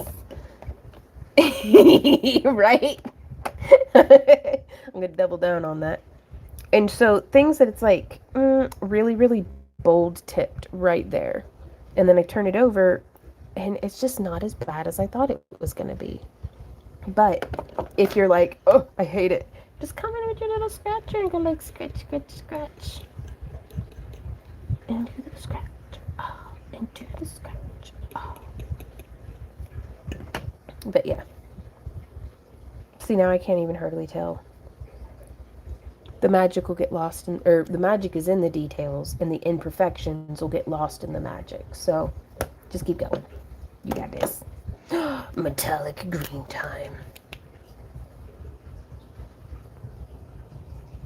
Right? I'm going to double down on that. And so things that it's like really, really bold tipped right there. And then I turn it over and it's just not as bad as I thought it was going to be. But if you're like, oh, I hate it, just come in with your little scratcher and go like scratch, scratch, scratch. And do the scratch. Oh, and do the scratch. Oh. But yeah. See, now I can't even hardly tell. The magic will get lost in, or the magic is in the details, and the imperfections will get lost in the magic. So, just keep going. You got this. Metallic green time.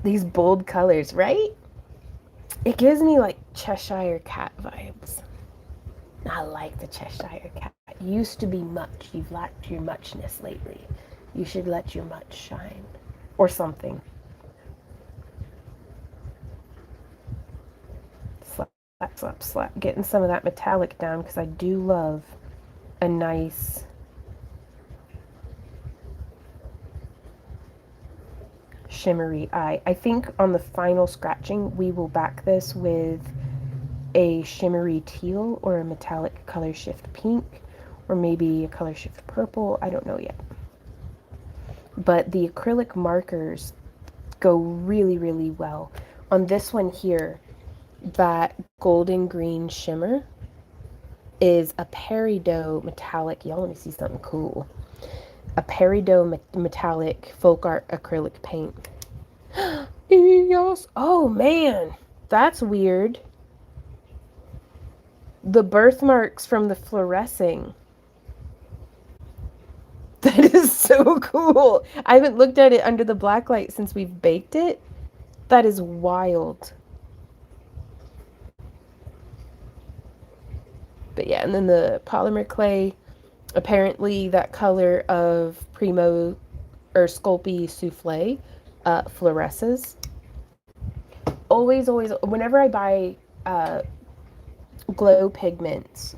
These bold colors, right? It gives me like Cheshire Cat vibes. I like the Cheshire Cat. Used to be much. You've lacked your muchness lately. You should let your much shine. Or something. Slap, slap, slap. Getting some of that metallic down because I do love a nice shimmery eye. I think on the final scratching, we will back this with a shimmery teal or a metallic color shift pink, or maybe a color shift purple. I don't know yet. But the acrylic markers go really, really well. On this one here, that golden green shimmer is a peridot metallic. Y'all want to see something cool. A peridot metallic folk art acrylic paint. Yes. Oh man, that's weird. The birthmarks from the fluorescing. That is so cool. I haven't looked at it under the black light since we've baked it. That is wild. But yeah, and then the polymer clay, apparently that color of Primo or Sculpey Souffle fluoresces. Always, whenever I buy glow pigments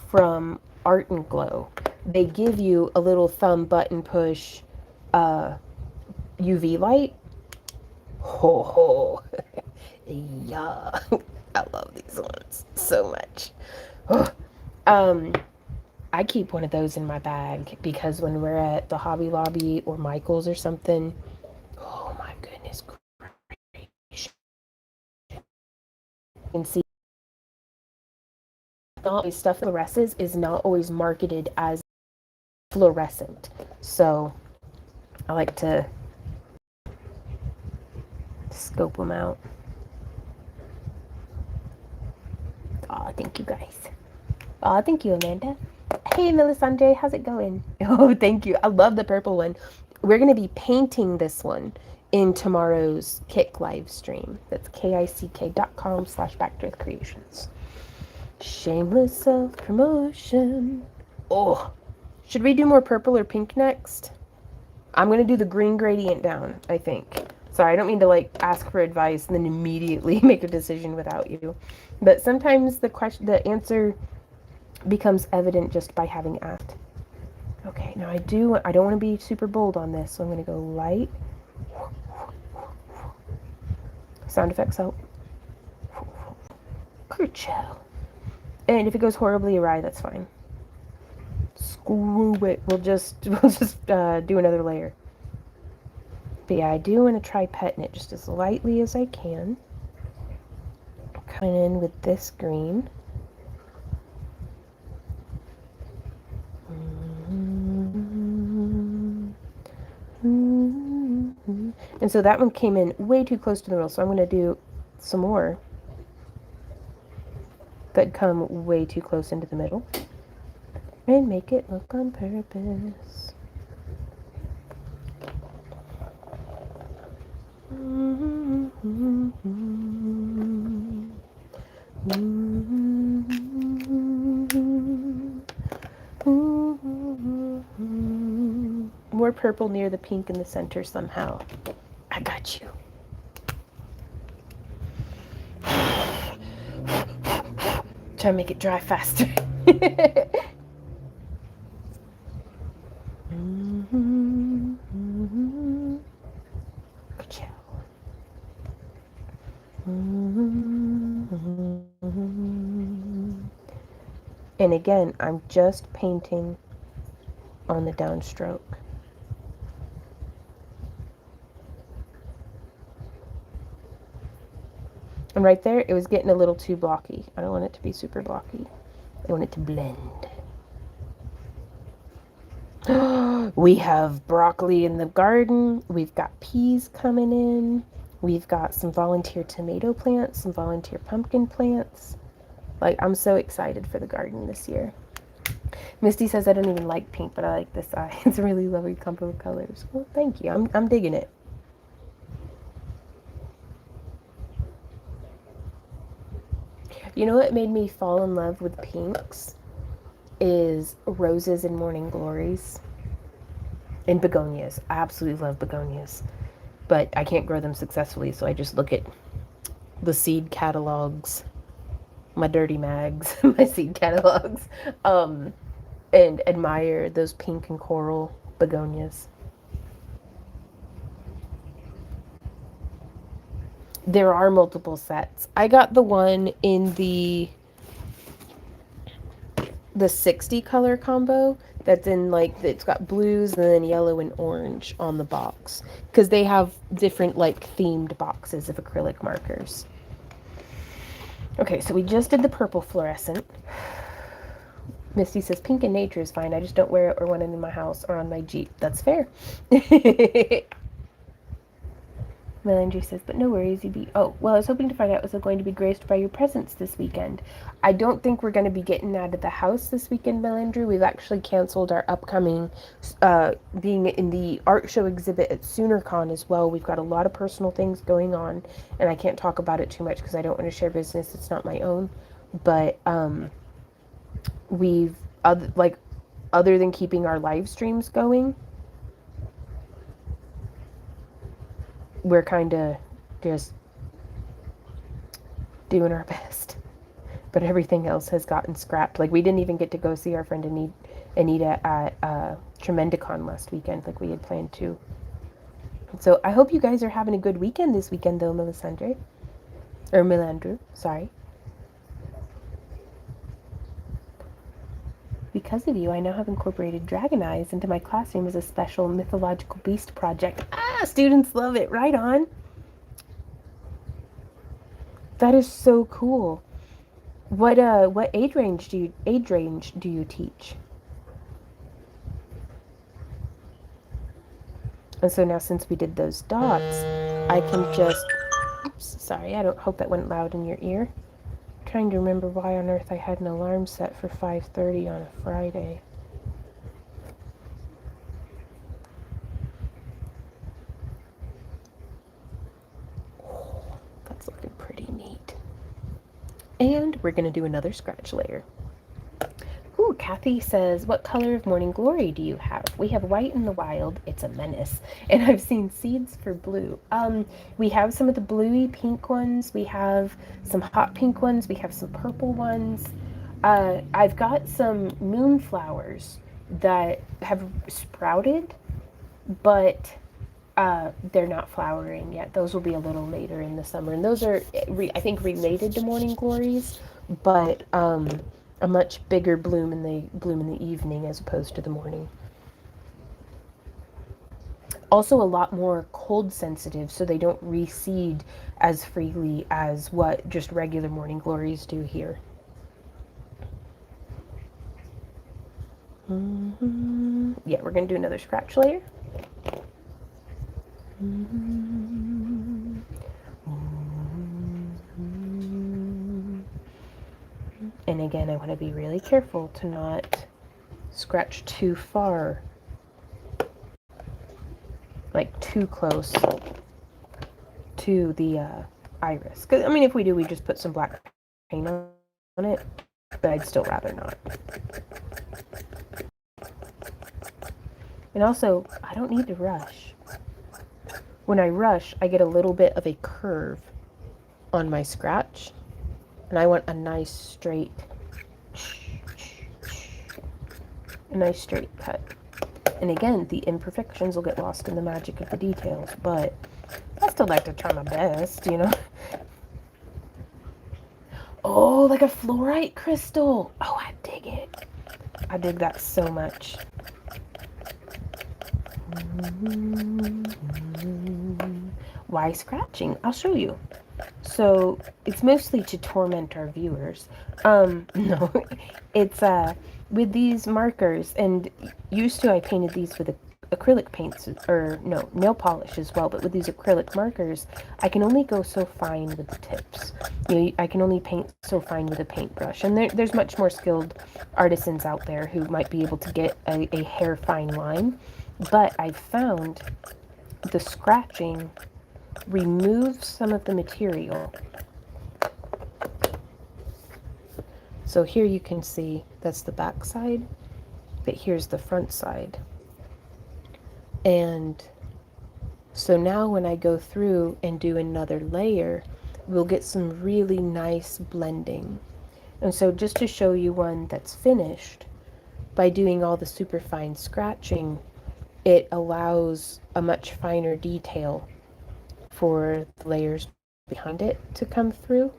from Art and Glow, they give you a little thumb button push UV light. Ho ho. Yeah. I love these ones so much. I keep one of those in my bag because when we're at the Hobby Lobby or Michael's or something, oh my goodness gracious. You can see not always stuff that fluoresces is not always marketed as fluorescent. So I like to scope them out. Oh, thank you guys. Oh, thank you, Amanda. Hey, Melisandre, how's it going? Oh, thank you. I love the purple one. We're going to be painting this one in tomorrow's Kick live stream. That's kick.com/backdriftcreations. Shameless self-promotion. Oh, should we do more purple or pink next? I'm going to do the green gradient down, I think. Sorry, I don't mean to like ask for advice and then immediately make a decision without you. But sometimes the answer becomes evident just by having asked. Okay, now I don't want to be super bold on this, so I'm going to go light. Sound effects help. Kerchow. And if it goes horribly awry, that's fine. Screw it. We'll just do another layer. But yeah, I do want to try petting it just as lightly as I can. Coming in with this green. And so that one came in way too close to the middle, so I'm going to do some more that come way too close into the middle and make it look on purpose. More purple near the pink in the center somehow. I got you. Try to make it dry faster. And again, I'm just painting on the downstroke. And right there, it was getting a little too blocky. I don't want it to be super blocky. I want it to blend. We have broccoli in the garden. We've got peas coming in. We've got some volunteer tomato plants, some volunteer pumpkin plants. Like, I'm so excited for the garden this year. Misty says I don't even like pink, but I like this eye. It's a really lovely combo of colors. Well, thank you. I'm digging it. You know what made me fall in love with pinks is roses and morning glories and begonias. I absolutely love begonias, but I can't grow them successfully, so I just look at the seed catalogs, my dirty mags, my seed catalogs, and admire those pink and coral begonias. There are multiple sets. I got the one in the 60 color combo that's in like it's got blues and then yellow and orange on the box because they have different like themed boxes of acrylic markers. Okay, so we just did the purple fluorescent. Misty says pink in nature is fine. I just don't wear it or want it in my house or on my Jeep. That's fair. Melandry says, but no worries, you'd be... Oh, well, I was hoping to find out, was it going to be graced by your presence this weekend? I don't think we're going to be getting out of the house this weekend, Melandry. We've actually canceled our upcoming being in the art show exhibit at SoonerCon as well. We've got a lot of personal things going on, and I can't talk about it too much because I don't want to share business. It's not my own. But we've, other than keeping our live streams going, we're kind of just doing our best. But everything else has gotten scrapped. Like, we didn't even get to go see our friend Anita at Tremendicon last weekend like we had planned to. So I hope you guys are having a good weekend this weekend, though, Melisandre. Or Melandru, sorry. Because of you, I now have incorporated dragon eyes into my classroom as a special mythological beast project. Ah, students love it. Right on. That is so cool. What age range do you teach? And so now since we did those dots, I can just... Oops, sorry, I don't hope that went loud in your ear. I'm trying to remember why on earth I had an alarm set for 5:30 on a Friday. That's looking pretty neat. And we're going to do another scratch layer. Ooh, Kathy says, what color of morning glory do you have? We have white in the wild. It's a menace. And I've seen seeds for blue. We have some of the bluey pink ones. We have some hot pink ones. We have some purple ones. I've got some moonflowers that have sprouted, but they're not flowering yet. Those will be a little later in the summer. And those are, I think, related to morning glories, but a much bigger bloom in the evening as opposed to the morning. Also a lot more cold sensitive, so they don't reseed as freely as what just regular morning glories do here. Yeah, we're going to do another scratch layer. And again, I want to be really careful to not scratch too far, like too close to the iris. Because, I mean, if we do, we just put some black paint on it, but I'd still rather not. And also, I don't need to rush. When I rush, I get a little bit of a curve on my scratch, and I want a nice straight cut. And again, the imperfections will get lost in the magic of the details, but I still like to try my best, you know? Oh, like a fluorite crystal. Oh, I dig it. I dig that so much. Why scratching? I'll show you. So it's mostly to torment our viewers. No, it's with these markers, and used to I painted these with acrylic paints, or no, nail polish as well, but with these acrylic markers, I can only go so fine with the tips. You know, I can only paint so fine with a paintbrush, and there's much more skilled artisans out there who might be able to get a hair fine line, but I've found the scratching removes some of the material. So here you can see that's the back side, but here's the front side. And so now when I go through and do another layer, we'll get some really nice blending. And so just to show you one that's finished, by doing all the super fine scratching, it allows a much finer detail for the layers behind it to come through.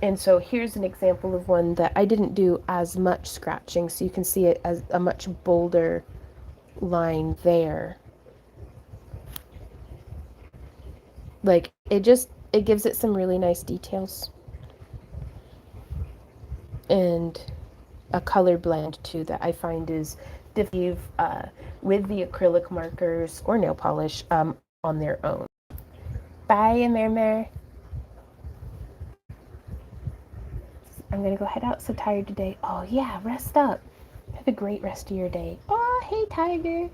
And so here's an example of one that I didn't do as much scratching, so you can see it as a much bolder line there. Like, it gives it some really nice details. And a color blend too that I find is difficult with the acrylic markers or nail polish on their own. Bye, Mer. I'm gonna go head out. So tired today. Oh yeah, rest up. Have a great rest of your day. Oh, hey Tiger.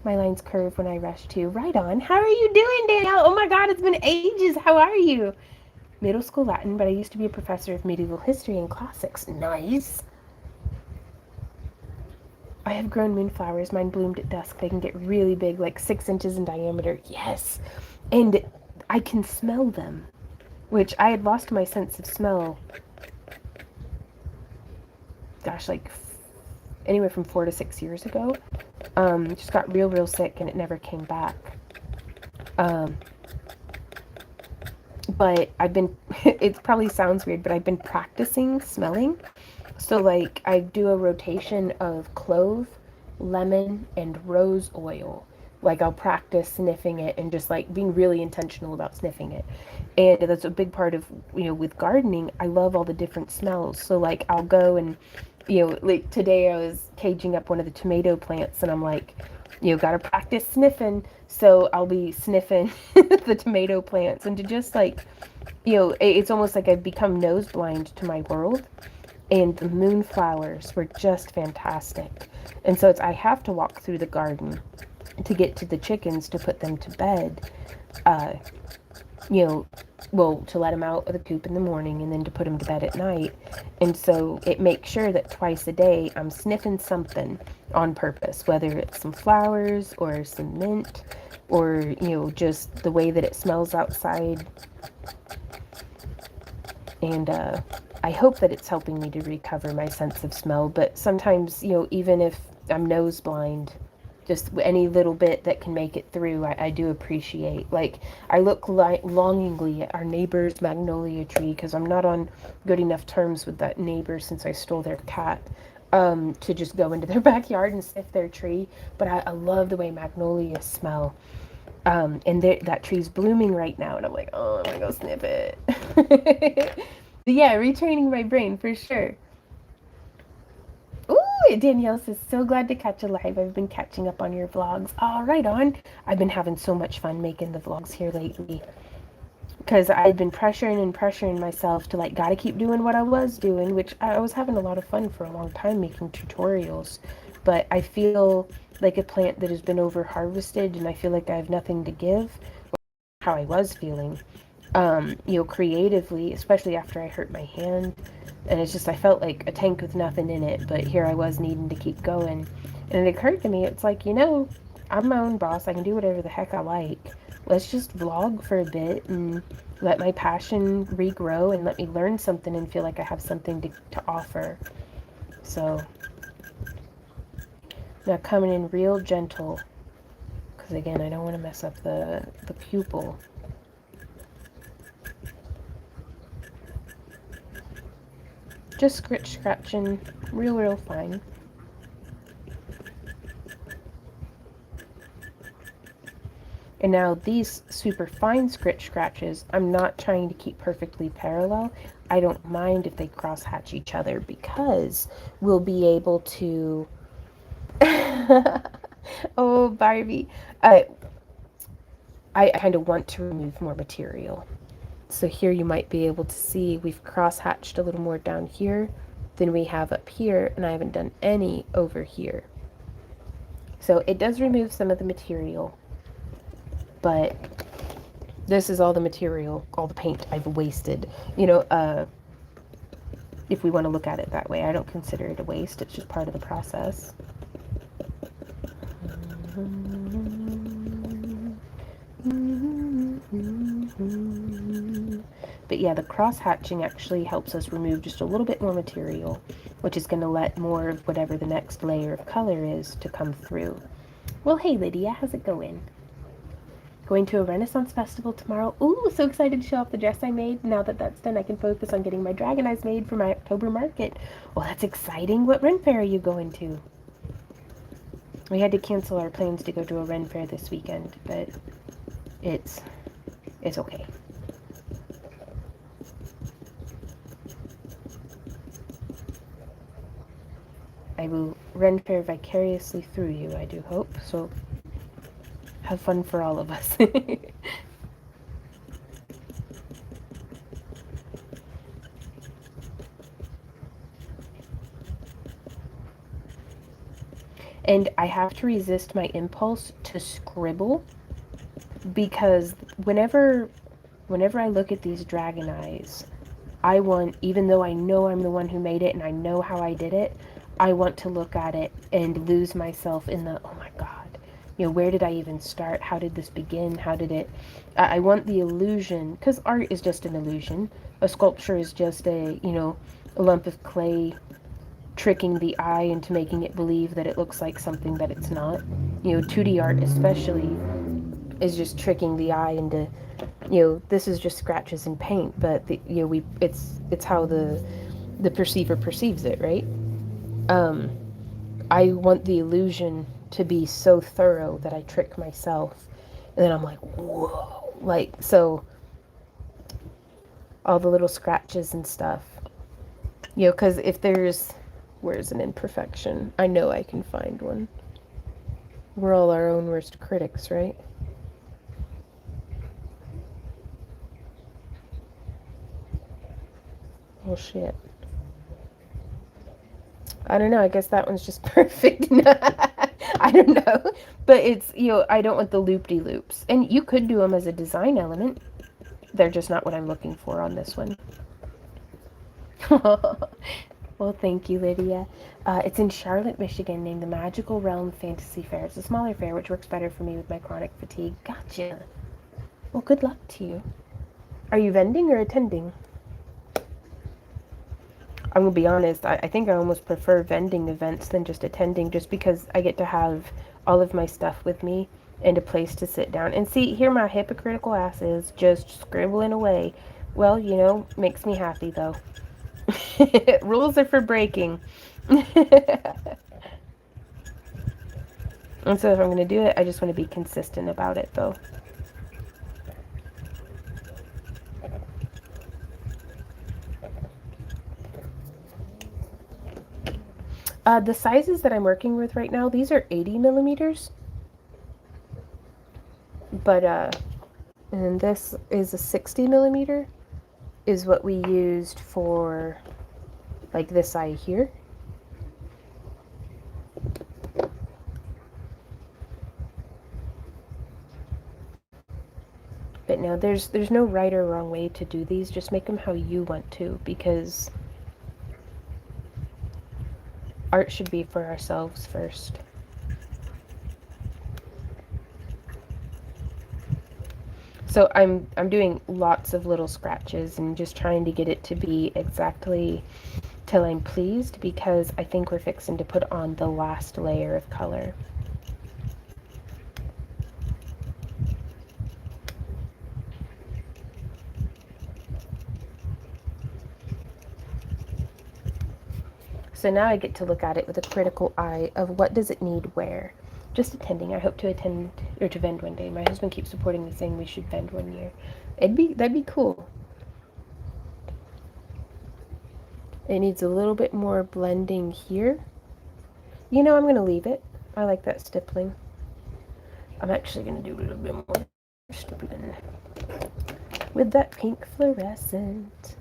My lines curve when I rush too. Right on. How are you doing, Danielle? Oh my God, it's been ages. How are you? Middle school Latin, but I used to be a professor of medieval history and classics. Nice. I have grown moonflowers. Mine bloomed at dusk. They can get really big, like 6 inches in diameter. Yes. And I can smell them, which I had lost my sense of smell. Gosh, like anywhere from 4 to 6 years ago. Just got real sick and it never came back. But I've been, it probably sounds weird, but I've been practicing smelling. So like I do a rotation of clove, lemon, and rose oil. Like I'll practice sniffing it and just like being really intentional about sniffing it. And that's a big part of, with gardening, I love all the different smells. So like I'll go and, like today I was caging up one of the tomato plants and I'm like, gotta practice sniffing. So I'll be sniffing the tomato plants and to just like, it's almost like I've become nose blind to my world. And the moonflowers were just fantastic. And so I have to walk through the garden to get to the chickens to put them to bed. To let them out of the coop in the morning and then to put them to bed at night. And so it makes sure that twice a day I'm sniffing something on purpose, whether it's some flowers or some mint or, just the way that it smells outside. And I hope that it's helping me to recover my sense of smell. But sometimes, even if I'm nose blind, just any little bit that can make it through, I do appreciate. Like, I look longingly at our neighbor's magnolia tree because I'm not on good enough terms with that neighbor since I stole their cat, to just go into their backyard and sniff their tree. But I love the way magnolias smell. And that tree's blooming right now, and I'm like, oh, I'm gonna go sniff it. But yeah, retraining my brain for sure. Ooh, Danielle says, so glad to catch a live. I've been catching up on your vlogs. Oh, right on. I've been having so much fun making the vlogs here lately. Because I've been pressuring myself to, like, gotta keep doing what I was doing, which I was having a lot of fun for a long time making tutorials. But I feel like a plant that has been over harvested, and I feel like I have nothing to give. How I was feeling, creatively, especially after I hurt my hand. And it's just, I felt like a tank with nothing in it, but here I was needing to keep going. And it occurred to me, it's like, I'm my own boss. I can do whatever the heck I like. Let's just vlog for a bit and let my passion regrow and let me learn something and feel like I have something to offer. So, now coming in real gentle, because again, I don't want to mess up the pupil. Just scratching real fine. And now these super fine scratches, I'm not trying to keep perfectly parallel. I don't mind if they cross hatch each other because we'll be able to... Oh, Barbie. I kind of want to remove more material. So here you might be able to see we've cross-hatched a little more down here than we have up here, and I haven't done any over here. So it does remove some of the material, but this is all the material, all the paint I've wasted. If we want to look at it that way, I don't consider it a waste. It's just part of the process. But yeah, the cross-hatching actually helps us remove just a little bit more material, which is going to let more of whatever the next layer of color is to come through. Well, hey Lydia, how's it going? Going to a Renaissance festival tomorrow. Ooh, so excited to show off the dress I made. Now that that's done, I can focus on getting my dragon eyes made for my October market. Well, that's exciting. What Ren Fair are you going to? We had to cancel our plans to go to a Ren Fair this weekend, but it's okay. I will Ren Fair vicariously through you, I do hope. So have fun for all of us. And I have to resist my impulse to scribble, because whenever I look at these dragon eyes, I want, even though I know I'm the one who made it and I know how I did it, I want to look at it and lose myself in the, oh my God, where did I even start? How did this begin? How did it, I want the illusion, because art is just an illusion. A sculpture is just a lump of clay tricking the eye into making it believe that it looks like something that it's not. 2D art especially is just tricking the eye into, this is just scratches and paint, but it's how the perceiver perceives it, right? I want the illusion to be so thorough that I trick myself, and then I'm like, whoa, like, so all the little scratches and stuff, because if where's an imperfection? I know I can find one. We're all our own worst critics, right? Oh shit. I don't know. I guess that one's just perfect. I don't know. But it's, I don't want the loop-de-loops. And you could do them as a design element. They're just not what I'm looking for on this one. Well, thank you, Lydia. It's in Charlotte, Michigan, named the Magical Realm Fantasy Fair. It's a smaller fair, which works better for me with my chronic fatigue. Gotcha. Well, good luck to you. Are you vending or attending? I'm going to be honest, I think I almost prefer vending events than just attending, just because I get to have all of my stuff with me and a place to sit down. And see, here my hypocritical ass is just scribbling away. Well, makes me happy, though. Rules are for breaking. And so if I'm going to do it, I just want to be consistent about it, though. The sizes that I'm working with right now, these are 80 millimeters. But, and this is a 60 millimeter, is what we used for, like, this eye here. But no, there's no right or wrong way to do these. Just make them how you want to, because art should be for ourselves first. So I'm doing lots of little scratches and just trying to get it to be exactly till I'm pleased, because I think we're fixing to put on the last layer of color. So now I get to look at it with a critical eye of what does it need where. Just attending. I hope to attend or to vend one day. My husband keeps supporting me, saying we should vend one year. That'd be cool. It needs a little bit more blending here. I'm going to leave it. I like that stippling. I'm actually going to do a little bit more stippling with that pink fluorescent.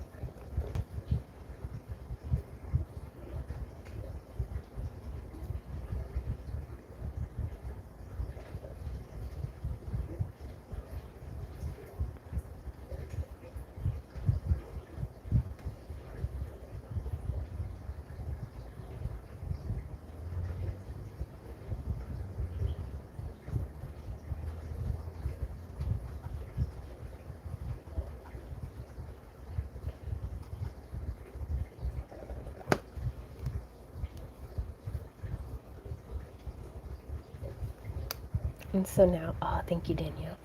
And so now, thank you, Danielle.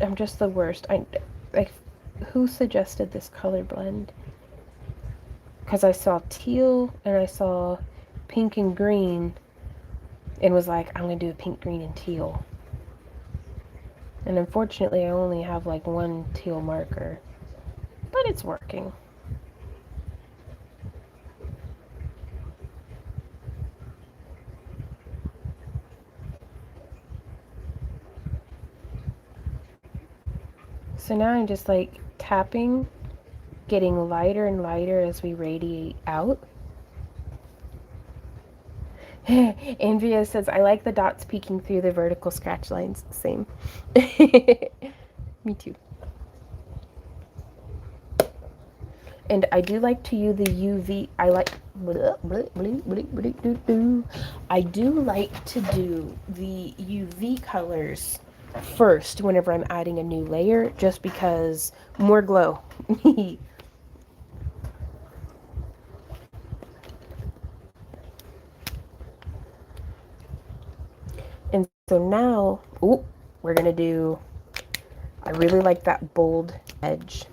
I'm just the worst. Like, who suggested this color blend? Because I saw teal and I saw pink and green and was like, I'm going to do a pink, green, and teal. And unfortunately, I only have like one teal marker, but it's working. So now I'm just like tapping, getting lighter and lighter as we radiate out. Andrea says, I like the dots peeking through the vertical scratch lines. Same. Me too. And I do like to use the UV. I do like to do the UV colors first whenever I'm adding a new layer, just because more glow. And so now, we're gonna do, I really like that bold edge.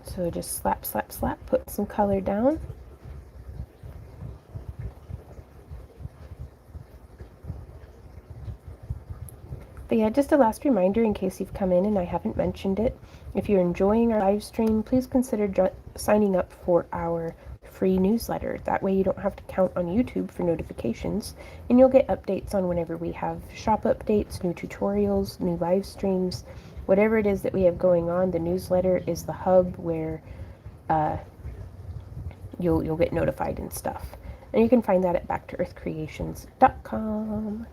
So just slap, slap, slap, put some color down. But yeah, just a last reminder in case you've come in and I haven't mentioned it. If you're enjoying our live stream, please consider signing up for our free newsletter. That way you don't have to count on YouTube for notifications, and you'll get updates on whenever we have shop updates, new tutorials, new live streams, whatever it is that we have going on. The newsletter is the hub where you'll get notified and stuff. And you can find that at backtoearthcreations.com.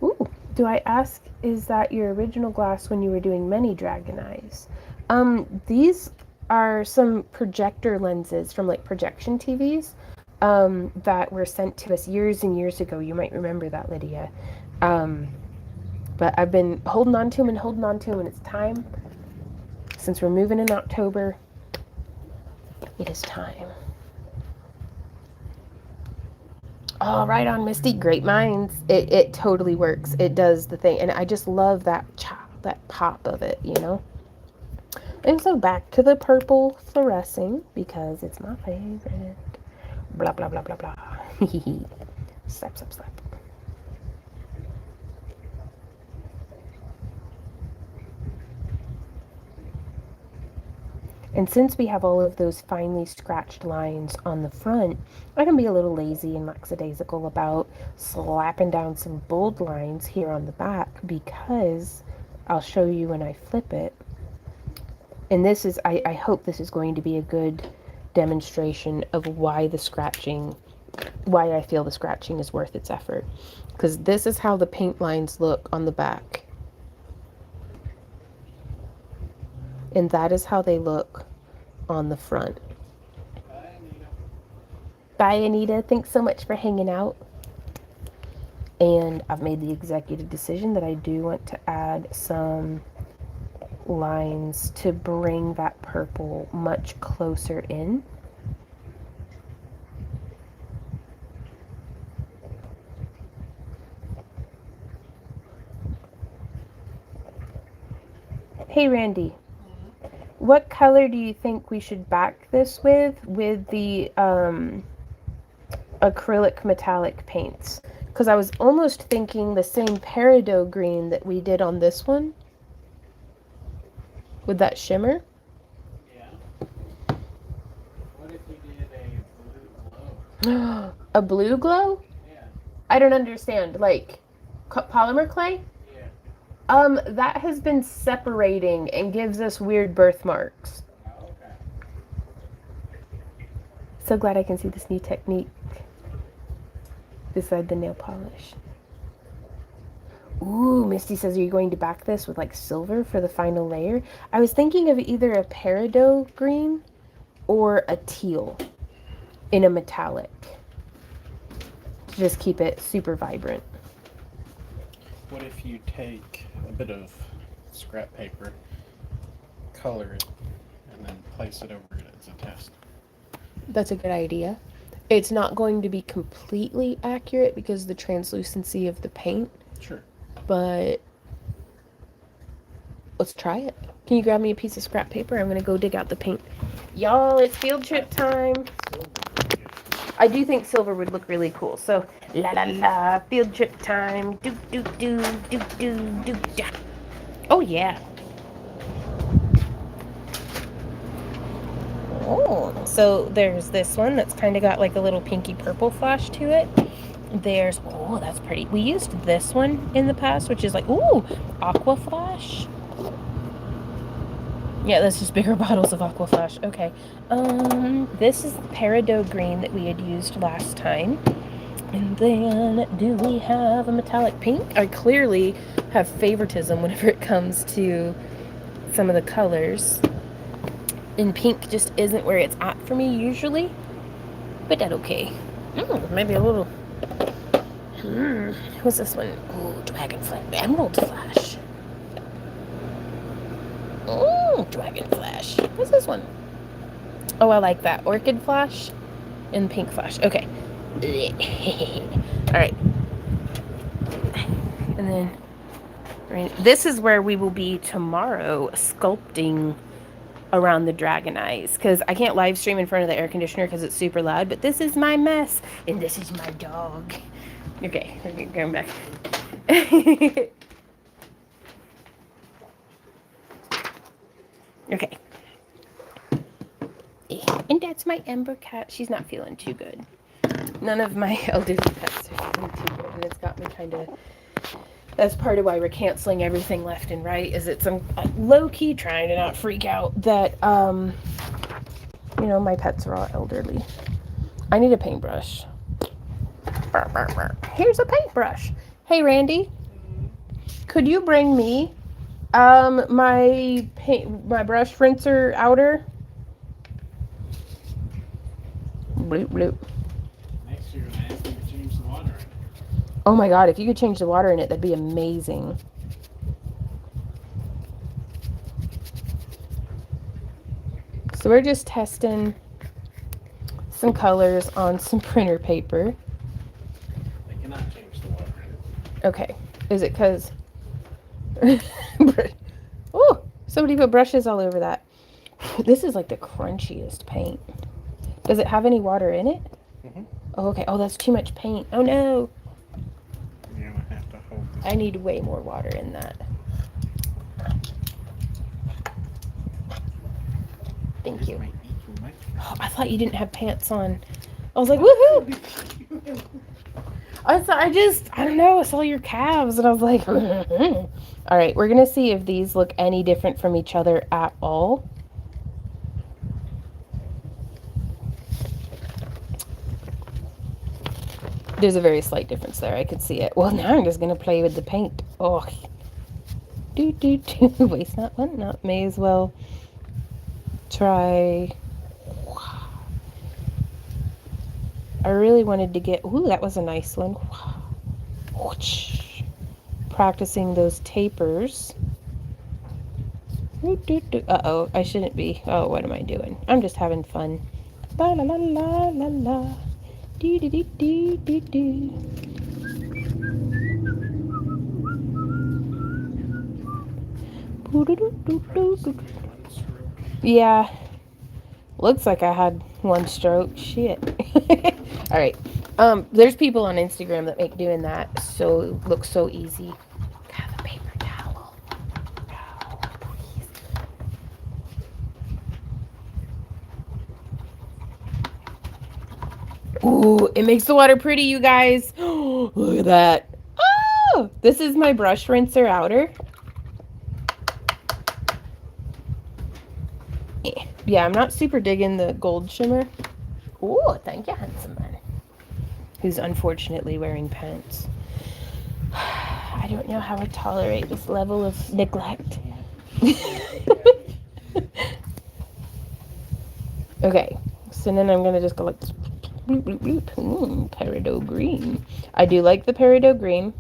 Ooh, do I ask, is that your original glass when you were doing many dragon eyes? These are some projector lenses from like projection TVs that were sent to us years and years ago. You might remember that, Lydia. But I've been holding on to them and holding on to them, and it's time. Since we're moving in October, it is time. Oh, right on, Misty. Great minds. It totally works. It does the thing. And I just love that pop of it, you know? And so back to the purple fluorescing, because it's my favorite. Blah, blah, blah, blah, blah. Slap, slap, slap. And since we have all of those finely scratched lines on the front, I can be a little lazy and lackadaisical about slapping down some bold lines here on the back, because I'll show you when I flip it. And this is, I hope this is going to be a good demonstration of why the scratching, why I feel the scratching is worth its effort. Because this is how the paint lines look on the back. And that is how they look on the front. Bye, Anita. Thanks so much for hanging out. And I've made the executive decision that I do want to add some lines to bring that purple much closer in. Hey, Randy. What color do you think we should back this with the acrylic metallic paints? Because I was almost thinking the same peridot green that we did on this one. With that shimmer? Yeah. What if we did a blue glow? A blue glow? Yeah. I don't understand. Like polymer clay? Yeah. That has been separating and gives us weird birthmarks. Oh, okay. So glad I can see this new technique beside the nail polish. Ooh, Misty says, are you going to back this with like silver for the final layer? I was thinking of either a peridot green or a teal in a metallic to just keep it super vibrant. What if you take a bit of scrap paper, color it, and place it over it as a test. That's a good idea. It's not going to be completely accurate because of the translucency of the paint, Sure. but let's try it. Can you grab me a piece of scrap paper? I'm going to go dig out the paint. Y'all, it's field trip time. I do think silver would look really cool. So, la la la, field trip time. Do do do do do do. Da. Oh yeah. Oh, so there's this one that's kind of got like a little pinky purple flash to it. There's, oh, that's pretty. We used this one in the past, which is like, ooh, aqua flash. Yeah, that's just bigger bottles of aqua flash. Okay. This is the peridot green that we had used last time. And then, do we have a metallic pink? I clearly have favoritism whenever it comes to some of the colors. And pink just isn't where it's at for me usually. But that's okay. Maybe a little... what's this one? Ooh, dragonfly. Emerald flash. Ooh, dragon flash. What's this one? Oh, I like that. Orchid flash and pink flash. Okay. Alright. And then... right, this is where we will be tomorrow sculpting around the dragon eyes, because I can't live stream in front of the air conditioner because it's super loud, but this is my mess and this is my dog. Okay, going back. Okay, and that's my Ember cat. She's not feeling too good. None of my elderly pets are feeling too good, and it's got me kind of... that's part of why we're canceling everything left and right, is it's I'm low-key trying to not freak out that, you know, my pets are all elderly. I need a paintbrush. Here's a paintbrush. Hey, Randy. Could you bring me, my brush rinser outer? Bloop, bloop. Next year, I ask you to change the water. Oh my god, if you could change the water in it, that'd be amazing. So we're just testing some colors on some printer paper. They cannot change the water. Okay. Is it because... oh, somebody put brushes all over that. This is like the crunchiest paint. Does it have any water in it? Mm-hmm. Oh, okay. Oh, that's too much paint. Oh, no. You're going to have to hold this. I need way more water in that. Thank you. Oh, I thought you didn't have pants on. I was like, woohoo! I don't know, I saw your calves and I was like, all right, we're going to see if these look any different from each other at all. There's a very slight difference there. I could see it. Well, now I'm just going to play with the paint. Oh, waste not, want not. May as well try. I really wanted to get, ooh, that was a nice one. Practicing those tapers. Uh-oh, I shouldn't be. Oh, what am I doing? I'm just having fun. La la la la la la. Dee dee dee dee dee dee. Yeah. Looks like I had one stroke. Shit. All right. There's people on Instagram that make doing that so looks so easy. God, the paper towel. No, please. Ooh, it makes the water pretty, you guys. Look at that. Oh, this is my brush rinser outer. Yeah, I'm not super digging the gold shimmer. Ooh, thank you, handsome man. Who's unfortunately wearing pants. I don't know how I tolerate this level of neglect. Okay, so then I'm gonna just go like bloop, bloop, bloop. Peridot green. I do like the peridot green.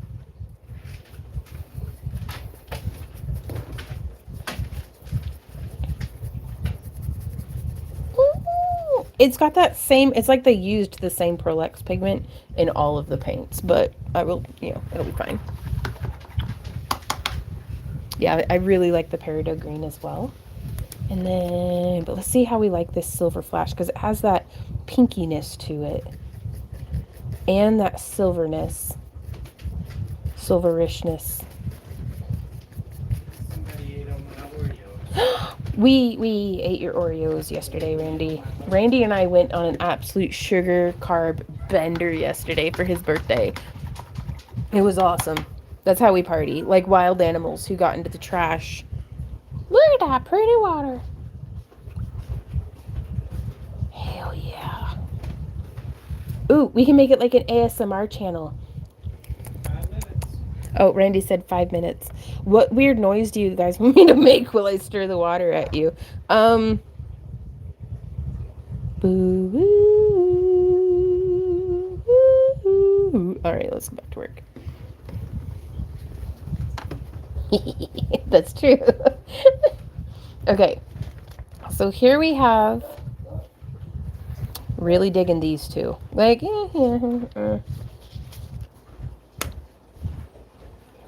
It's got that same, it's like they used the same Pearlex pigment in all of the paints, but I will, it'll be fine. Yeah, I really like the peridot green as well. And then, but let's see how we like this silver flash, because it has that pinkiness to it. And that silverishness. Somebody ate all my Oreos. We ate your Oreos yesterday, Randy. Randy and I went on an absolute sugar carb bender yesterday for his birthday. It was awesome. That's how we party, like wild animals who got into the trash. Look at that pretty water. Hell yeah. Ooh, we can make it like an ASMR channel. 5 minutes. Oh, Randy said 5 minutes. What weird noise do you guys want me to make while I stir the water at you? Boo woo. All right, let's go back to work. That's true. Okay, so here we have. Really digging these two. Like,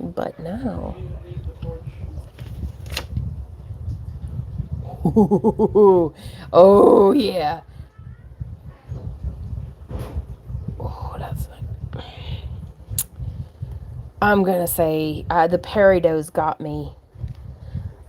but now. Oh, yeah. Oh, that's like. I'm gonna say the peridot's got me.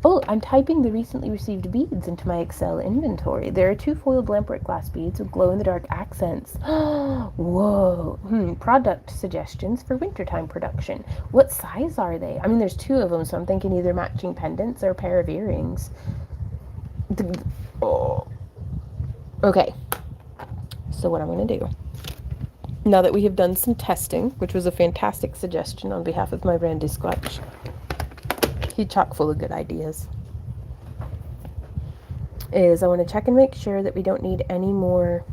Oh, I'm typing the recently received beads into my Excel inventory. There are 2 foiled lampwork glass beads with glow-in-the-dark accents. Whoa. Product suggestions for wintertime production. What size are they? I mean, there's 2 of them, so I'm thinking either matching pendants or a pair of earrings. Oh. Okay. So what I'm going to do, now that we have done some testing, which was a fantastic suggestion on behalf of my Randy Squatch. He's chock full of good ideas. Is I want to check and make sure that we don't need any more.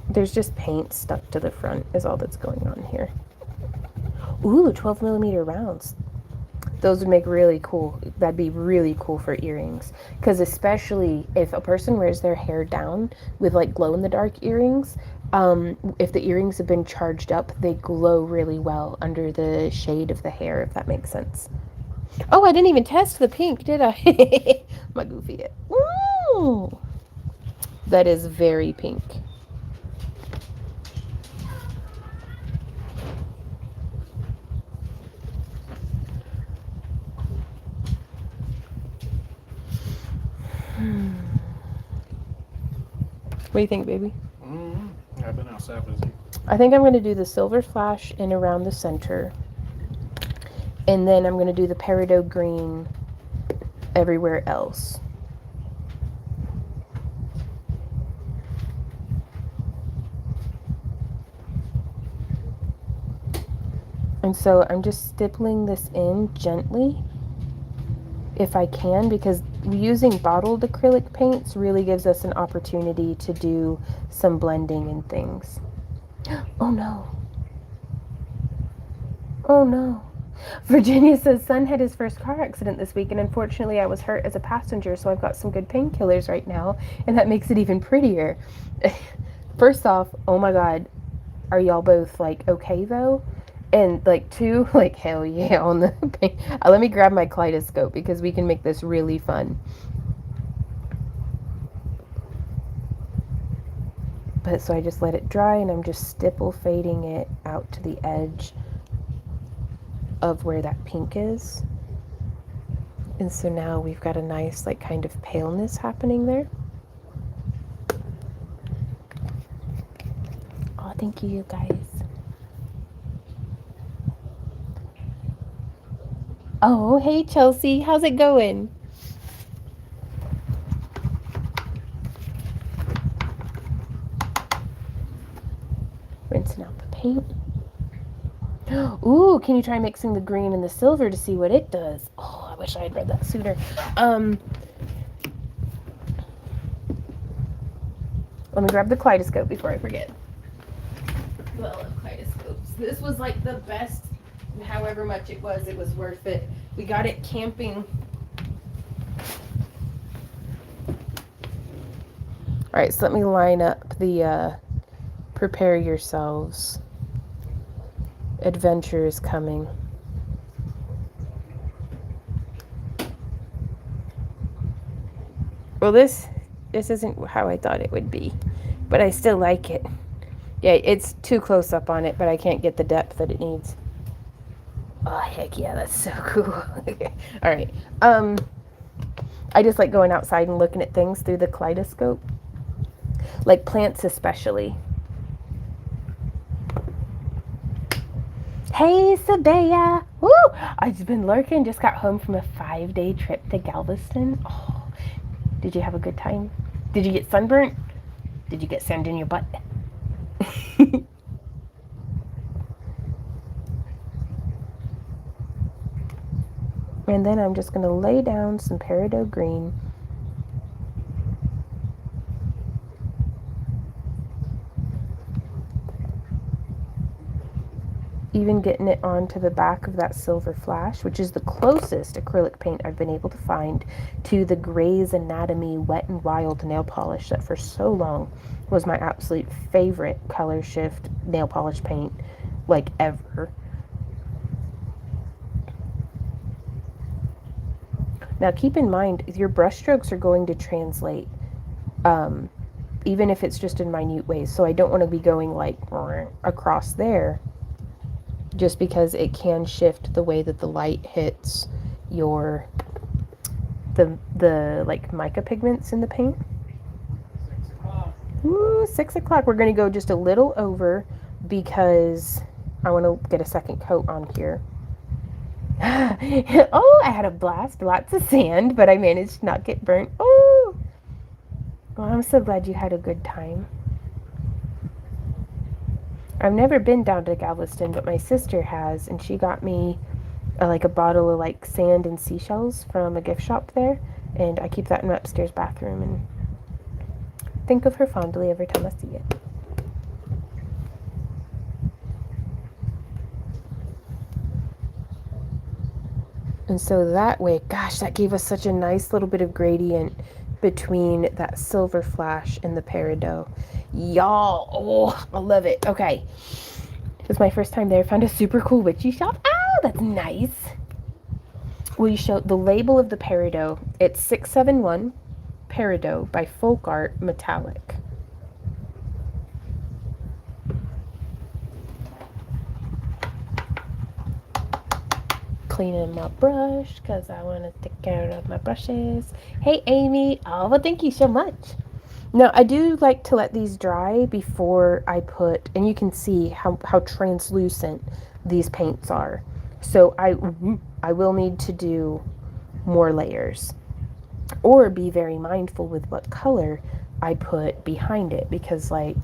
There's just paint stuck to the front is all that's going on here. Ooh, 12mm rounds. Those would make really cool. That'd be really cool for earrings. Because especially if a person wears their hair down with like glow-in-the-dark earrings, if the earrings have been charged up, they glow really well under the shade of the hair, if that makes sense. Oh, I didn't even test the pink, did I? My goofy. Ooh. That is very pink. What do you think, baby? I've been outside busy. I think I'm going to do the silver flash in around the center. And then I'm going to do the peridot green everywhere else. And so I'm just stippling this in gently if I can, because using bottled acrylic paints really gives us an opportunity to do some blending and things. Oh no. Oh no. Virginia says, son had his first car accident this week, and unfortunately I was hurt as a passenger, so I've got some good painkillers right now, and that makes it even prettier. First off, oh my god, are y'all both like okay though? And like 2, like hell yeah on the paint. Let me grab my kaleidoscope because we can make this really fun. But so I just let it dry, and I'm just stipple fading it out to the edge of where that pink is. And so now we've got a nice like kind of paleness happening there. Oh, thank you, you guys. Oh, hey Chelsea, how's it going? Rinsing out the paint. Ooh, can you try mixing the green and the silver to see what it does? Oh, I wish I had read that sooner. Let me grab the kaleidoscope before I forget. Well, I love kaleidoscopes. This was like the best, however much it was worth it. We got it camping right, so let me line up the prepare yourselves. Adventure is coming. Well, this isn't how I thought it would be, but I still like it. Yeah, it's too close up on it, but I can't get the depth that it needs. Oh, heck yeah, that's so cool. All right. I just like going outside and looking at things through the kaleidoscope, like plants especially. Hey, Sabea. Woo! I've been lurking. Just got home from a 5-day trip to Galveston. Oh, did you have a good time? Did you get sunburnt? Did you get sand in your butt? And then I'm just going to lay down some peridot green. Even getting it onto the back of that silver flash, which is the closest acrylic paint I've been able to find to the Grey's Anatomy Wet n Wild nail polish that for so long was my absolute favorite color shift nail polish paint, like ever. Now keep in mind, your brush strokes are going to translate, even if it's just in minute ways. So I don't want to be going like across there, just because it can shift the way that the light hits your the like mica pigments in the paint. 6 o'clock. We're going to go just a little over because I want to get a second coat on here. Oh, I had a blast. Lots of sand, but I managed to not get burnt. Oh, well, I'm so glad you had a good time. I've never been down to Galveston, but my sister has, and she got me like a bottle of like sand and seashells from a gift shop there, and I keep that in my upstairs bathroom and think of her fondly every time I see it. And so that way, gosh, that gave us such a nice little bit of gradient between that silver flash and the peridot. Y'all, oh, I love it. Okay. It was my first time there. Found a super cool witchy shop. Oh, that's nice. Will you show the label of the peridot? It's 671 Peridot by Folk Art Metallic. Cleaning my brush because I want to take care of my brushes. Hey, Amy. Oh, well, thank you so much. Now, I do like to let these dry before I put, and you can see how translucent these paints are. So I will need to do more layers or be very mindful with what color I put behind it, because like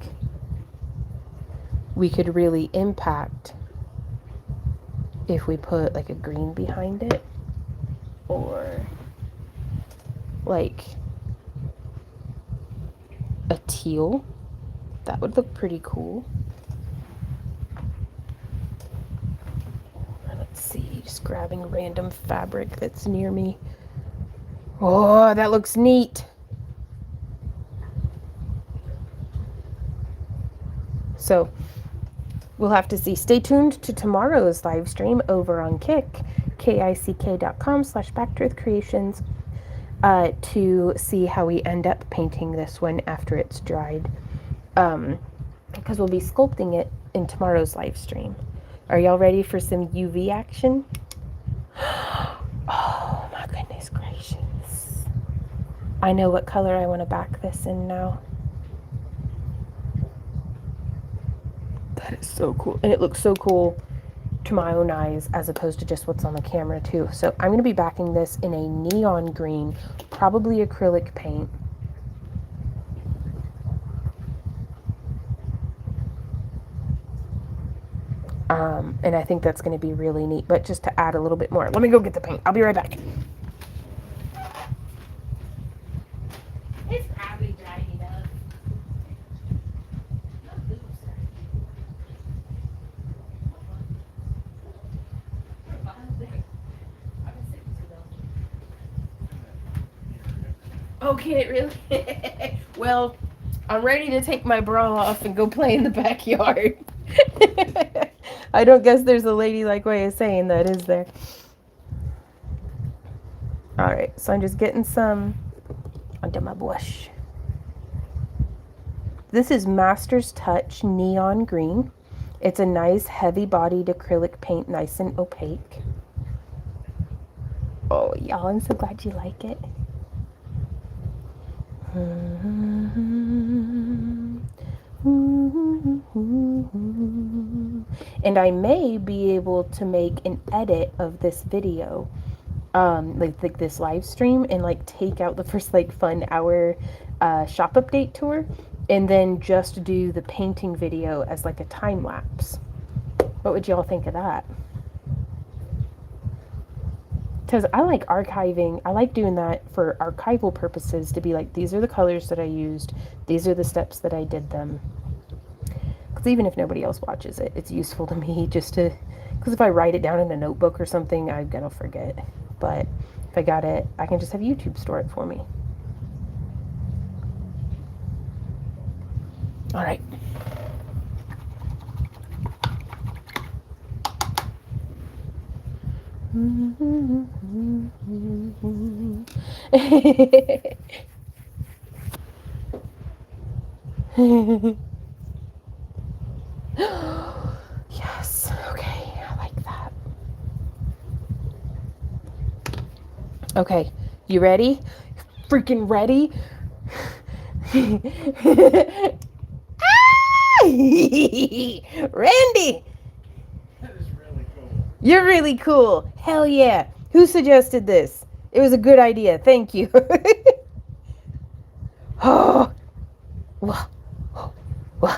we could really impact if we put like a green behind it or like a teal. That would look pretty cool. Let's see, just grabbing random fabric that's near me. Oh, that looks neat. So we'll have to see. Stay tuned to tomorrow's live stream over on kick.com/backtruthcreations to see how we end up painting this one after it's dried. Because we'll be sculpting it in tomorrow's live stream. Are y'all ready for some UV action? Oh my goodness gracious. I know what color I want to back this in now. That is so cool. And it looks so cool to my own eyes as opposed to just what's on the camera too. So I'm going to be backing this in a neon green, probably acrylic paint. And I think that's going to be really neat. But just to add a little bit more, let me go get the paint. I'll be right back. It's probably dried enough. Oh, can it really? Well, I'm ready to take my bra off and go play in the backyard. I don't guess there's a ladylike way of saying that, is there? Alright, so I'm just getting some onto my blush. This is Master's Touch Neon Green. It's a nice heavy-bodied acrylic paint, nice and opaque. Oh, y'all, I'm so glad you like it. And I may be able to make an edit of this video, like this live stream, and like take out the first like fun hour shop update tour, and then just do the painting video as like a time lapse. What would y'all think of that? Because I like archiving. I like doing that for archival purposes, to be like, these are the colors that I used, these are the steps that I did them. Because even if nobody else watches it, it's useful to me just to, because if I write it down in a notebook or something, I'm gonna forget. But if I got it, I can just have YouTube store it for me. All right. Yes, okay, I like that. Okay, you ready? Freaking ready? Randy! That is really cool. You're really cool. Hell yeah. Who suggested this? It was a good idea. Thank you. Oh. Whoa. Whoa.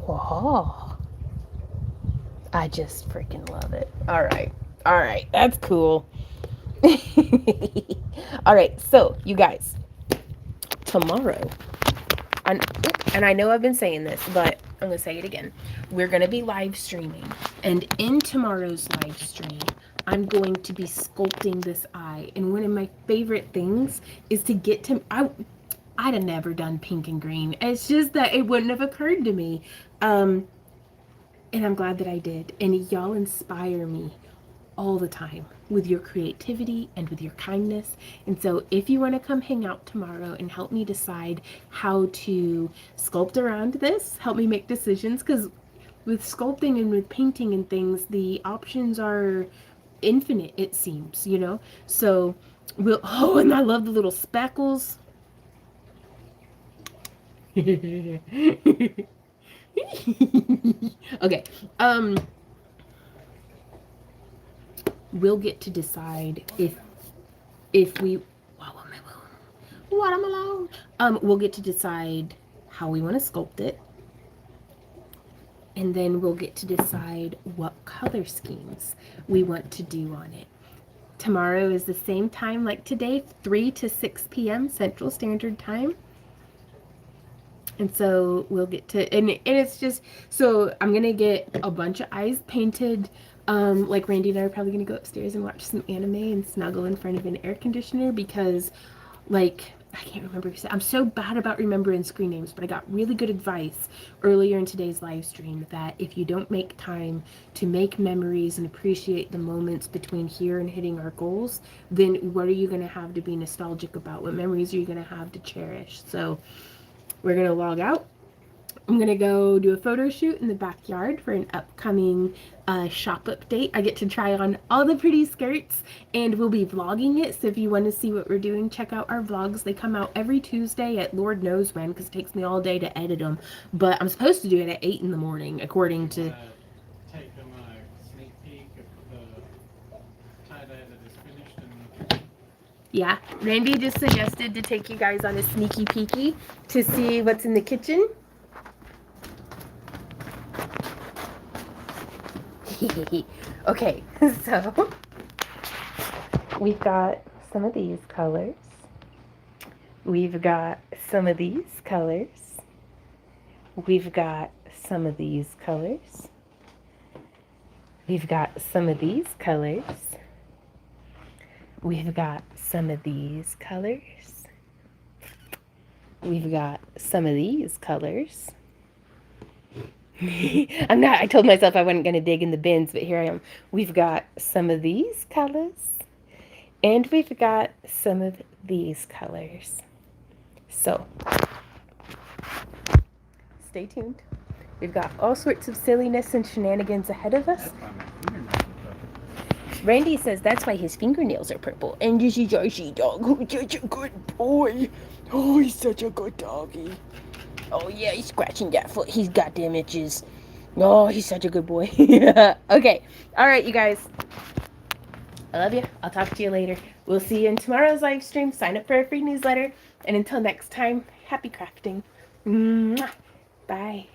Whoa. I just freaking love it. All right. All right. That's cool. All right. So, you guys, tomorrow, and I know I've been saying this, but I'm going to say it again. We're going to be live streaming. And in tomorrow's live stream, I'm going to be sculpting this eye. And one of my favorite things is to get to... I'd have never done pink and green. It's just that it wouldn't have occurred to me. And I'm glad that I did. And y'all inspire me all the time with your creativity and with your kindness. And so if you want to come hang out tomorrow and help me decide how to sculpt around this, help me make decisions, because with sculpting and with painting and things, the options are infinite, it seems, you know? So we'll... Oh, and I love the little speckles. Okay. We'll get to decide if we... Watermelon. We'll get to decide how we want to sculpt it. And then we'll get to decide what color schemes we want to do on it. Tomorrow is the same time like today, 3 to 6 p.m. Central Standard Time. And so we'll get to, and it's just, so I'm going to get a bunch of eyes painted. Like Randy and I are probably going to go upstairs and watch some anime and snuggle in front of an air conditioner because, like, I can't remember who said, I'm so bad about remembering screen names, but I got really good advice earlier in today's live stream that if you don't make time to make memories and appreciate the moments between here and hitting our goals, then what are you going to have to be nostalgic about? What memories are you going to have to cherish? So we're going to log out. I'm going to go do a photo shoot in the backyard for an upcoming shop update. I get to try on all the pretty skirts and we'll be vlogging it. So if you want to see what we're doing, check out our vlogs. They come out every Tuesday at Lord knows when because it takes me all day to edit them. But I'm supposed to do it at 8 in the morning according to... Take them a sneak peek of the tie-dye that is finished. And... Yeah, Randy just suggested to take you guys on a sneaky peeky to see what's in the kitchen. Okay, so we've got some of these colors. We've got some of these colors. We've got some of these colors. We've got some of these colors. We've got some of these colors. We've got some of these colors. I told myself I wasn't going to dig in the bins, but here I am. We've got some of these colors. And we've got some of these colors. So, stay tuned. We've got all sorts of silliness and shenanigans ahead of us. Randy says that's why his fingernails are purple. And this is our she dog, who's such a good boy. Oh, he's such a good doggy. Oh, yeah, he's scratching that foot. He's got them itches. Oh, he's such a good boy. Okay. All right, you guys. I love you. I'll talk to you later. We'll see you in tomorrow's live stream. Sign up for a free newsletter. And until next time, happy crafting. Mwah. Bye.